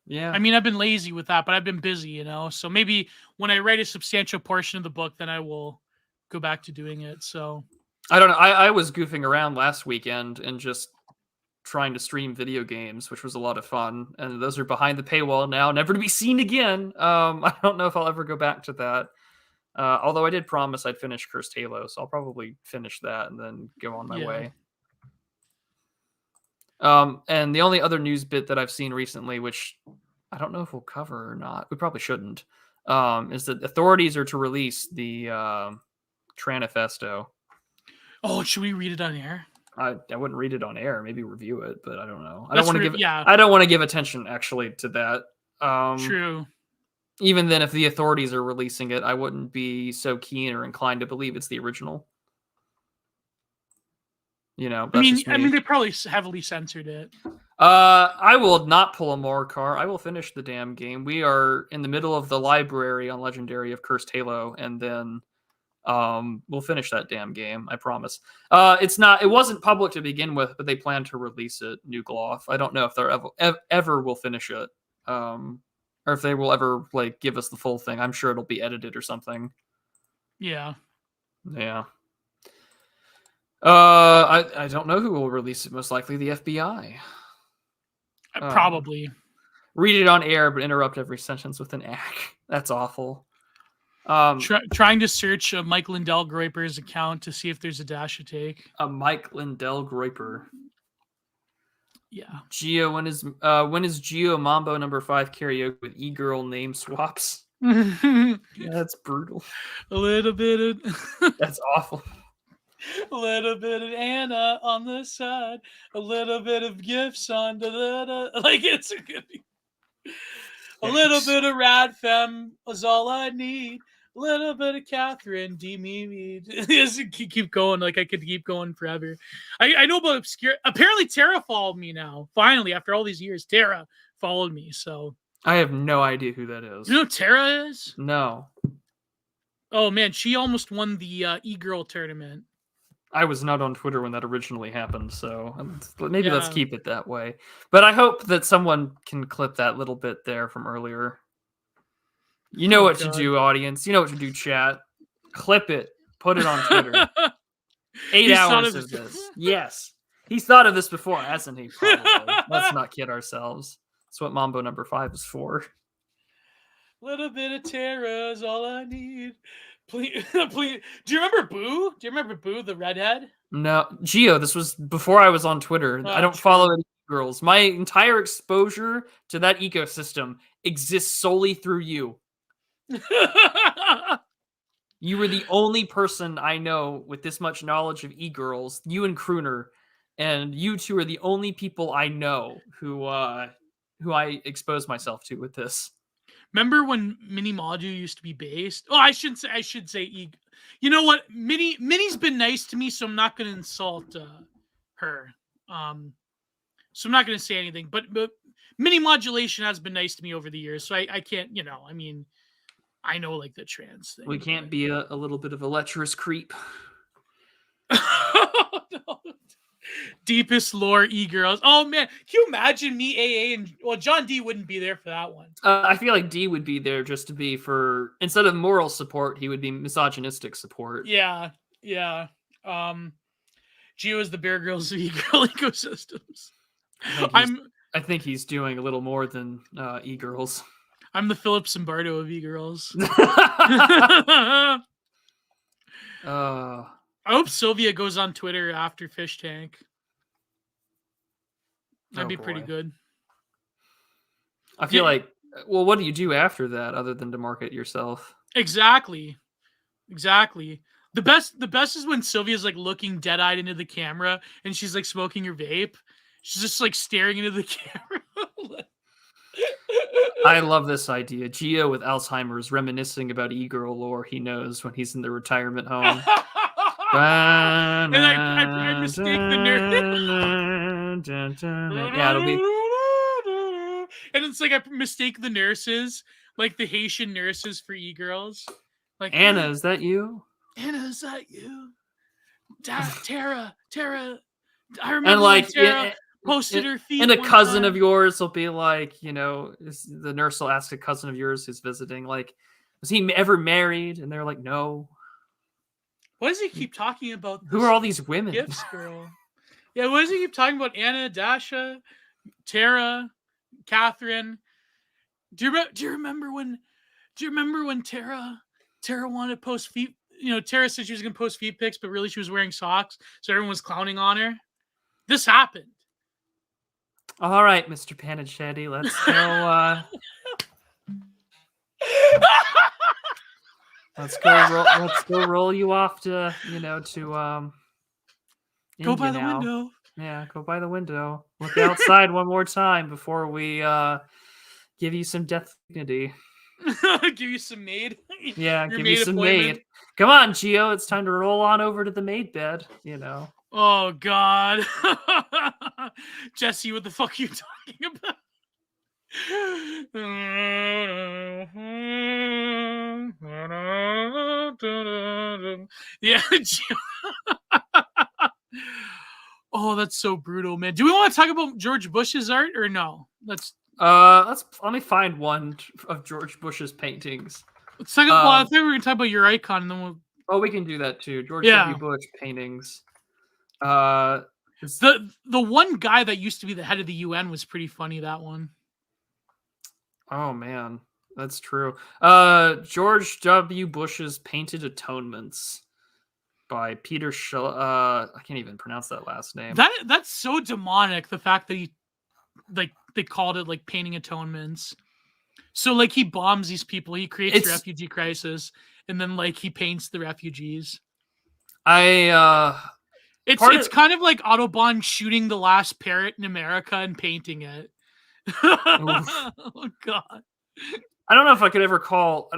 [SPEAKER 2] Yeah.
[SPEAKER 1] I mean, I've been lazy with that, but I've been busy, you know. So maybe when I write a substantial portion of the book, then I will go back to doing it. So
[SPEAKER 2] I don't know. I was goofing around last weekend and just trying to stream video games, which was a lot of fun. And those are behind the paywall now, never to be seen again. I don't know if I'll ever go back to that. Although I did promise I'd finish Cursed Halo, so I'll probably finish that and then go on my way. And the only other news bit that I've seen recently, which I don't know if we'll cover or not, we probably shouldn't, is that authorities are to release the Tranifesto.
[SPEAKER 1] Oh, should we read it on air?
[SPEAKER 2] I wouldn't read it on air. Maybe review it, but I don't know. I don't want to give attention actually to that.
[SPEAKER 1] True.
[SPEAKER 2] Even then, if the authorities are releasing it, I wouldn't be so keen or inclined to believe it's the original. You know,
[SPEAKER 1] I mean, they probably heavily censored it.
[SPEAKER 2] I will not pull a Morcar. I will finish the damn game. We are in the middle of the library on Legendary of Cursed Halo, and then we'll finish that damn game. I promise. It wasn't public to begin with, but they plan to release it. New Gloth. I don't know if they're ever will finish it, or if they will ever like give us the full thing. I'm sure it'll be edited or something.
[SPEAKER 1] Yeah.
[SPEAKER 2] Yeah. I don't know who will release it. Most likely the FBI.
[SPEAKER 1] Probably.
[SPEAKER 2] Read it on air, but interrupt every sentence with an ack. That's awful.
[SPEAKER 1] Trying to search Mike Lindell Groiper's account to see if there's a dash to take.
[SPEAKER 2] A Mike Lindell Groiper.
[SPEAKER 1] Yeah.
[SPEAKER 2] Geo, when is Geo Mambo #5 karaoke with e-girl name swaps? That's brutal.
[SPEAKER 1] A little bit of
[SPEAKER 2] That's awful.
[SPEAKER 1] a little bit of Anna on the side, a little bit of gifts on like it's a good. A little bit of Rad Femme is all I need. A little bit of Catherine D. Mimi. Keep going. Like I could keep going forever. I know about obscure. Apparently, Tara followed me now. Finally, after all these years, Tara followed me. So
[SPEAKER 2] I have no idea who that is.
[SPEAKER 1] You know who Tara is?
[SPEAKER 2] No.
[SPEAKER 1] Oh man, she almost won the e-girl tournament.
[SPEAKER 2] I was not on Twitter when that originally happened, so maybe let's keep it that way. But I hope that someone can clip that little bit there from earlier. You know what to do, audience. You know what to do, chat. Clip it. Put it on Twitter. 8 hours of this. Yes. He's thought of this before, hasn't he? Probably. Let's not kid ourselves. That's what Mambo #5 is for.
[SPEAKER 1] Little bit of Tara is all I need. Please, please. Do you remember Boo? Do you remember Boo, the redhead?
[SPEAKER 2] No, Geo. This was before I was on Twitter. I don't follow any girls. My entire exposure to that ecosystem exists solely through you. You were the only person I know with this much knowledge of e-girls. You and Crooner, and you two are the only people I know who I exposed myself to with this.
[SPEAKER 1] Remember when Mini Maju used to be based? Oh, I should say You know what? Minnie's been nice to me, so I'm not going to insult her. So I'm not going to say anything. But Mini Modulation has been nice to me over the years, so I can't. I mean, I know like the trans thing.
[SPEAKER 2] We can't be a little bit of a lecherous creep.
[SPEAKER 1] No. Deepest lore e-girls. Oh man, can you imagine me, AA, and John D wouldn't be there for that one.
[SPEAKER 2] I feel like D would be there just to be for, instead of moral support, he would be misogynistic support.
[SPEAKER 1] Yeah. Geo is the Bear Grylls of e-girl ecosystems.
[SPEAKER 2] I think he's doing a little more than e-girls.
[SPEAKER 1] I'm the Philip Zimbardo of e-girls. I hope Sylvia goes on Twitter after Fish Tank. That'd be pretty good.
[SPEAKER 2] I feel like, well, what do you do after that other than to market yourself?
[SPEAKER 1] Exactly. The best is when Sylvia's like looking dead-eyed into the camera and she's like smoking her vape. She's just like staring into the camera.
[SPEAKER 2] I love this idea. Geo with Alzheimer's reminiscing about e-girl lore he knows when he's in the retirement home.
[SPEAKER 1] And I mistake the nurse.
[SPEAKER 2] Yeah, it'll be.
[SPEAKER 1] And it's like I mistake the nurses, like the Haitian nurses, for e-girls. Like,
[SPEAKER 2] Anna, is that you?
[SPEAKER 1] Anna, is that you? Tara. I remember
[SPEAKER 2] and like
[SPEAKER 1] Tara posted her feet.
[SPEAKER 2] And a cousin of yours will be like, the nurse will ask a cousin of yours who's visiting, like, was he ever married? And they're like, no.
[SPEAKER 1] Why does he keep talking about
[SPEAKER 2] who are all these women?
[SPEAKER 1] Gifts girl. Yeah, why does he keep talking about Anna, Dasha, Tara, Catherine? Do you remember when Tara wanted to post feet? Tara said she was going to post feet pics, but really she was wearing socks, so everyone was clowning on her. This happened.
[SPEAKER 2] All right, Mr. Panichetti, let's go. Let's go roll you off to
[SPEAKER 1] go by the window.
[SPEAKER 2] Yeah, go by the window. Look outside one more time before we give you some death dignity.
[SPEAKER 1] Give you some maid.
[SPEAKER 2] Yeah, give you some maid. Come on, Geo, it's time to roll on over to the maid bed.
[SPEAKER 1] Oh God. Jesse, what the fuck are you talking about? Yeah. Oh, that's so brutal, man. Do we want to talk about George Bush's art or no?
[SPEAKER 2] Let me find one of George Bush's paintings.
[SPEAKER 1] Let's talk. Well, I
[SPEAKER 2] Um,
[SPEAKER 1] think we're gonna talk about your icon, and then we'll.
[SPEAKER 2] oh, we can do that too. George W.
[SPEAKER 1] Yeah,
[SPEAKER 2] Bush paintings. Uh, it's-
[SPEAKER 1] the one guy that used to be the head of the UN was pretty funny. That one.
[SPEAKER 2] oh man, that's true. George W. Bush's Painted Atonements by Peter I can't even pronounce that last name.
[SPEAKER 1] That's so demonic. The fact that he like they called it like painting atonements. So like he bombs these people, he creates the refugee crisis, and then like he paints the refugees. It's kind of like Autobahn shooting the last parrot in America and painting it. Oh God.
[SPEAKER 2] I don't know if I could ever call.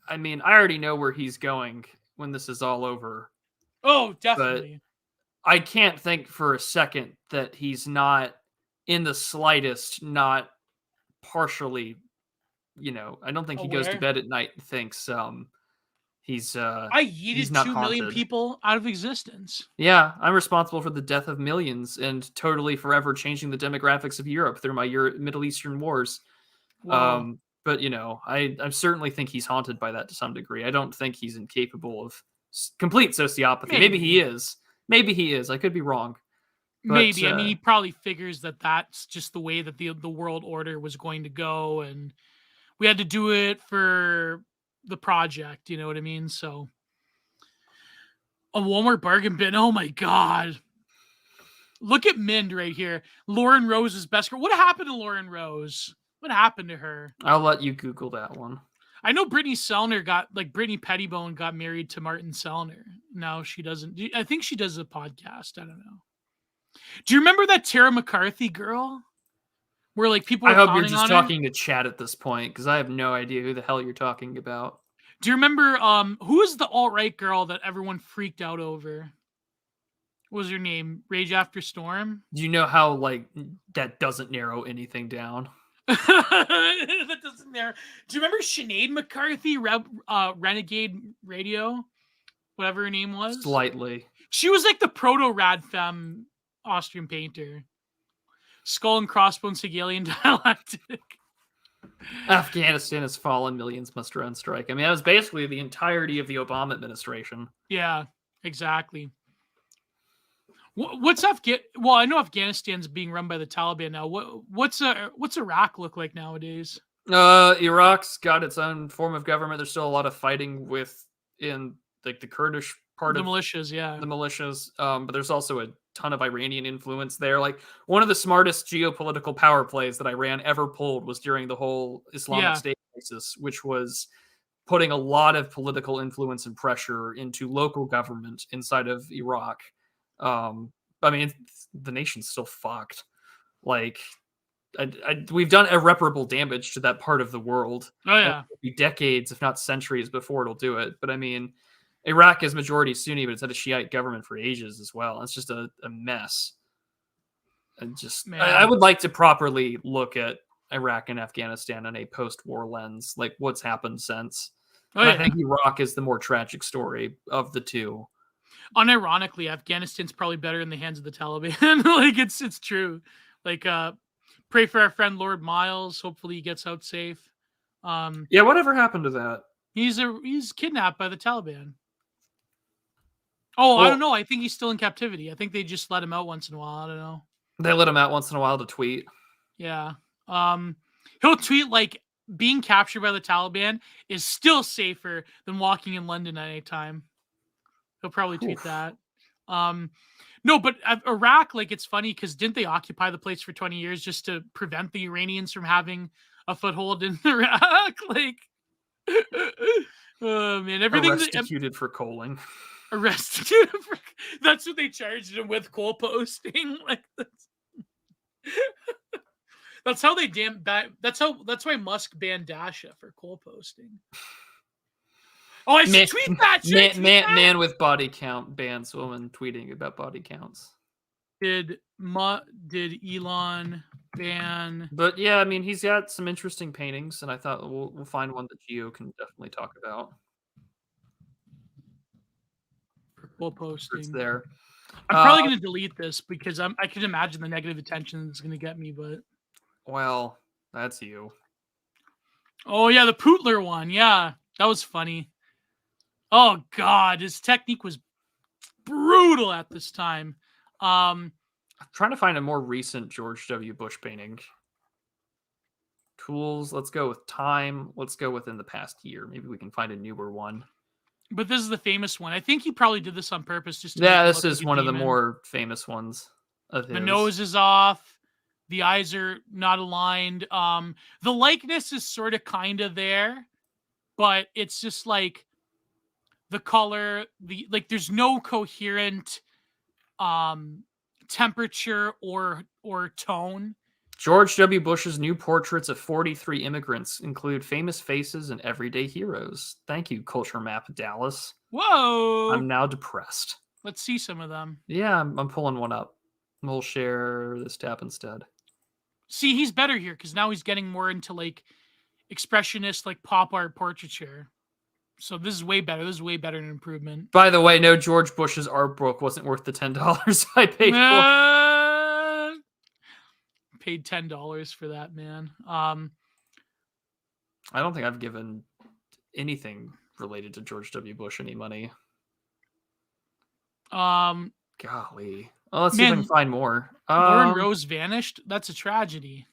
[SPEAKER 2] I mean, I already know where he's going when this is all over.
[SPEAKER 1] Oh, definitely.
[SPEAKER 2] But I can't think for a second that he's not in the slightest, not partially, I don't think he goes to bed at night and thinks he's
[SPEAKER 1] I
[SPEAKER 2] he's
[SPEAKER 1] yeeted
[SPEAKER 2] not
[SPEAKER 1] 2 million
[SPEAKER 2] haunted.
[SPEAKER 1] people out of existence.
[SPEAKER 2] Yeah, I'm responsible for the death of millions and totally forever changing the demographics of Europe through my Middle Eastern wars.
[SPEAKER 1] Wow.
[SPEAKER 2] But I certainly think he's haunted by that to some degree. I don't think he's incapable of complete sociopathy. Maybe he is. Maybe he is. I could be wrong. But,
[SPEAKER 1] maybe. I mean, he probably figures that that's just the way that the world order was going to go, and we had to do it for the project. You know what I mean? So, a Walmart bargain bin. Oh my God. Look at Mind right here. Lauren Rose's best girl. What happened to Lauren Rose? What happened to her?
[SPEAKER 2] I'll let you Google that one.
[SPEAKER 1] I know Brittany Pettibone got married to Martin Sellner. Now she doesn't. I think she does a podcast. I don't know. Do you remember that Tara McCarthy girl? Where like people were
[SPEAKER 2] I hope you're
[SPEAKER 1] clowning
[SPEAKER 2] just
[SPEAKER 1] on her?
[SPEAKER 2] talking to chat at this point because I have no idea who the hell you're talking about.
[SPEAKER 1] Do you remember who is the alt-right girl that everyone freaked out over? What was her name? Rage After Storm?
[SPEAKER 2] Do you know how like that doesn't narrow anything down?
[SPEAKER 1] That doesn't narrow. Do you remember Sinead McCarthy, Renegade Radio? Whatever her name was?
[SPEAKER 2] Slightly.
[SPEAKER 1] She was like the proto rad femme Austrian painter. Skull and crossbones Hegelian dialectic.
[SPEAKER 2] Afghanistan has fallen, millions must run strike. I mean, that was basically the entirety of the Obama administration.
[SPEAKER 1] Yeah, exactly. What's Well, I know Afghanistan's being run by the Taliban now. What's Iraq look like nowadays?
[SPEAKER 2] Iraq's got its own form of government. There's still a lot of fighting in like the Kurdish part
[SPEAKER 1] the
[SPEAKER 2] of
[SPEAKER 1] militias, yeah.
[SPEAKER 2] The militias. But there's also a ton of Iranian influence there. Like one of the smartest geopolitical power plays that Iran ever pulled was during the whole Islamic State crisis, which was putting a lot of political influence and pressure into local government inside of Iraq. I mean, the nation's still fucked. Like, we've done irreparable damage to that part of the world.
[SPEAKER 1] Oh yeah,
[SPEAKER 2] it'll be decades, if not centuries, before it'll do it. But I mean, Iraq is majority Sunni, but it's had a Shiite government for ages as well. It's just a mess. And I would like to properly look at Iraq and Afghanistan in a post-war lens, like what's happened since. I think Iraq is the more tragic story of the two.
[SPEAKER 1] Unironically, Afghanistan's probably better in the hands of the Taliban. Like it's true. Like pray for our friend Lord Miles. Hopefully he gets out safe.
[SPEAKER 2] Yeah, whatever happened to that?
[SPEAKER 1] He's kidnapped by the Taliban. Oh, well, I don't know. I think he's still in captivity. I think they just let him out once in a while. I don't know.
[SPEAKER 2] They let him out once in a while to tweet.
[SPEAKER 1] Yeah. He'll tweet like being captured by the Taliban is still safer than walking in London at any time. He'll probably tweet that. No, but Iraq, like it's funny because didn't they occupy the place for 20 years just to prevent the Iranians from having a foothold in Iraq? Like, oh man, everything
[SPEAKER 2] arrested for coaling.
[SPEAKER 1] Arrested. That's what they charged him with, coal posting. Like that's how they That's why Musk banned Dasha for coal posting. Oh, I should tweet that.
[SPEAKER 2] Man with body count bans woman tweeting about body counts.
[SPEAKER 1] Did Elon ban?
[SPEAKER 2] But yeah, I mean, he's got some interesting paintings, and I thought we'll find one that Gio can definitely talk about.
[SPEAKER 1] While posting.
[SPEAKER 2] It's there.
[SPEAKER 1] I'm probably going to delete this because I can imagine the negative attention it's going to get me. But
[SPEAKER 2] well, that's you.
[SPEAKER 1] Oh yeah, the Pootler one. Yeah, that was funny. Oh God, his technique was brutal at this time.
[SPEAKER 2] I'm trying to find a more recent George W. Bush painting. Tools. Let's go with time. Let's go within the past year. Maybe we can find a newer one.
[SPEAKER 1] But this is the famous one. I think he probably did this on purpose. Just to
[SPEAKER 2] this is one of the more famous ones of his.
[SPEAKER 1] The nose is off. The eyes are not aligned. The likeness is sort of kind of there, but it's just like the color, there's no coherent temperature or tone.
[SPEAKER 2] George W. Bush's new portraits of 43 immigrants include famous faces and everyday heroes. Thank you, Culture Map Dallas.
[SPEAKER 1] Whoa!
[SPEAKER 2] I'm now depressed.
[SPEAKER 1] Let's see some of them.
[SPEAKER 2] Yeah, I'm pulling one up. We'll share this tab instead.
[SPEAKER 1] See, he's better here because now he's getting more into like expressionist, like pop art portraiture. So this is way better. This is way better an improvement.
[SPEAKER 2] By the way, no, George Bush's art book wasn't worth the $10 I paid for.
[SPEAKER 1] Paid $10 for that, man.
[SPEAKER 2] I don't think I've given anything related to George W. Bush any money. Golly. Well, let's see if I can find more.
[SPEAKER 1] Lauren Rose vanished? That's a tragedy.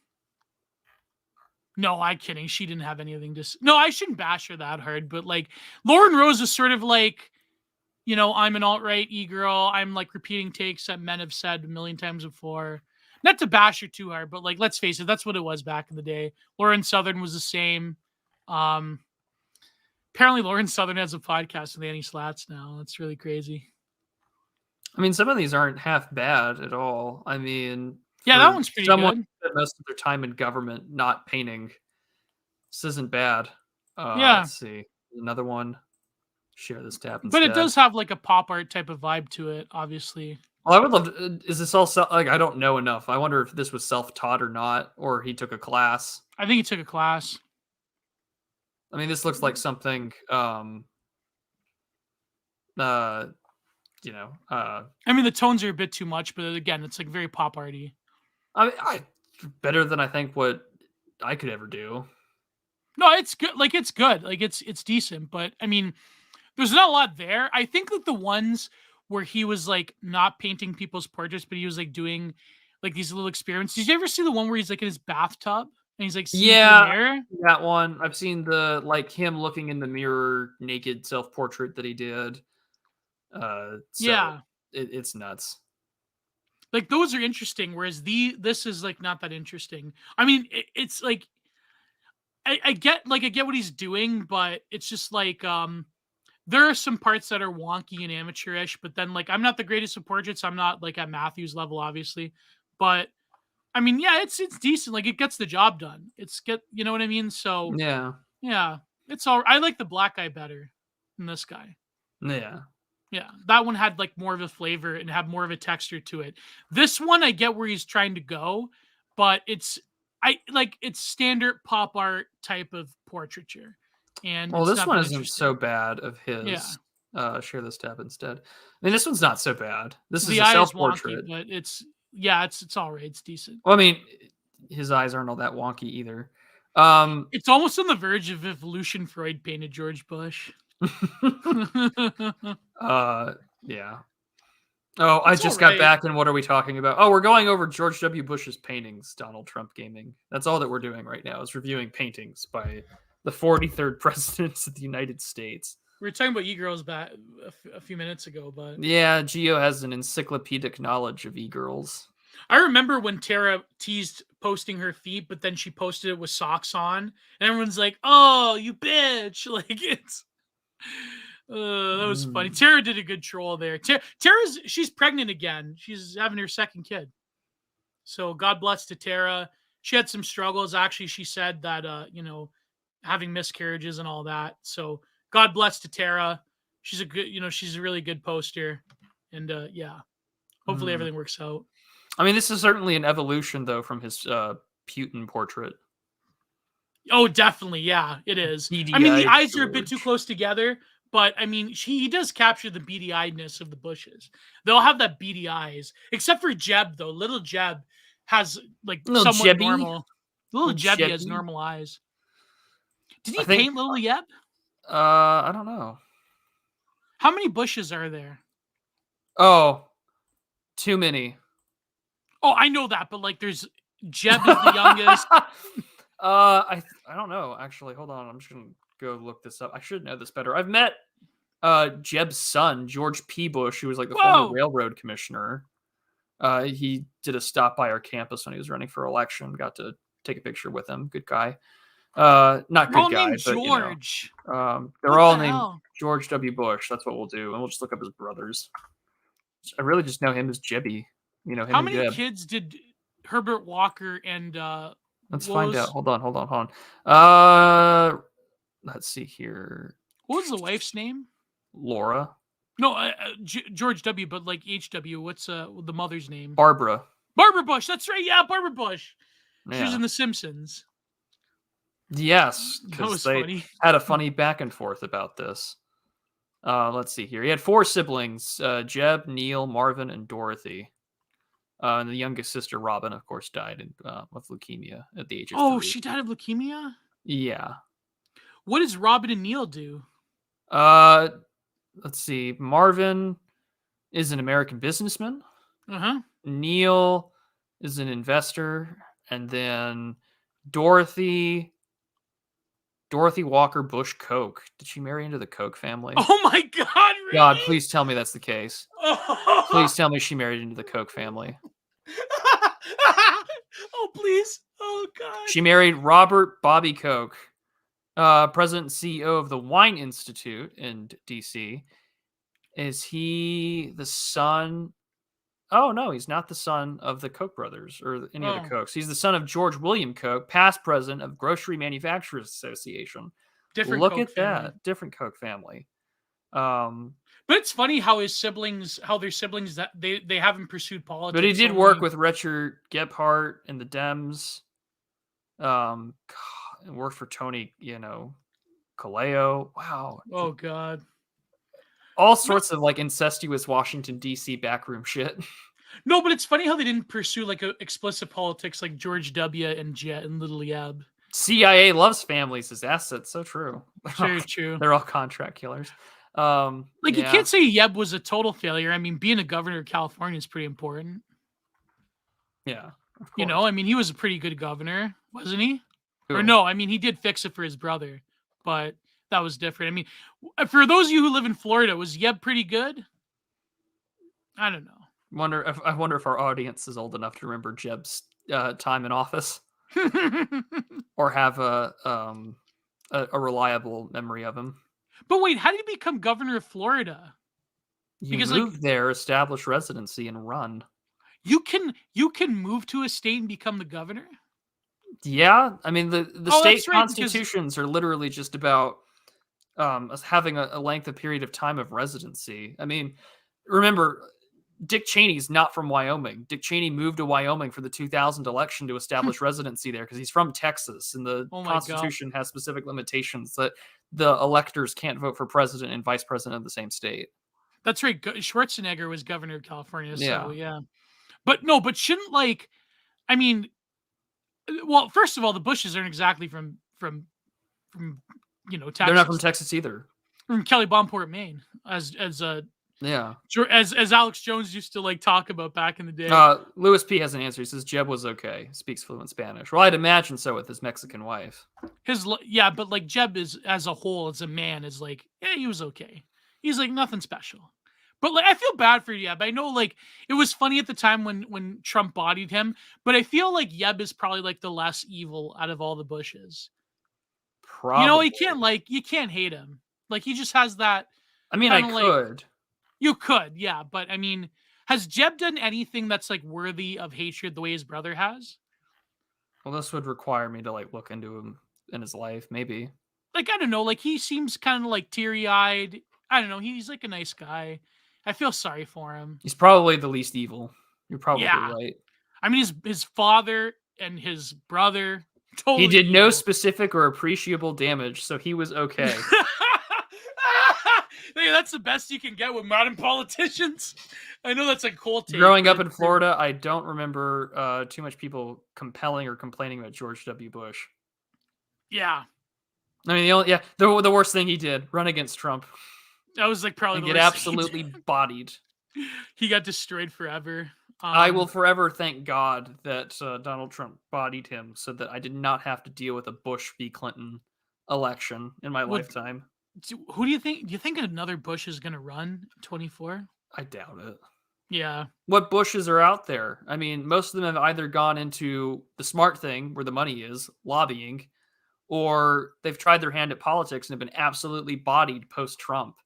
[SPEAKER 1] No, I'm kidding. She didn't have anything to... No, I shouldn't bash her that hard, but like Lauren Rose is sort of like, you know, I'm an alt-right e-girl. I'm like repeating takes that men have said a million times before. Not to bash her too hard, but like, let's face it, that's what it was back in the day. Lauren Southern was the same. Apparently Lauren Southern has a podcast with Annie Slatz now. That's really crazy.
[SPEAKER 2] I mean, some of these aren't half bad at all. I mean,
[SPEAKER 1] yeah, that one's pretty good.
[SPEAKER 2] Spent most of their time in government not painting. This isn't bad.
[SPEAKER 1] Yeah.
[SPEAKER 2] Let's see. Another one. Share this tab instead.
[SPEAKER 1] But it does have like a pop art type of vibe to it, obviously.
[SPEAKER 2] Well, I would love to, is this all like, I don't know enough. I wonder if this was self-taught or not, or he took a class.
[SPEAKER 1] I think he took a class.
[SPEAKER 2] I mean, this looks like something, you know,
[SPEAKER 1] I mean, the tones are a bit too much, but again, it's like very pop arty.
[SPEAKER 2] I mean, better than I think what I could ever do.
[SPEAKER 1] No, it's good. Like, it's good. Like, it's decent, but I mean, there's not a lot there. I think like the ones where he was like not painting people's portraits, but he was like doing like these little experiments. Did you ever see the one where he's like in his bathtub and he's like,
[SPEAKER 2] yeah, that one. I've seen the like him looking in the mirror, naked self-portrait that he did.
[SPEAKER 1] Yeah,
[SPEAKER 2] it's nuts.
[SPEAKER 1] Like those are interesting, whereas this is like not that interesting. I mean, it's like I get what he's doing, but it's just like there are some parts that are wonky and amateurish, but then like I'm not the greatest of portraits. I'm not like at Matthew's level, obviously, but I mean, yeah, it's decent. Like it gets the job done. You know what I mean? So yeah, it's all. I like the black guy better than this guy. Yeah, that one had like more of a flavor and had more of a texture to it. This one, I get where he's trying to go, but it's standard pop art type of portraiture. And
[SPEAKER 2] well, this one isn't so bad of his.
[SPEAKER 1] Yeah.
[SPEAKER 2] Share this tab instead. I mean, this one's not so bad. This is a
[SPEAKER 1] wonky,
[SPEAKER 2] self-portrait,
[SPEAKER 1] but it's all right. It's decent.
[SPEAKER 2] Well, I mean, his eyes aren't all that wonky either.
[SPEAKER 1] It's almost on the verge of evolution. Freud painted George Bush.
[SPEAKER 2] Yeah. Oh, I just got back, and what are we talking about? Oh, we're going over George W. Bush's paintings, Donald Trump gaming. That's all that we're doing right now is reviewing paintings by the 43rd president of the United States.
[SPEAKER 1] We were talking about e-girls back a few minutes ago, but...
[SPEAKER 2] Yeah, Gio has an encyclopedic knowledge of e-girls.
[SPEAKER 1] I remember when Tara teased posting her feet, but then she posted it with socks on, and everyone's like, oh, you bitch! Like, it's... that was funny. Tara did a good troll there. She's pregnant again. She's having her second kid. So God bless to Tara. She had some struggles. Actually, she said that, having miscarriages and all that. So God bless to Tara. She's a good, she's a really good poster, and yeah, hopefully
[SPEAKER 2] Hmm.
[SPEAKER 1] everything works out.
[SPEAKER 2] I mean, this is certainly an evolution, though, from his Putin portrait.
[SPEAKER 1] Oh, definitely, yeah, it is. I mean, the
[SPEAKER 2] Beady-eyed
[SPEAKER 1] eyes are a bit too
[SPEAKER 2] George.
[SPEAKER 1] close together, but I mean, he does capture the beady-eyedness of the Bushes. They'll have that beady eyes, except for Jeb though. Little Jeb has like
[SPEAKER 2] Little
[SPEAKER 1] somewhat
[SPEAKER 2] Jebby.
[SPEAKER 1] normal. Little
[SPEAKER 2] Little
[SPEAKER 1] Jebby has
[SPEAKER 2] Jebby.
[SPEAKER 1] normal eyes. Did
[SPEAKER 2] I
[SPEAKER 1] he
[SPEAKER 2] think.
[SPEAKER 1] paint Little Jeb?
[SPEAKER 2] I don't know.
[SPEAKER 1] How many Bushes are there?
[SPEAKER 2] Oh, too many.
[SPEAKER 1] Oh, I know that, but like, there's Jeb is the youngest.
[SPEAKER 2] I don't know actually. Hold on, I'm just gonna go look this up. I should know this better. I've met Jeb's son, George P. Bush, who was like the former
[SPEAKER 1] Whoa!
[SPEAKER 2] railroad commissioner. He did a stop by our campus when he was running for election. Got to take a picture with him. Good guy. Not
[SPEAKER 1] They're all
[SPEAKER 2] good guy,
[SPEAKER 1] named
[SPEAKER 2] but
[SPEAKER 1] George.
[SPEAKER 2] they're
[SPEAKER 1] What
[SPEAKER 2] all
[SPEAKER 1] the
[SPEAKER 2] named
[SPEAKER 1] hell?
[SPEAKER 2] George W. Bush. That's what we'll do, and we'll just look up his brothers. I really just know him as Jebby. Him
[SPEAKER 1] How
[SPEAKER 2] and
[SPEAKER 1] many
[SPEAKER 2] Jeb.
[SPEAKER 1] kids did Herbert Walker and
[SPEAKER 2] Let's
[SPEAKER 1] what
[SPEAKER 2] find out.
[SPEAKER 1] was
[SPEAKER 2] Hold on. Let's see here.
[SPEAKER 1] what was the wife's name?
[SPEAKER 2] Laura.
[SPEAKER 1] No, George W. But like HW. What's the mother's name?
[SPEAKER 2] Barbara.
[SPEAKER 1] Barbara Bush. That's right. Yeah, Barbara Bush. She was
[SPEAKER 2] Yeah.
[SPEAKER 1] in The Simpsons.
[SPEAKER 2] Yes,
[SPEAKER 1] That
[SPEAKER 2] because
[SPEAKER 1] was
[SPEAKER 2] they
[SPEAKER 1] funny.
[SPEAKER 2] had a funny back and forth about this. Let's see here. He had 4 siblings: Jeb, Neil, Marvin, and Dorothy. And the youngest sister, Robin, of course, died of leukemia at the age of
[SPEAKER 1] Oh,
[SPEAKER 2] 3.
[SPEAKER 1] she died of leukemia.
[SPEAKER 2] Yeah.
[SPEAKER 1] What does Robin and Neil do?
[SPEAKER 2] Uh, let's see. Marvin is an American businessman.
[SPEAKER 1] Uh huh.
[SPEAKER 2] Neil is an investor, and then Dorothy Walker Bush Koch. Did she marry into the Koch family?
[SPEAKER 1] Oh my God!
[SPEAKER 2] God,
[SPEAKER 1] Really?
[SPEAKER 2] please tell me that's the case.
[SPEAKER 1] Oh,
[SPEAKER 2] Please tell me she married into the Koch family.
[SPEAKER 1] oh please! Oh God!
[SPEAKER 2] She married Robert Bobby Koch, president and CEO of the Wine Institute in DC. Is he the son? Oh no, he's not the son of the Koch brothers or any of the
[SPEAKER 1] Oh,
[SPEAKER 2] Kochs. He's the son of George William Koch, past president of Grocery Manufacturers Association.
[SPEAKER 1] different
[SPEAKER 2] Look
[SPEAKER 1] Koch
[SPEAKER 2] at
[SPEAKER 1] family.
[SPEAKER 2] that, different Koch family. Um,
[SPEAKER 1] But it's funny how their siblings that they haven't pursued
[SPEAKER 2] but he
[SPEAKER 1] politics.
[SPEAKER 2] did work with Richard Gephardt and the Dems. And worked for Tony, Kaleo. Wow,
[SPEAKER 1] Oh God!
[SPEAKER 2] all
[SPEAKER 1] No,
[SPEAKER 2] sorts of like incestuous Washington D.C. backroom shit.
[SPEAKER 1] no, but it's funny how they didn't pursue like explicit politics like George W. and Jet and Little Yeb.
[SPEAKER 2] CIA loves families as assets. So true.
[SPEAKER 1] Very true.
[SPEAKER 2] They're all contract killers.
[SPEAKER 1] Like you
[SPEAKER 2] Yeah.
[SPEAKER 1] can't say Yeb was a total failure. I mean, being a governor of California is pretty important.
[SPEAKER 2] Yeah, of course.
[SPEAKER 1] I mean, he was a pretty good governor, wasn't he? Or
[SPEAKER 2] Who?
[SPEAKER 1] no, I mean, he did fix it for his brother, but that was different. I mean, for those of you who live in Florida, was Yeb pretty good? I don't
[SPEAKER 2] I wonder if our audience is old enough to remember Jeb's time in office
[SPEAKER 1] know.
[SPEAKER 2] or have a reliable memory of him.
[SPEAKER 1] But wait, how did he become governor of Florida?
[SPEAKER 2] You
[SPEAKER 1] Because like
[SPEAKER 2] move there, establish residency, and run.
[SPEAKER 1] you can move to a state and become the governor?
[SPEAKER 2] Yeah, I mean the
[SPEAKER 1] Oh,
[SPEAKER 2] state
[SPEAKER 1] that's right, because
[SPEAKER 2] constitutions are literally just about us having a length of period of time of residency. I mean, remember, Dick Cheney's not from Wyoming. Dick Cheney moved to Wyoming for the 2000 election to establish residency there because he's from Texas, and the
[SPEAKER 1] oh my God.
[SPEAKER 2] Constitution has specific limitations that the electors can't vote for president and vice president of the same state.
[SPEAKER 1] That's right. Schwarzenegger was governor of California,
[SPEAKER 2] Yeah.
[SPEAKER 1] so yeah. But no, but shouldn't like I mean, well, first of all, the Bushes aren't exactly from Texas.
[SPEAKER 2] They're not from Texas either.
[SPEAKER 1] From Kelly Bomport, Maine, as
[SPEAKER 2] Yeah.
[SPEAKER 1] as Alex Jones used to like talk about back in the day.
[SPEAKER 2] Louis P has an answer. He says Jeb was okay. Speaks fluent Spanish. Well, I'd imagine so with his Mexican wife.
[SPEAKER 1] Yeah, but like Jeb is as a whole, as a man, is like, yeah, he was okay. He's like nothing special. But like I feel bad for Yeb. I know like it was funny at the time when Trump bodied him, but I feel like Yeb is probably like the less evil out of all the Bushes.
[SPEAKER 2] Probably.
[SPEAKER 1] You can't hate him. Like he just has that.
[SPEAKER 2] I mean, I
[SPEAKER 1] kinda like-
[SPEAKER 2] could.
[SPEAKER 1] You could, yeah, but I mean, has Jeb done anything that's like worthy of hatred the way his brother has?
[SPEAKER 2] Well, this would require me to like look into him in his life, maybe.
[SPEAKER 1] like, I don't know, like, he seems kind of like teary-eyed. I don't know. He's like a nice guy. I feel sorry for him.
[SPEAKER 2] He's probably the least evil. You're probably
[SPEAKER 1] Yeah.
[SPEAKER 2] right.
[SPEAKER 1] I mean, his father and his brother,
[SPEAKER 2] He
[SPEAKER 1] totally
[SPEAKER 2] did no
[SPEAKER 1] evil.
[SPEAKER 2] specific or appreciable damage, so he was okay.
[SPEAKER 1] Hey, that's the best you can get with modern politicians. I know that's a cool take.
[SPEAKER 2] Growing
[SPEAKER 1] but
[SPEAKER 2] up in
[SPEAKER 1] it's true.
[SPEAKER 2] Florida, I don't remember too much people compelling or complaining about George W. Bush.
[SPEAKER 1] Yeah,
[SPEAKER 2] I mean, the worst thing he did, run against Trump
[SPEAKER 1] that was like probably
[SPEAKER 2] and
[SPEAKER 1] the
[SPEAKER 2] get
[SPEAKER 1] worst thing he
[SPEAKER 2] absolutely
[SPEAKER 1] did.
[SPEAKER 2] bodied.
[SPEAKER 1] He got destroyed forever.
[SPEAKER 2] I will forever thank God that Donald Trump bodied him so that I did not have to deal with a Bush v. Clinton election in my
[SPEAKER 1] What?
[SPEAKER 2] lifetime.
[SPEAKER 1] Who do you think? Do you think another Bush is gonna run 24?
[SPEAKER 2] I doubt it.
[SPEAKER 1] Yeah.
[SPEAKER 2] What Bushes are out there? I mean, most of them have either gone into the smart thing where the money is, lobbying, or they've tried their hand at politics and have been absolutely bodied post Trump.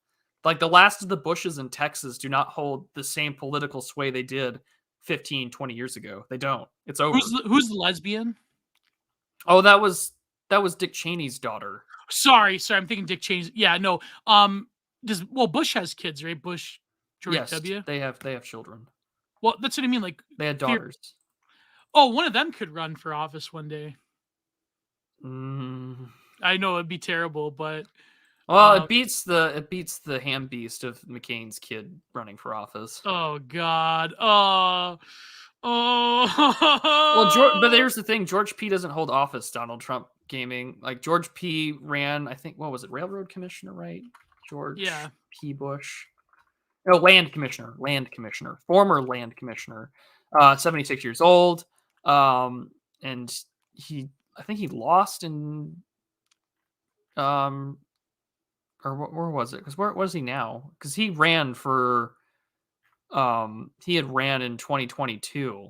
[SPEAKER 2] Like the last of the Bushes in Texas do not hold the same political sway they did 15, 20 years ago. They don't. It's over.
[SPEAKER 1] Who's the lesbian?
[SPEAKER 2] Oh, that was Dick Cheney's daughter.
[SPEAKER 1] Sorry, I'm thinking Dick Cheney. Yeah, no. Bush has kids, right? Bush, George
[SPEAKER 2] Yes,
[SPEAKER 1] W.
[SPEAKER 2] they have children.
[SPEAKER 1] Well, that's what I mean. Like,
[SPEAKER 2] They had daughters.
[SPEAKER 1] one of them could run for office one day.
[SPEAKER 2] Mm.
[SPEAKER 1] I know it'd be terrible, but
[SPEAKER 2] Well, it beats the ham beast of McCain's kid running for office.
[SPEAKER 1] oh god,
[SPEAKER 2] But there's the thing: George P. doesn't hold office. Donald Trump gaming, like George P. ran, I think, what was it, railroad commissioner, right? George
[SPEAKER 1] yeah.
[SPEAKER 2] P. Bush. No, land commissioner, former land commissioner, 76 years old, and I think he lost in, or where was it? Because where was he now? Because he ran for, he had ran in 2022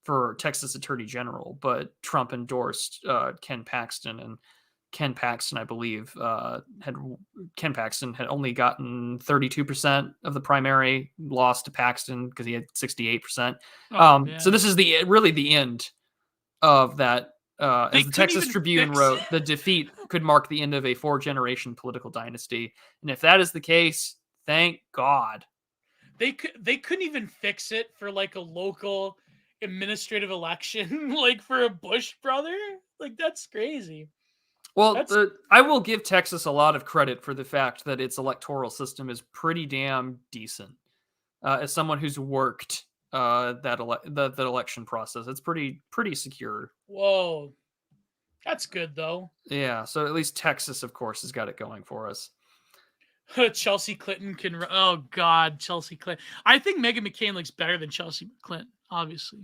[SPEAKER 2] for Texas Attorney General, but Trump endorsed Ken Paxton, and Ken Paxton, I believe, Ken Paxton had only gotten 32% of the primary, lost to Paxton because he had 68%.
[SPEAKER 1] Oh
[SPEAKER 2] So
[SPEAKER 1] man,
[SPEAKER 2] this is really the end of that.
[SPEAKER 1] they
[SPEAKER 2] As the
[SPEAKER 1] couldn't
[SPEAKER 2] Texas
[SPEAKER 1] even
[SPEAKER 2] Tribune
[SPEAKER 1] fix
[SPEAKER 2] wrote,
[SPEAKER 1] it.
[SPEAKER 2] the defeat could mark the end of a 4-generation political dynasty, and if that is the case, thank God.
[SPEAKER 1] They couldn't even fix it for like a local administrative election, like for a Bush brother. Like that's crazy.
[SPEAKER 2] Well,
[SPEAKER 1] That's
[SPEAKER 2] I will give Texas a lot of credit for the fact that its electoral system is pretty damn decent. As someone who's worked that election process, it's pretty secure.
[SPEAKER 1] whoa. That's good though.
[SPEAKER 2] Yeah, so at least Texas, of course, has got it going for us.
[SPEAKER 1] Chelsea Clinton can. Oh God, Chelsea Clinton. I think Meghan McCain looks better than Chelsea Clinton. Obviously,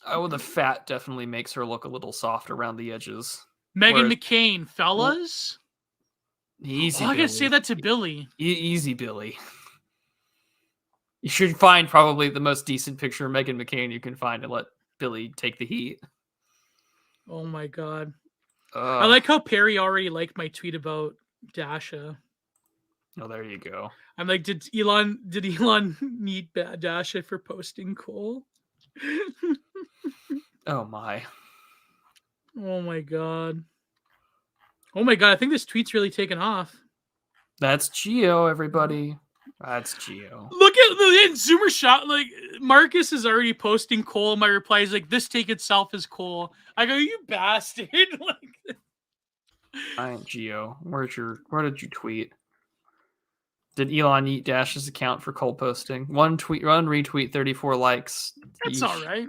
[SPEAKER 2] Oh, the fat definitely makes her look a little soft around the edges.
[SPEAKER 1] Meghan
[SPEAKER 2] Whereas,
[SPEAKER 1] McCain, fellas.
[SPEAKER 2] easy
[SPEAKER 1] Oh, I gotta say
[SPEAKER 2] Billy,
[SPEAKER 1] that to Billy.
[SPEAKER 2] easy Billy. You should find probably the most decent picture of Meghan McCain you can find and let Billy take the heat.
[SPEAKER 1] Oh my God. I like how Perry already liked my tweet about Dasha.
[SPEAKER 2] Oh, there you go.
[SPEAKER 1] I'm like, did Elon need Dasha for posting Cole?
[SPEAKER 2] Oh my.
[SPEAKER 1] Oh my God. Oh my God. I think this tweet's really taken off.
[SPEAKER 2] That's Geo, everybody. That's Geo.
[SPEAKER 1] Look at the Zoomer shot. Like Marcus is already posting Cole. My reply is like, "This take itself is Cole." I go, "You bastard!" Like,
[SPEAKER 2] I ain't Geo. Where did you tweet? Did Elon eat Dash's account for cold posting? One retweet, 34 likes.
[SPEAKER 1] that's all right.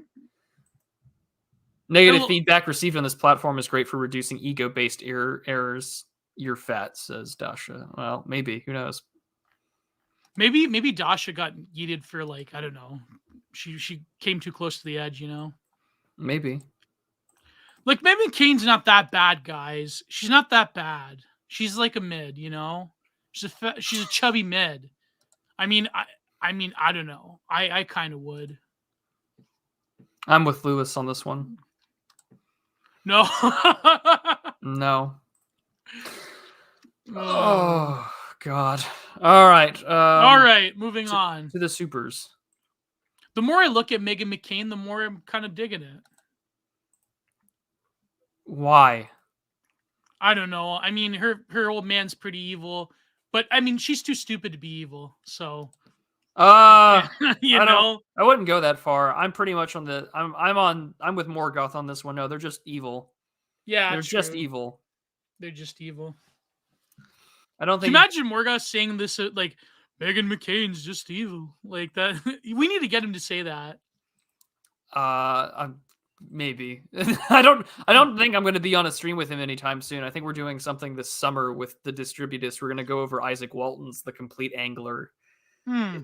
[SPEAKER 2] Negative feedback received on this platform is great for reducing ego-based errors. You're fat, says Dasha. Well, maybe. Who knows?
[SPEAKER 1] Maybe Dasha got yeeted for like, I don't know. She came too close to the edge, you know.
[SPEAKER 2] Maybe.
[SPEAKER 1] Like Meghan McCain's not that bad, guys. She's not that bad. She's like a mid, you know. She's a chubby mid. I mean, I don't know. I kind of would.
[SPEAKER 2] I'm with Lewis on this one.
[SPEAKER 1] No.
[SPEAKER 2] No. Oh God. All right.
[SPEAKER 1] All right. Moving on
[SPEAKER 2] to the supers.
[SPEAKER 1] The more I look at Meghan McCain, the more I'm kind of digging it.
[SPEAKER 2] Why?
[SPEAKER 1] I don't know. I mean, her old man's pretty evil, but I mean, she's too stupid to be evil. So, you
[SPEAKER 2] I don't.
[SPEAKER 1] know,
[SPEAKER 2] I wouldn't go that far. I'm pretty much on the. I'm with Morgoth on this one. No, they're just evil.
[SPEAKER 1] yeah,
[SPEAKER 2] They're just
[SPEAKER 1] true.
[SPEAKER 2] evil.
[SPEAKER 1] They're just evil.
[SPEAKER 2] I don't
[SPEAKER 1] Can
[SPEAKER 2] think
[SPEAKER 1] you
[SPEAKER 2] you.
[SPEAKER 1] imagine Morgoth saying this like Megan McCain's just evil like that? We need to get him to say that.
[SPEAKER 2] Maybe. I don't think I'm going to be on a stream with him anytime soon. I think we're doing something this summer with the Distributist. We're going to go over Isaac Walton's The Complete Angler.
[SPEAKER 1] Hmm.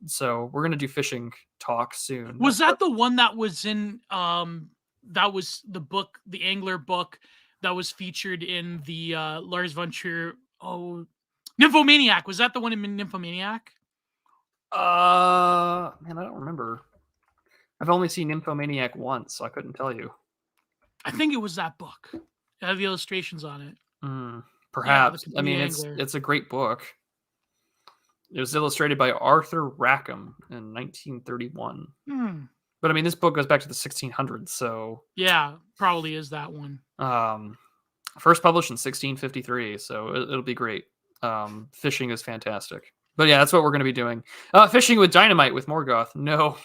[SPEAKER 2] So we're going to do fishing talk soon.
[SPEAKER 1] Was that the one that was in that was the book, the Angler book that was featured in the Lars von Trier Nymphomaniac? Was that the one in Nymphomaniac?
[SPEAKER 2] Man, I don't remember. I've only seen Nymphomaniac once, so I couldn't tell you.
[SPEAKER 1] I think it was that book. I have the illustrations on it.
[SPEAKER 2] Perhaps.
[SPEAKER 1] Yeah,
[SPEAKER 2] I mean,
[SPEAKER 1] Angler.
[SPEAKER 2] it's a great book. It was illustrated by Arthur Rackham in 1931. But I mean, this book goes back to the 1600s, so
[SPEAKER 1] yeah, probably is that one.
[SPEAKER 2] First published in 1653, so it'll be great. Fishing is fantastic. But yeah, that's what we're going to be doing. Fishing with Dynamite with Morgoth. No.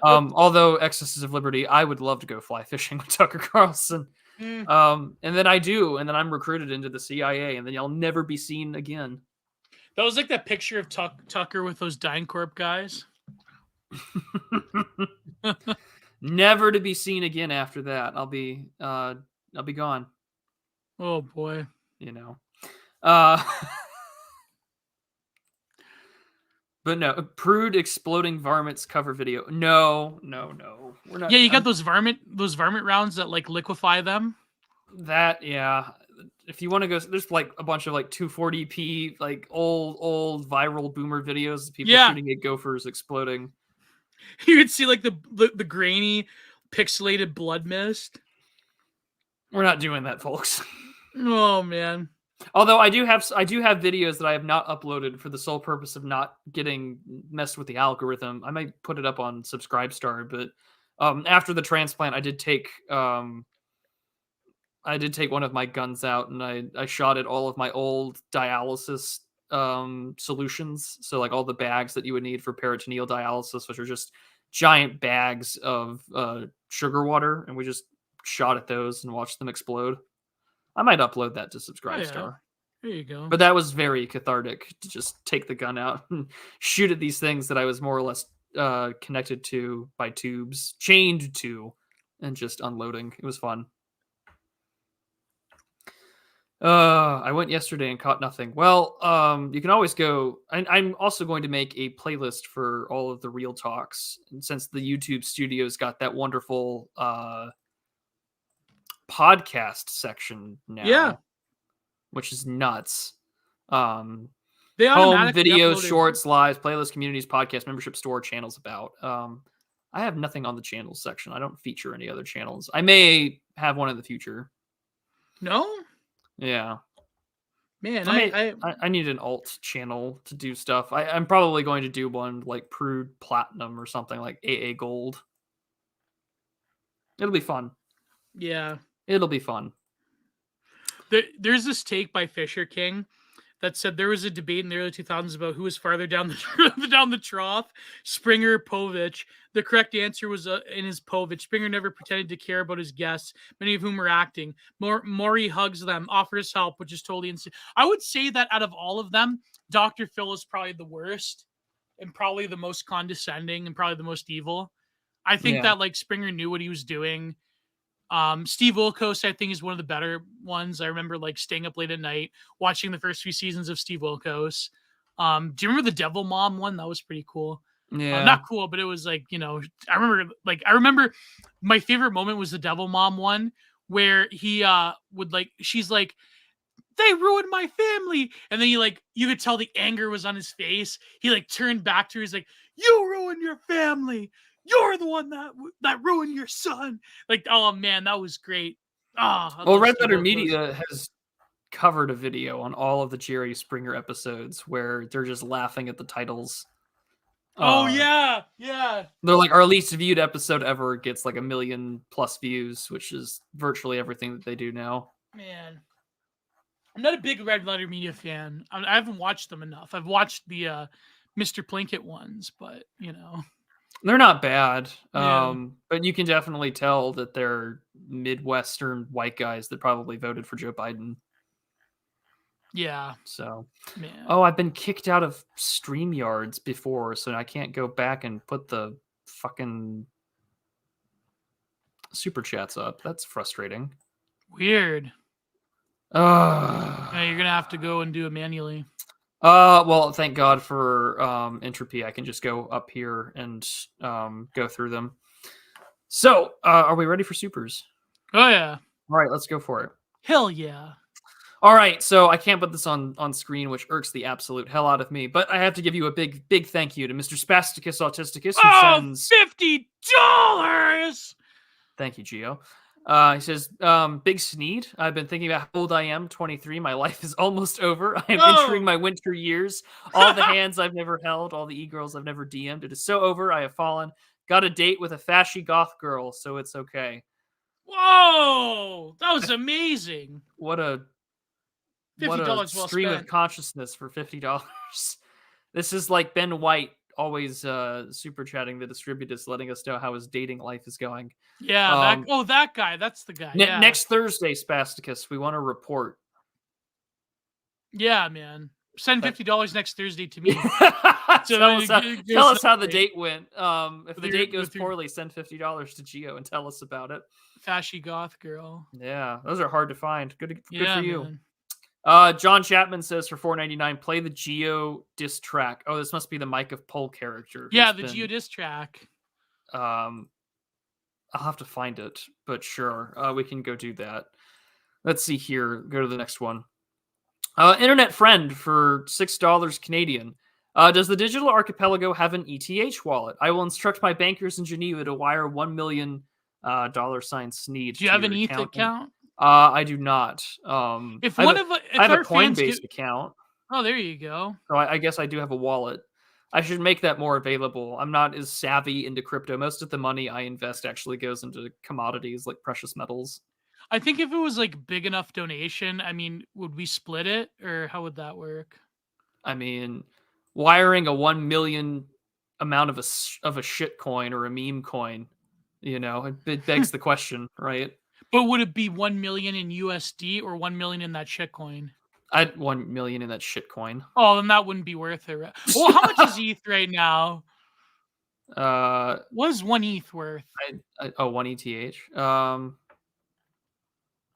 [SPEAKER 2] Although Excesses of Liberty, I would love to go fly fishing with Tucker Carlson. And then I do, and then I'm recruited into the CIA, and then I'll never be seen again.
[SPEAKER 1] That was like that picture of Tucker with those DynCorp guys.
[SPEAKER 2] Never to be seen again after that. I'll be gone.
[SPEAKER 1] Oh boy.
[SPEAKER 2] You know. But no, Prude exploding varmints cover video. No. We're not.
[SPEAKER 1] Yeah, you got those varmint rounds that like liquefy them.
[SPEAKER 2] That, yeah. If you want to go, there's like a bunch of like 240p, like old viral boomer videos of people shooting at gophers exploding.
[SPEAKER 1] You could see like the grainy, pixelated blood mist.
[SPEAKER 2] We're not doing that, folks.
[SPEAKER 1] Oh man.
[SPEAKER 2] Although I do have videos that I have not uploaded for the sole purpose of not getting messed with the algorithm. I might put it up on Subscribestar, but after the transplant, I did take one of my guns out and I shot at all of my old dialysis solutions. So like all the bags that you would need for peritoneal dialysis, which are just giant bags of sugar water, and we just shot at those and watched them explode. I might upload that to Subscribestar.
[SPEAKER 1] Yeah. There you go.
[SPEAKER 2] But that was very cathartic to just take the gun out and shoot at these things that I was more or less connected to by tubes, chained to, and just unloading. It was fun. I went yesterday and caught nothing. Well, you can always go. I'm also going to make a playlist for all of the Real Talks, and since the YouTube Studios got that wonderful podcast section now, which is nuts. They home videos, shorts, lives, playlists, communities, podcast, membership, store, channels about. I have nothing on the channels section. I don't feature any other channels. I may have one in the future.
[SPEAKER 1] No?
[SPEAKER 2] Yeah.
[SPEAKER 1] Man,
[SPEAKER 2] I need an alt channel to do stuff. I'm probably going to do one like Prude Platinum or something like AA Gold. It'll be fun.
[SPEAKER 1] Yeah.
[SPEAKER 2] It'll be fun.
[SPEAKER 1] There's this take by Fisher King that said there was a debate in the early 2000s about who was farther down the trough, Springer or Povich. The correct answer was in his Povich. Springer never pretended to care about his guests, many of whom were acting. Maury hugs them, offers help, which is totally insane. I would say that out of all of them, Dr. Phil is probably the worst and probably the most condescending and probably the most evil. I think that like Springer knew what he was doing. Steve Wilkos, I think, is one of the better ones. I remember like staying up late at night watching the first few seasons of Steve Wilkos. Do you remember the Devil Mom one? That was pretty cool.
[SPEAKER 2] Yeah,
[SPEAKER 1] not cool, but it was like, you know, I remember my favorite moment was the Devil Mom one where he would like, she's like, they ruined my family, and then you could tell the anger was on his face. He like turned back to her. He's like, you ruined your family. You're the one that ruined your son. Like, oh man, that was great.
[SPEAKER 2] Well, Red Letter Media has covered a video on all of the Jerry Springer episodes where they're just laughing at the titles.
[SPEAKER 1] Yeah.
[SPEAKER 2] They're like, our least viewed episode ever gets like 1 million+ views, which is virtually everything that they do now.
[SPEAKER 1] Man, I'm not a big Red Letter Media fan. I haven't watched them enough. I've watched the Mr. Plinkett ones, but
[SPEAKER 2] They're not bad,
[SPEAKER 1] yeah,
[SPEAKER 2] but you can definitely tell that they're Midwestern white guys that probably voted for Joe Biden.
[SPEAKER 1] yeah,
[SPEAKER 2] So,
[SPEAKER 1] man.
[SPEAKER 2] oh, I've been kicked out of StreamYards before, so I can't go back and put the fucking super chats up. That's frustrating.
[SPEAKER 1] Weird.
[SPEAKER 2] Uh,
[SPEAKER 1] Yeah, you're gonna have to go and do it manually.
[SPEAKER 2] well, thank God for entropy. I can just go up here and go through them. So, are we ready for supers?
[SPEAKER 1] Oh yeah,
[SPEAKER 2] All right, let's go for it.
[SPEAKER 1] hell yeah.
[SPEAKER 2] All right, so I can't put this on screen, which irks the absolute hell out of me. But I have to give you a big thank you to Mr. Spasticus Autisticus, who sends
[SPEAKER 1] $50.
[SPEAKER 2] Thank you, Gio. He says, Big Sneed. I've been thinking about how old I am, 23. My life is almost over. I am entering my winter years. All the hands I've never held, all the e-girls I've never DM'd. It is so over. I have fallen. Got a date with a fashy goth girl, so it's okay.
[SPEAKER 1] Whoa, that was amazing.
[SPEAKER 2] What a
[SPEAKER 1] $50 well
[SPEAKER 2] stream
[SPEAKER 1] spent.
[SPEAKER 2] of consciousness for $50. This is like Ben White always super chatting the distributors, letting us know how his dating life is going.
[SPEAKER 1] Yeah, that guy. That's the guy. Yeah.
[SPEAKER 2] Next Thursday, Spasticus, we want to report.
[SPEAKER 1] Yeah, man. Send $50 next Thursday to me.
[SPEAKER 2] Tell us how the date went. If the date goes poorly, send $50 to Gio and tell us about it.
[SPEAKER 1] Fashy goth girl.
[SPEAKER 2] Yeah, those are hard to find. Good for you.
[SPEAKER 1] Man.
[SPEAKER 2] John Chapman says for $4.99, play the Geo diss track. Oh, this must be the Mike of Pole character.
[SPEAKER 1] Yeah, the Geo diss track.
[SPEAKER 2] I'll have to find it, but sure, we can go do that. Let's see here. Go to the next one. Internet friend for $6 Canadian. Does the digital archipelago have an ETH wallet? I will instruct my bankers in Geneva to wire $1 million $Sneed.
[SPEAKER 1] Do you have an ETH account?
[SPEAKER 2] I do not.
[SPEAKER 1] I have
[SPEAKER 2] a Coinbase account.
[SPEAKER 1] Oh, there you go.
[SPEAKER 2] So I guess I do have a wallet. I should make that more available. I'm not as savvy into crypto. Most of the money I invest actually goes into commodities like precious metals.
[SPEAKER 1] I think if it was like big enough donation, I mean, would we split it or how would that work?
[SPEAKER 2] I mean, wiring a 1 million amount of a shit coin or a meme coin, it begs the question, right?
[SPEAKER 1] But would it be 1 million in USD or 1 million in that shit coin?
[SPEAKER 2] I'd 1 million in that shit coin.
[SPEAKER 1] Oh, then that wouldn't be worth it. Well, how much is ETH right now? What is 1 ETH worth?
[SPEAKER 2] 1 ETH.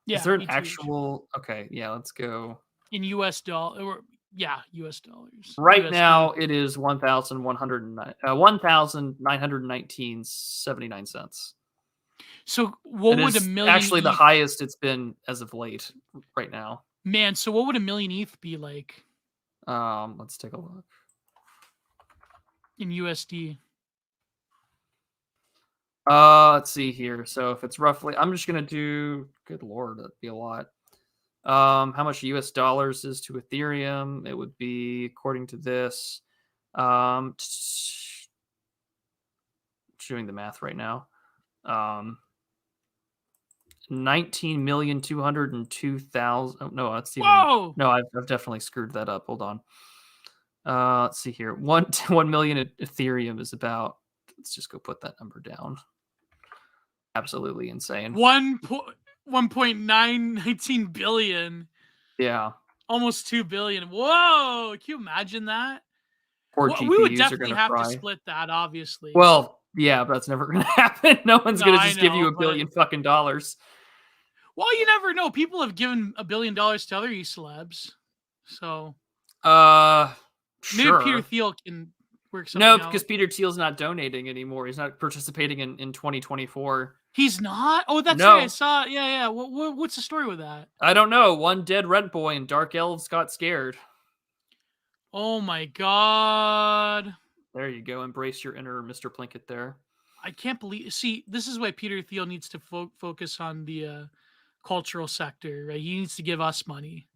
[SPEAKER 1] Yeah.
[SPEAKER 2] Is there an actual? Okay, yeah, let's go.
[SPEAKER 1] In US dollar, or US dollars.
[SPEAKER 2] Right now, it is 1,919.79 cents.
[SPEAKER 1] So what would a million?
[SPEAKER 2] Actually, the highest it's been as of late. Right now,
[SPEAKER 1] man. So what would a million ETH be like?
[SPEAKER 2] Let's take a look.
[SPEAKER 1] In USD.
[SPEAKER 2] Let's see here. So if it's roughly, I'm just gonna do. Good lord, that'd be a lot. How much US dollars is to Ethereum? It would be, according to this, doing the math right now. 19,202,000. Oh, no, that's even.
[SPEAKER 1] Whoa!
[SPEAKER 2] No, I've definitely screwed that up. Hold on. Let's see here. 1 million Ethereum is about. Let's just go put that number down. Absolutely insane.
[SPEAKER 1] 1.919 billion.
[SPEAKER 2] Yeah.
[SPEAKER 1] Almost 2 billion. Whoa! Can you imagine that?
[SPEAKER 2] GPUs
[SPEAKER 1] we would definitely have to split that, obviously.
[SPEAKER 2] Well, yeah, but that's never going to happen. No one's going to just give you $1 billion fucking dollars.
[SPEAKER 1] Well, you never know. People have given $1 billion to other e-celebs. So.
[SPEAKER 2] Sure.
[SPEAKER 1] Maybe Peter Thiel can work something out.
[SPEAKER 2] No, because Peter Thiel's not donating anymore. He's not participating in 2024.
[SPEAKER 1] He's not? Oh, that's right. I saw. Yeah. What's the story with that?
[SPEAKER 2] I don't know. One dead rent boy and dark elves got scared.
[SPEAKER 1] Oh my god.
[SPEAKER 2] There you go. Embrace your inner Mr. Plinkett there.
[SPEAKER 1] I can't believe. See, this is why Peter Thiel needs to focus on the cultural sector, right? He needs to give us money.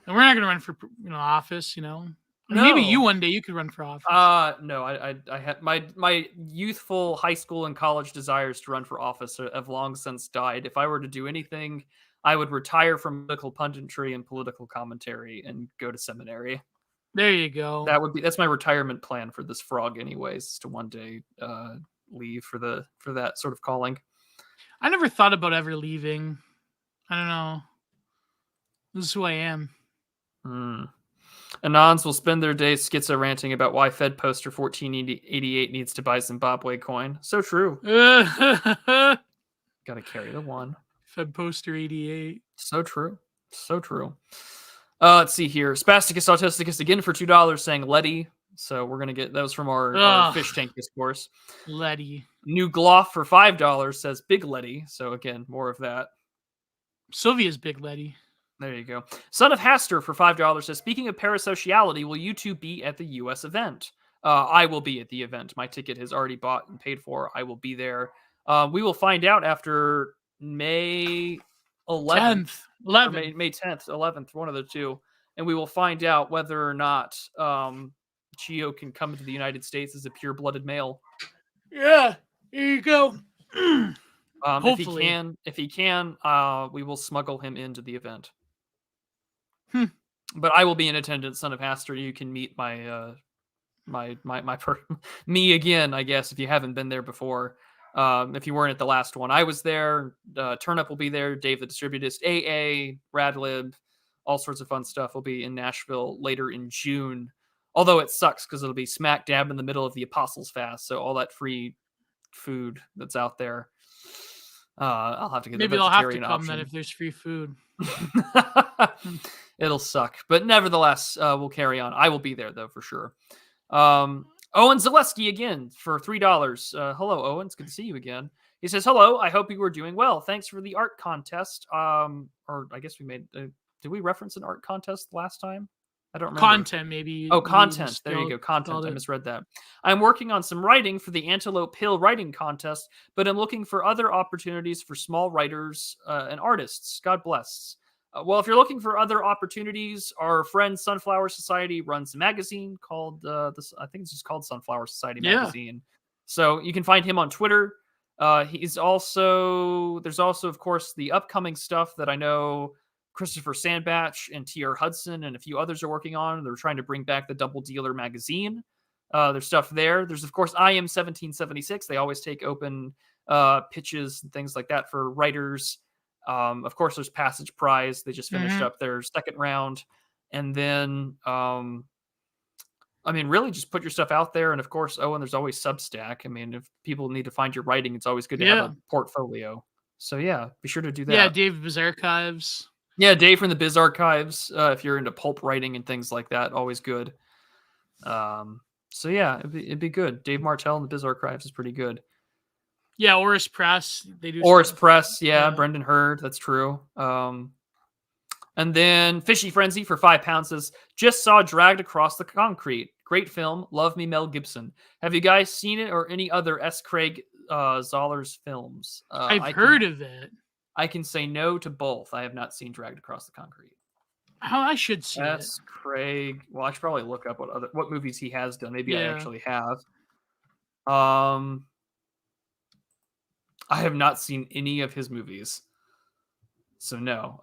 [SPEAKER 1] And we're not going to run for office, No. Maybe you one day you could run for office.
[SPEAKER 2] No, I had my youthful high school and college desires to run for office have long since died. If I were to do anything, I would retire from political punditry and political commentary and go to seminary.
[SPEAKER 1] There you go.
[SPEAKER 2] That's my retirement plan for this frog, anyways, is to one day leave for that sort of calling.
[SPEAKER 1] I never thought about ever leaving. I don't know. This is who I am.
[SPEAKER 2] Anons will spend their days schizo ranting about why Fed poster 1488 needs to buy Zimbabwe coin. So true. Gotta carry the one.
[SPEAKER 1] Fed poster 88.
[SPEAKER 2] So true. So true. Let's see here. Spasticus Autisticus again for $2 saying Letty. So we're gonna get that was from our fish tank discourse.
[SPEAKER 1] Letty.
[SPEAKER 2] New Gloff for $5 says Big Letty. So again, more of that.
[SPEAKER 1] Sylvia's Big Letty.
[SPEAKER 2] There you go. Son of Haster for $5 says, speaking of parasociality, will you two be at the U.S. event? I will be at the event. My ticket has already bought and paid for. I will be there. We will find out after May 11th. May 10th, 11th, one of the two. And we will find out whether or not Gio can come to the United States as a pure-blooded male.
[SPEAKER 1] Yeah, here you go.
[SPEAKER 2] Hopefully. If he can, we will smuggle him into the event. But I will be in attendance, Son of Haster. You can meet my me again, I guess, if you haven't been there before. If you weren't at the last one, I was there. Turnup will be there. Dave the Distributist, AA, Radlib, all sorts of fun stuff will be in Nashville later in June. Although it sucks because it'll be smack dab in the middle of the Apostles Fast, so all that free food that's out there. I'll have to get
[SPEAKER 1] maybe
[SPEAKER 2] the
[SPEAKER 1] I'll have to
[SPEAKER 2] vegetarian
[SPEAKER 1] come
[SPEAKER 2] option.
[SPEAKER 1] then if there's free food.
[SPEAKER 2] It'll suck, but nevertheless, we'll carry on. I will be there though for sure. Owen Zaleski again for $3. Hello, Owen. It's good to see you again. He says, "Hello. I hope you were doing well. Thanks for the art contest. Or I guess we made. Did we reference an art contest last time? I don't remember.
[SPEAKER 1] Content, maybe.
[SPEAKER 2] Oh, content. There you go. Content. I misread that. I'm working on some writing for the Antelope Hill Writing Contest, but I'm looking for other opportunities for small writers and artists. God bless. Well, if you're looking for other opportunities, our friend Sunflower Society runs a magazine called, I think it's just called Sunflower Society Magazine. So you can find him on Twitter. There's also, of course, the upcoming stuff that I know Christopher Sandbatch and T.R. Hudson and a few others are working on. They're trying to bring back the Double Dealer magazine. There's stuff there. There's, of course, I Am 1776. They always take open pitches and things like that for writers. Of course, there's Passage Prize. They just finished up their second round. And then, really just put your stuff out there. And of course, and there's always Substack. I mean, if people need to find your writing, it's always good to have a portfolio. So yeah, be sure to do that.
[SPEAKER 1] Yeah, Dave Biz Archives.
[SPEAKER 2] Yeah, Dave from the Biz Archives. If you're into pulp writing and things like that, always good. So yeah, it'd be good. Dave Martell and the Biz Archives is pretty good.
[SPEAKER 1] Yeah, Oris Press. They do
[SPEAKER 2] Oris Press, yeah. Brendan Hurd, that's true. And then Fishy Frenzy for £5 says, just saw Dragged Across the Concrete. Great film. Love me, Mel Gibson. Have you guys seen it or any other S. Craig Zoller's films?
[SPEAKER 1] I've heard of it.
[SPEAKER 2] I can say no to both. I have not seen Dragged Across the Concrete.
[SPEAKER 1] Oh, I should see
[SPEAKER 2] S. Craig. Well, I should probably look up what movies he has done. Maybe I actually have. I have not seen any of his movies. So no.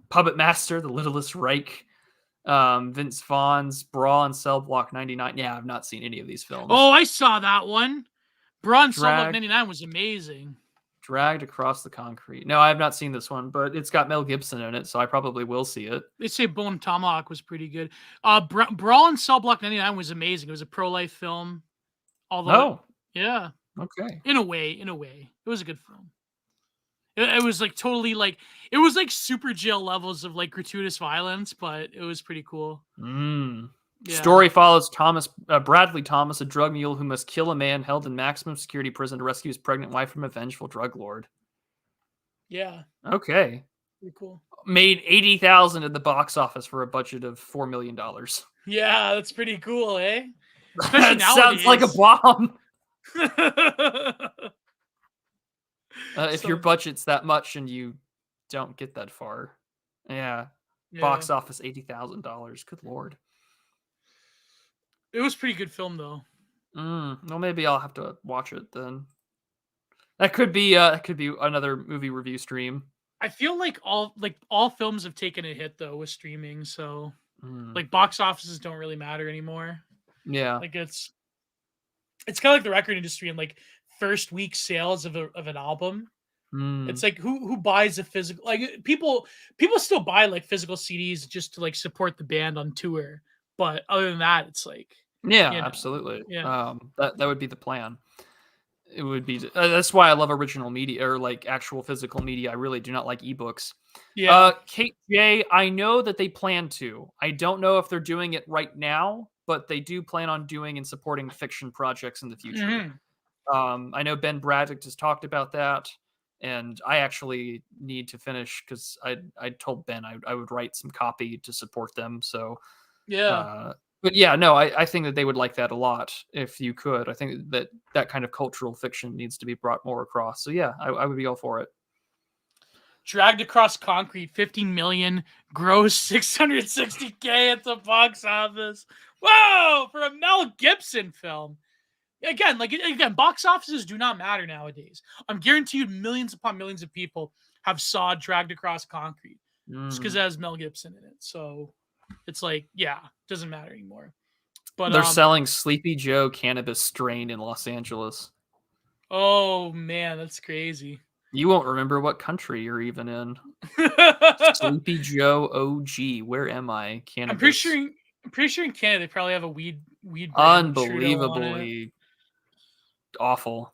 [SPEAKER 2] Puppet Master, The Littlest Reich, Vince Vaughn's Brawl on Cell Block 99. Yeah, I've not seen any of these films.
[SPEAKER 1] Oh, I saw that one. Brawl on Cell Block 99 was amazing.
[SPEAKER 2] Dragged Across the Concrete. No, I have not seen this one, but it's got Mel Gibson in it, so I probably will see it.
[SPEAKER 1] They say Bone Tomahawk was pretty good. Brawl on Cell Block 99 was amazing. It was a pro-life film. Yeah.
[SPEAKER 2] Okay.
[SPEAKER 1] In a way. It was a good film. It was like totally like, it was like super jail levels of like gratuitous violence, but it was pretty cool. Yeah.
[SPEAKER 2] Story follows Bradley Thomas, a drug mule who must kill a man held in maximum security prison to rescue his pregnant wife from a vengeful drug lord.
[SPEAKER 1] Yeah.
[SPEAKER 2] Okay.
[SPEAKER 1] Pretty cool. Made
[SPEAKER 2] $80,000 at the box office for a budget of $4 million.
[SPEAKER 1] Yeah, that's pretty cool, eh?
[SPEAKER 2] That sounds like a bomb. If your budget's that much and you don't get that far. Yeah. Box office $80,000. Good Lord.
[SPEAKER 1] It was a pretty good film though.
[SPEAKER 2] Well, maybe I'll have to watch it then. That could be another movie review stream.
[SPEAKER 1] I feel like all films have taken a hit though with streaming, so
[SPEAKER 2] Mm.
[SPEAKER 1] like box offices don't really matter anymore.
[SPEAKER 2] Yeah.
[SPEAKER 1] Like it's kind of like the record industry and like first week sales of an album. It's
[SPEAKER 2] Mm.
[SPEAKER 1] like who buys a physical, like people still buy like physical CDs just to like support the band on tour. But other than that, it's like,
[SPEAKER 2] Yeah,
[SPEAKER 1] you know,
[SPEAKER 2] absolutely.
[SPEAKER 1] yeah.
[SPEAKER 2] That would be the plan. It would be that's why I love original media or like actual physical media. I really do not like ebooks.
[SPEAKER 1] Yeah.
[SPEAKER 2] Kate J, I know that they plan to. I don't know if they're doing it right now, but they do plan on doing and supporting fiction projects in the future.
[SPEAKER 1] Mhm.
[SPEAKER 2] I know Ben Braddock has talked about that, and I actually need to finish because I told Ben I would write some copy to support them. So,
[SPEAKER 1] Yeah.
[SPEAKER 2] uh, but yeah, no, I think that they would like that a lot if you could. I think that that kind of cultural fiction needs to be brought more across. So yeah, I would be all for it.
[SPEAKER 1] Dragged Across Concrete, 50 million, gross 660K at the box office. Whoa, for a Mel Gibson film. Again, box offices do not matter nowadays. I'm guaranteed millions upon millions of people have saw Dragged Across Concrete just because
[SPEAKER 2] Mm.
[SPEAKER 1] it has Mel Gibson in it. So it's like, yeah, doesn't matter anymore. But
[SPEAKER 2] They're selling Sleepy Joe cannabis strain in Los Angeles.
[SPEAKER 1] oh man, that's crazy.
[SPEAKER 2] You won't remember what country you're even in. Sleepy Joe OG. Where am I?
[SPEAKER 1] I'm pretty
[SPEAKER 2] Cannabis.
[SPEAKER 1] sure. I'm pretty sure in Canada they probably have a weed brand with Trudeau on it.
[SPEAKER 2] Unbelievably awful.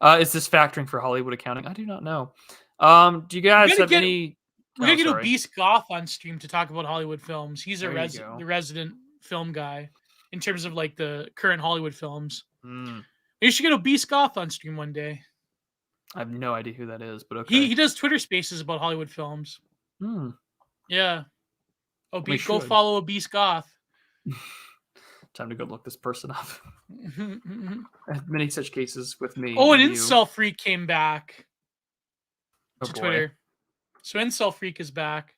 [SPEAKER 2] Is this factoring for Hollywood accounting? I do not know. Do you
[SPEAKER 1] We
[SPEAKER 2] guys
[SPEAKER 1] gotta
[SPEAKER 2] have
[SPEAKER 1] get
[SPEAKER 2] any?
[SPEAKER 1] we
[SPEAKER 2] Oh,
[SPEAKER 1] gotta get
[SPEAKER 2] sorry.
[SPEAKER 1] Obese Goth on stream to talk about Hollywood films. He's
[SPEAKER 2] There you
[SPEAKER 1] the
[SPEAKER 2] go.
[SPEAKER 1] resident film guy in terms of like the current Hollywood films.
[SPEAKER 2] Mm,
[SPEAKER 1] You should get Obese Goth on stream one day.
[SPEAKER 2] I have no idea who that is, but okay.
[SPEAKER 1] He does Twitter Spaces about Hollywood films.
[SPEAKER 2] Hmm,
[SPEAKER 1] Yeah,
[SPEAKER 2] we
[SPEAKER 1] Go
[SPEAKER 2] should.
[SPEAKER 1] follow Obese Goth.
[SPEAKER 2] Time to go look this person up. I have many such cases with me
[SPEAKER 1] Oh, an
[SPEAKER 2] and you.
[SPEAKER 1] Incel Freak came back
[SPEAKER 2] Oh
[SPEAKER 1] to
[SPEAKER 2] boy.
[SPEAKER 1] Twitter. So Incel Freak is back.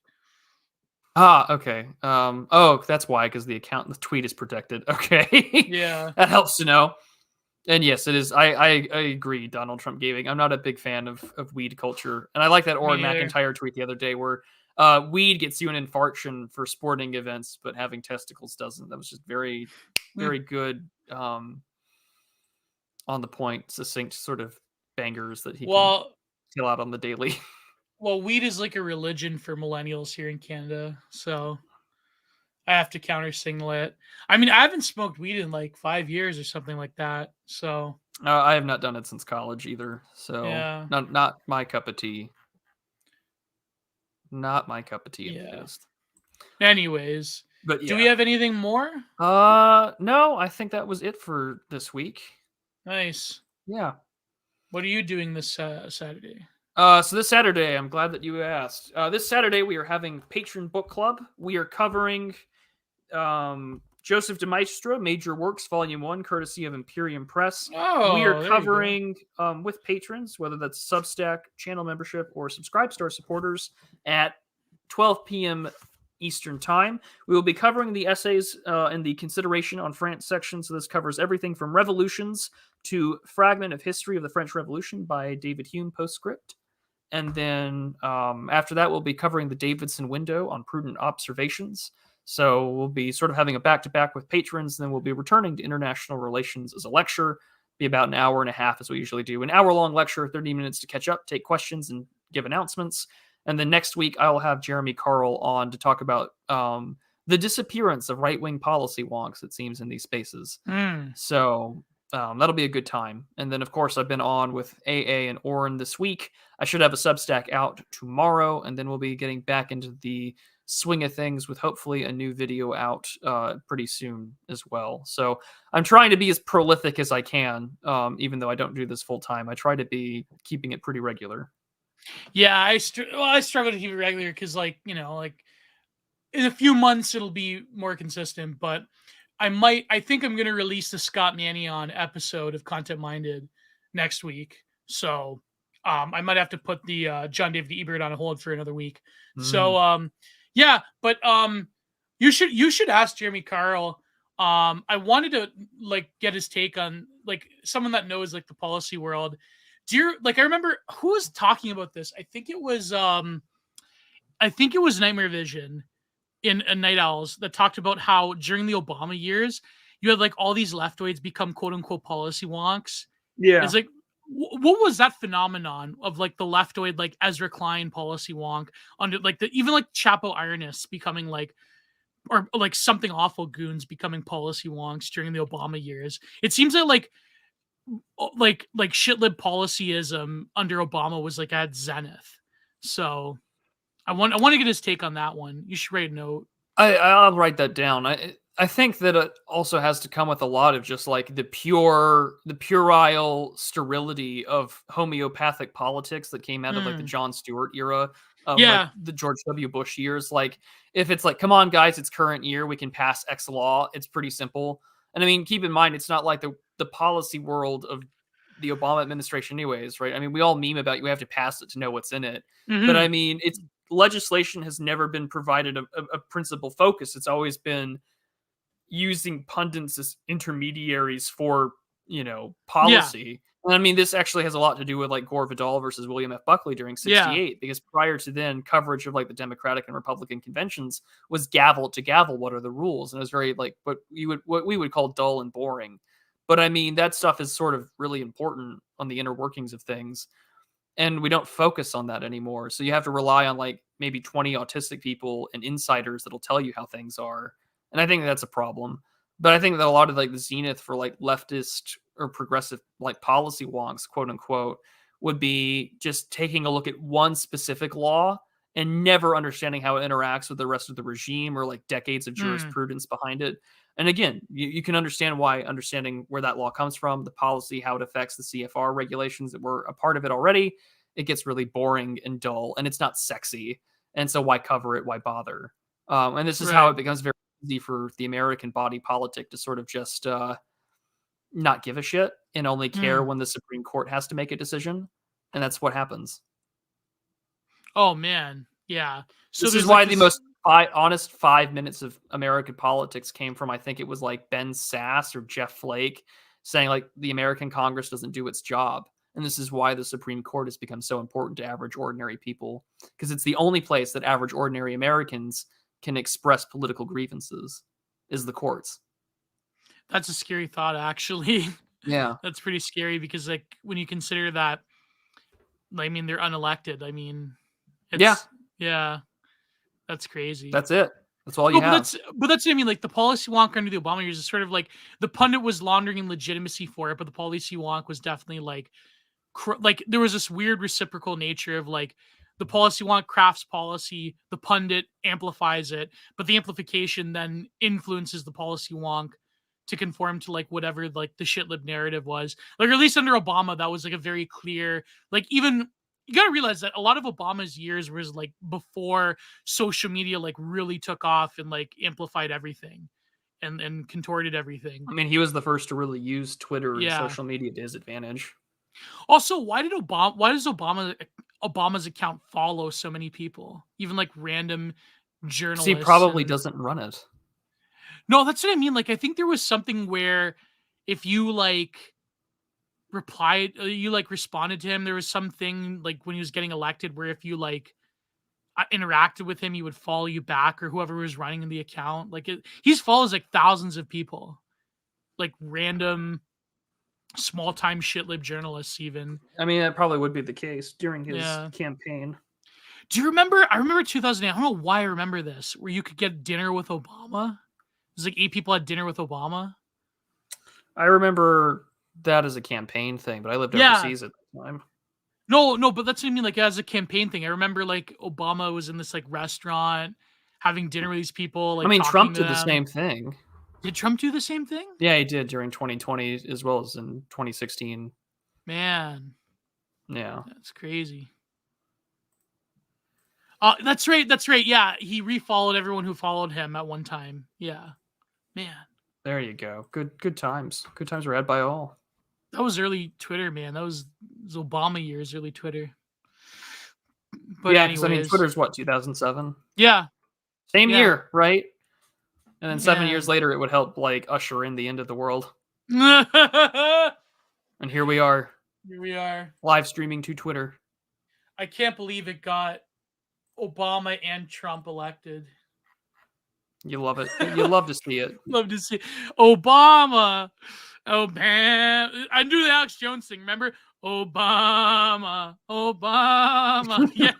[SPEAKER 2] Ah, okay. Oh, that's why, because the tweet is protected. Okay.
[SPEAKER 1] Yeah.
[SPEAKER 2] That helps to know. And yes, it is. I agree, Donald Trump gaming. I'm not a big fan of weed culture. And I like that
[SPEAKER 1] Me
[SPEAKER 2] Oren
[SPEAKER 1] neither.
[SPEAKER 2] McIntyre tweet the other day where weed gets you an infarction for sporting events, but having testicles doesn't. That was just very, very good on the point, succinct sort of bangers that he can
[SPEAKER 1] Well,
[SPEAKER 2] kill out on the daily.
[SPEAKER 1] weed is like a religion for millennials here in Canada, so I have to countersignal it. I mean, I haven't smoked weed in like 5 years or something like that. So
[SPEAKER 2] I have not done it since college either, so
[SPEAKER 1] yeah,
[SPEAKER 2] not my cup of tea. Not my cup of tea in the
[SPEAKER 1] yeah.
[SPEAKER 2] least.
[SPEAKER 1] Anyways,
[SPEAKER 2] But
[SPEAKER 1] do we
[SPEAKER 2] yeah.
[SPEAKER 1] have anything more?
[SPEAKER 2] No, I think that was it for this week.
[SPEAKER 1] Nice.
[SPEAKER 2] Yeah.
[SPEAKER 1] What are you doing this Saturday?
[SPEAKER 2] So this Saturday, I'm glad that you asked. This Saturday, we are having Patron Book Club. We are covering Joseph de Maistre, Major Works, Volume 1, courtesy of Imperium Press.
[SPEAKER 1] Oh,
[SPEAKER 2] We are
[SPEAKER 1] there you go.
[SPEAKER 2] covering with patrons, whether that's Substack, channel membership, or Subscribe Star supporters, at 12 p.m. Eastern Time. We will be covering the essays in the consideration on France section. So this covers everything from Revolutions to Fragment of History of the French Revolution by David Hume postscript. And then after that, we'll be covering the Davidson window on prudent observations. So we'll be sort of having a back-to-back with patrons. Then we'll be returning to international relations as a lecture. Be about an hour and a half, as we usually do. An hour-long lecture, 30 minutes to catch up, take questions, and give announcements. And then next week, I will have Jeremy Carl on to talk about the disappearance of right-wing policy wonks, it seems, in these spaces. So that'll be a good time. And then, of course, I've been on with AA and Oren this week. I should have a Substack out tomorrow, and then we'll be getting back into the swing of things with hopefully a new video out pretty soon as well. So I'm trying to be as prolific as I can, even though I don't do this full time. I try to be keeping it pretty regular.
[SPEAKER 1] Yeah, I struggle to keep it regular because, like, like in a few months it'll be more consistent. But I think I'm gonna release the Scott Mannion episode of Content Minded next week. So I might have to put the John David Ebert on hold for another week. So yeah, but you should ask Jeremy Carl. I wanted to like get his take on like someone that knows like the policy world. I remember who was talking about this. I think it was Nightmare Vision in Night Owls that talked about how during the Obama years, you had like all these leftoids become quote unquote policy wonks.
[SPEAKER 2] Yeah.
[SPEAKER 1] It's like, what was that phenomenon of like the leftoid, like Ezra Klein policy wonk under like even like Chapo ironists becoming like, or like something awful goons becoming policy wonks during the Obama years? It seems that like shitlib policyism under Obama was like at zenith. So I want to get his take on that one. You should write a note.
[SPEAKER 2] I'll write that down. I think that it also has to come with a lot of just like the puerile sterility of homeopathic politics that came out of like the Jon Stewart era of like the George W. Bush years. Like if it's like, come on guys, it's current year, we can pass X law. It's pretty simple. And I mean, keep in mind, it's not like the policy world of the Obama administration anyways, right? I mean, we all meme about you have to pass it to know what's in it. But I mean, it's legislation has never been provided a principal focus. It's always been using pundits as intermediaries for, policy. And I mean, this actually has a lot to do with like Gore Vidal versus William F. Buckley during 68, because prior to then, coverage of like the Democratic and Republican conventions was gavel to gavel. What are the rules? And it was very like what we would call dull and boring. But I mean, that stuff is sort of really important on the inner workings of things. And we don't focus on that anymore. So you have to rely on like maybe 20 autistic people and insiders that'll tell you how things are. And I think that's a problem. But I think that a lot of like the zenith for like leftist or progressive like policy wonks, quote unquote, would be just taking a look at one specific law and never understanding how it interacts with the rest of the regime or like decades of jurisprudence behind it. And again, you can understand why understanding where that law comes from, the policy, how it affects the CFR regulations that were a part of it already, it gets really boring and dull and it's not sexy. And so why cover it? Why bother? And this is how it becomes very easy for the American body politic to sort of just not give a shit and only care when the Supreme Court has to make a decision. And that's what happens.
[SPEAKER 1] Oh, man. Yeah. So
[SPEAKER 2] this is why the most honest 5 minutes of American politics came from, I think it was like Ben Sass or Jeff Flake saying like the American Congress doesn't do its job. And this is why the Supreme Court has become so important to average ordinary people, because it's the only place that average ordinary Americans can express political grievances is the courts.
[SPEAKER 1] That's a scary thought, actually.
[SPEAKER 2] Yeah.
[SPEAKER 1] That's pretty scary because like when you consider that, I mean, they're unelected. I mean, yeah, that's crazy.
[SPEAKER 2] That's it. That's all you have.
[SPEAKER 1] But that's what I mean. Like the policy wonk under the Obama years is sort of like the pundit was laundering legitimacy for it, but the policy wonk was definitely like there was this weird reciprocal nature of like the policy wonk crafts policy, the pundit amplifies it, but the amplification then influences the policy wonk to conform to like whatever like the shitlib narrative was. Like, or at least under Obama, that was like a very clear, like even you got to realize that a lot of Obama's years was like before social media like really took off and like amplified everything and contorted everything.
[SPEAKER 2] I mean, he was the first to really use Twitter and social media to his advantage.
[SPEAKER 1] Also, why does Obama's account follow so many people, even like random journalists?
[SPEAKER 2] He probably doesn't run it.
[SPEAKER 1] No, that's what I mean. Like, I think there was something where if you like responded to him, there was something like when he was getting elected where if you like interacted with him, he would follow you back, or whoever was running the account. Like he follows like thousands of people, like random small time shitlib journalists even.
[SPEAKER 2] I mean, that probably would be the case during his campaign.
[SPEAKER 1] Do you remember? I remember 2008. I don't know why I remember this, where you could get dinner with Obama. It was like 8 people had dinner with Obama.
[SPEAKER 2] I remember that as a campaign thing, but I lived overseas at the time.
[SPEAKER 1] No, but that's what I mean. Like as a campaign thing, I remember like Obama was in this like restaurant having dinner with these people. Like,
[SPEAKER 2] I mean, Trump did the same thing.
[SPEAKER 1] Did Trump do the same thing?
[SPEAKER 2] Yeah, he did during 2020 as well as in 2016.
[SPEAKER 1] Man.
[SPEAKER 2] Yeah.
[SPEAKER 1] That's crazy. That's right. Yeah, he refollowed everyone who followed him at one time. Yeah. Man.
[SPEAKER 2] There you go. Good times. Good times were had by all.
[SPEAKER 1] That was early Twitter, man. That was Obama years, early Twitter. But
[SPEAKER 2] yeah, because I mean, Twitter's what, 2007?
[SPEAKER 1] Yeah.
[SPEAKER 2] Same year, right? And then 7 years later, it would help like usher in the end of the world. And here we are.
[SPEAKER 1] Here we are.
[SPEAKER 2] Live streaming to Twitter.
[SPEAKER 1] I can't believe it got Obama and Trump elected.
[SPEAKER 2] You love it. You love to see it.
[SPEAKER 1] Love to see Obama. Oh man, I do the Alex Jones thing. Remember, Obama, Obama. Yeah.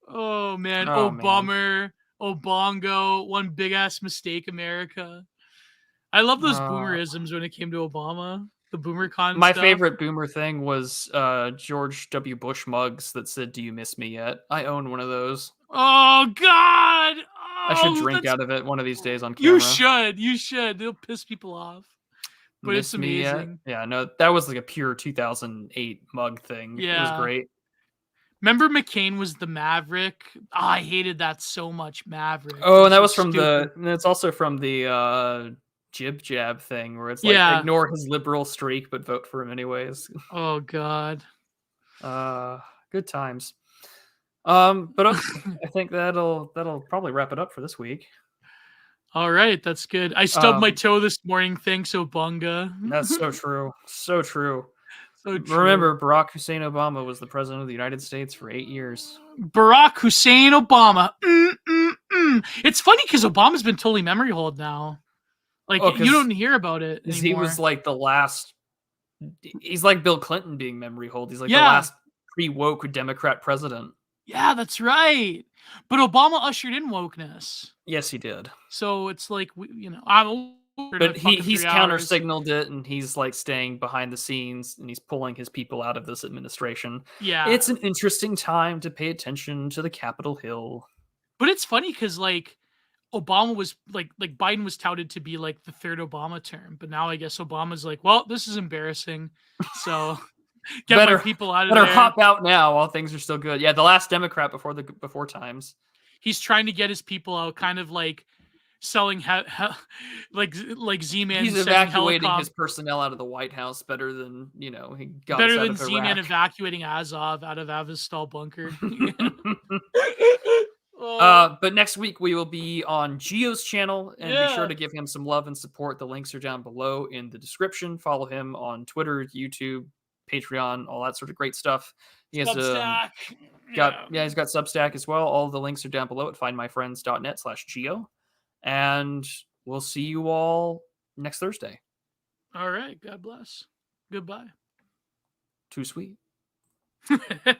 [SPEAKER 1] Oh man,
[SPEAKER 2] Oh, man.
[SPEAKER 1] Obama, Obongo. One big ass mistake, America. I love those boomerisms when it came to Obama. The BoomerCon
[SPEAKER 2] My
[SPEAKER 1] stuff.
[SPEAKER 2] favorite boomer thing was George W. Bush mugs that said, "Do you miss me yet?" I own one of those.
[SPEAKER 1] Oh God!
[SPEAKER 2] I should
[SPEAKER 1] Oh,
[SPEAKER 2] drink
[SPEAKER 1] that's
[SPEAKER 2] out of it one of these days on
[SPEAKER 1] you
[SPEAKER 2] camera.
[SPEAKER 1] should. You should. They'll piss people off. But it's
[SPEAKER 2] Miss me yet?
[SPEAKER 1] amazing.
[SPEAKER 2] Yeah, no, that was like a pure 2008 mug thing. It was
[SPEAKER 1] Yeah.
[SPEAKER 2] great.
[SPEAKER 1] Remember McCain was the Maverick? Oh, I hated that so much. Maverick.
[SPEAKER 2] Oh, and that
[SPEAKER 1] so
[SPEAKER 2] was from
[SPEAKER 1] stupid.
[SPEAKER 2] and it's also from the jib jab thing where it's like
[SPEAKER 1] Yeah.
[SPEAKER 2] ignore his liberal streak but vote for him anyways.
[SPEAKER 1] Oh God.
[SPEAKER 2] Good times. But okay, I think that'll probably wrap it up for this week.
[SPEAKER 1] All right, that's good. I stubbed my toe this morning. Thanks, Obunga.
[SPEAKER 2] That's so true. So true.
[SPEAKER 1] So true.
[SPEAKER 2] Remember, Barack Hussein Obama was the president of the United States for 8 years.
[SPEAKER 1] Barack Hussein Obama. It's funny because Obama's been totally memory hold now. Like, you don't hear about it anymore.
[SPEAKER 2] He was like the last. He's like Bill Clinton being memory hold. He's like the last pre-woke Democrat president.
[SPEAKER 1] Yeah, that's right. But Obama ushered in wokeness.
[SPEAKER 2] Yes, he did.
[SPEAKER 1] So it's like, I'm.
[SPEAKER 2] But he's counter-signaled it, and he's like staying behind the scenes, and he's pulling his people out of this administration.
[SPEAKER 1] Yeah,
[SPEAKER 2] it's an interesting time to pay attention to the Capitol Hill.
[SPEAKER 1] But it's funny because like Obama was like Biden was touted to be like the third Obama term, but now I guess Obama's like, well, this is embarrassing, so get my people out of there.
[SPEAKER 2] Better hop out now while things are still good. Yeah, the last Democrat before times.
[SPEAKER 1] He's trying to get his people out, kind of like selling like Z-Man.
[SPEAKER 2] He's evacuating his personnel out of the White House better than he got
[SPEAKER 1] better
[SPEAKER 2] us out
[SPEAKER 1] than
[SPEAKER 2] of
[SPEAKER 1] Z-Man
[SPEAKER 2] Iraq.
[SPEAKER 1] evacuating Azov out of Azovstal bunker.
[SPEAKER 2] But next week we will be on Gio's channel, and be sure to give him some love and support. The links are down below in the description. Follow him on Twitter, YouTube, Patreon, all that sort of great stuff. He has
[SPEAKER 1] Substack.
[SPEAKER 2] He's got Substack as well. All the links are down below at findmyfriends.net/Gio. And we'll see you all next Thursday.
[SPEAKER 1] All right. God bless. Goodbye.
[SPEAKER 2] Too sweet.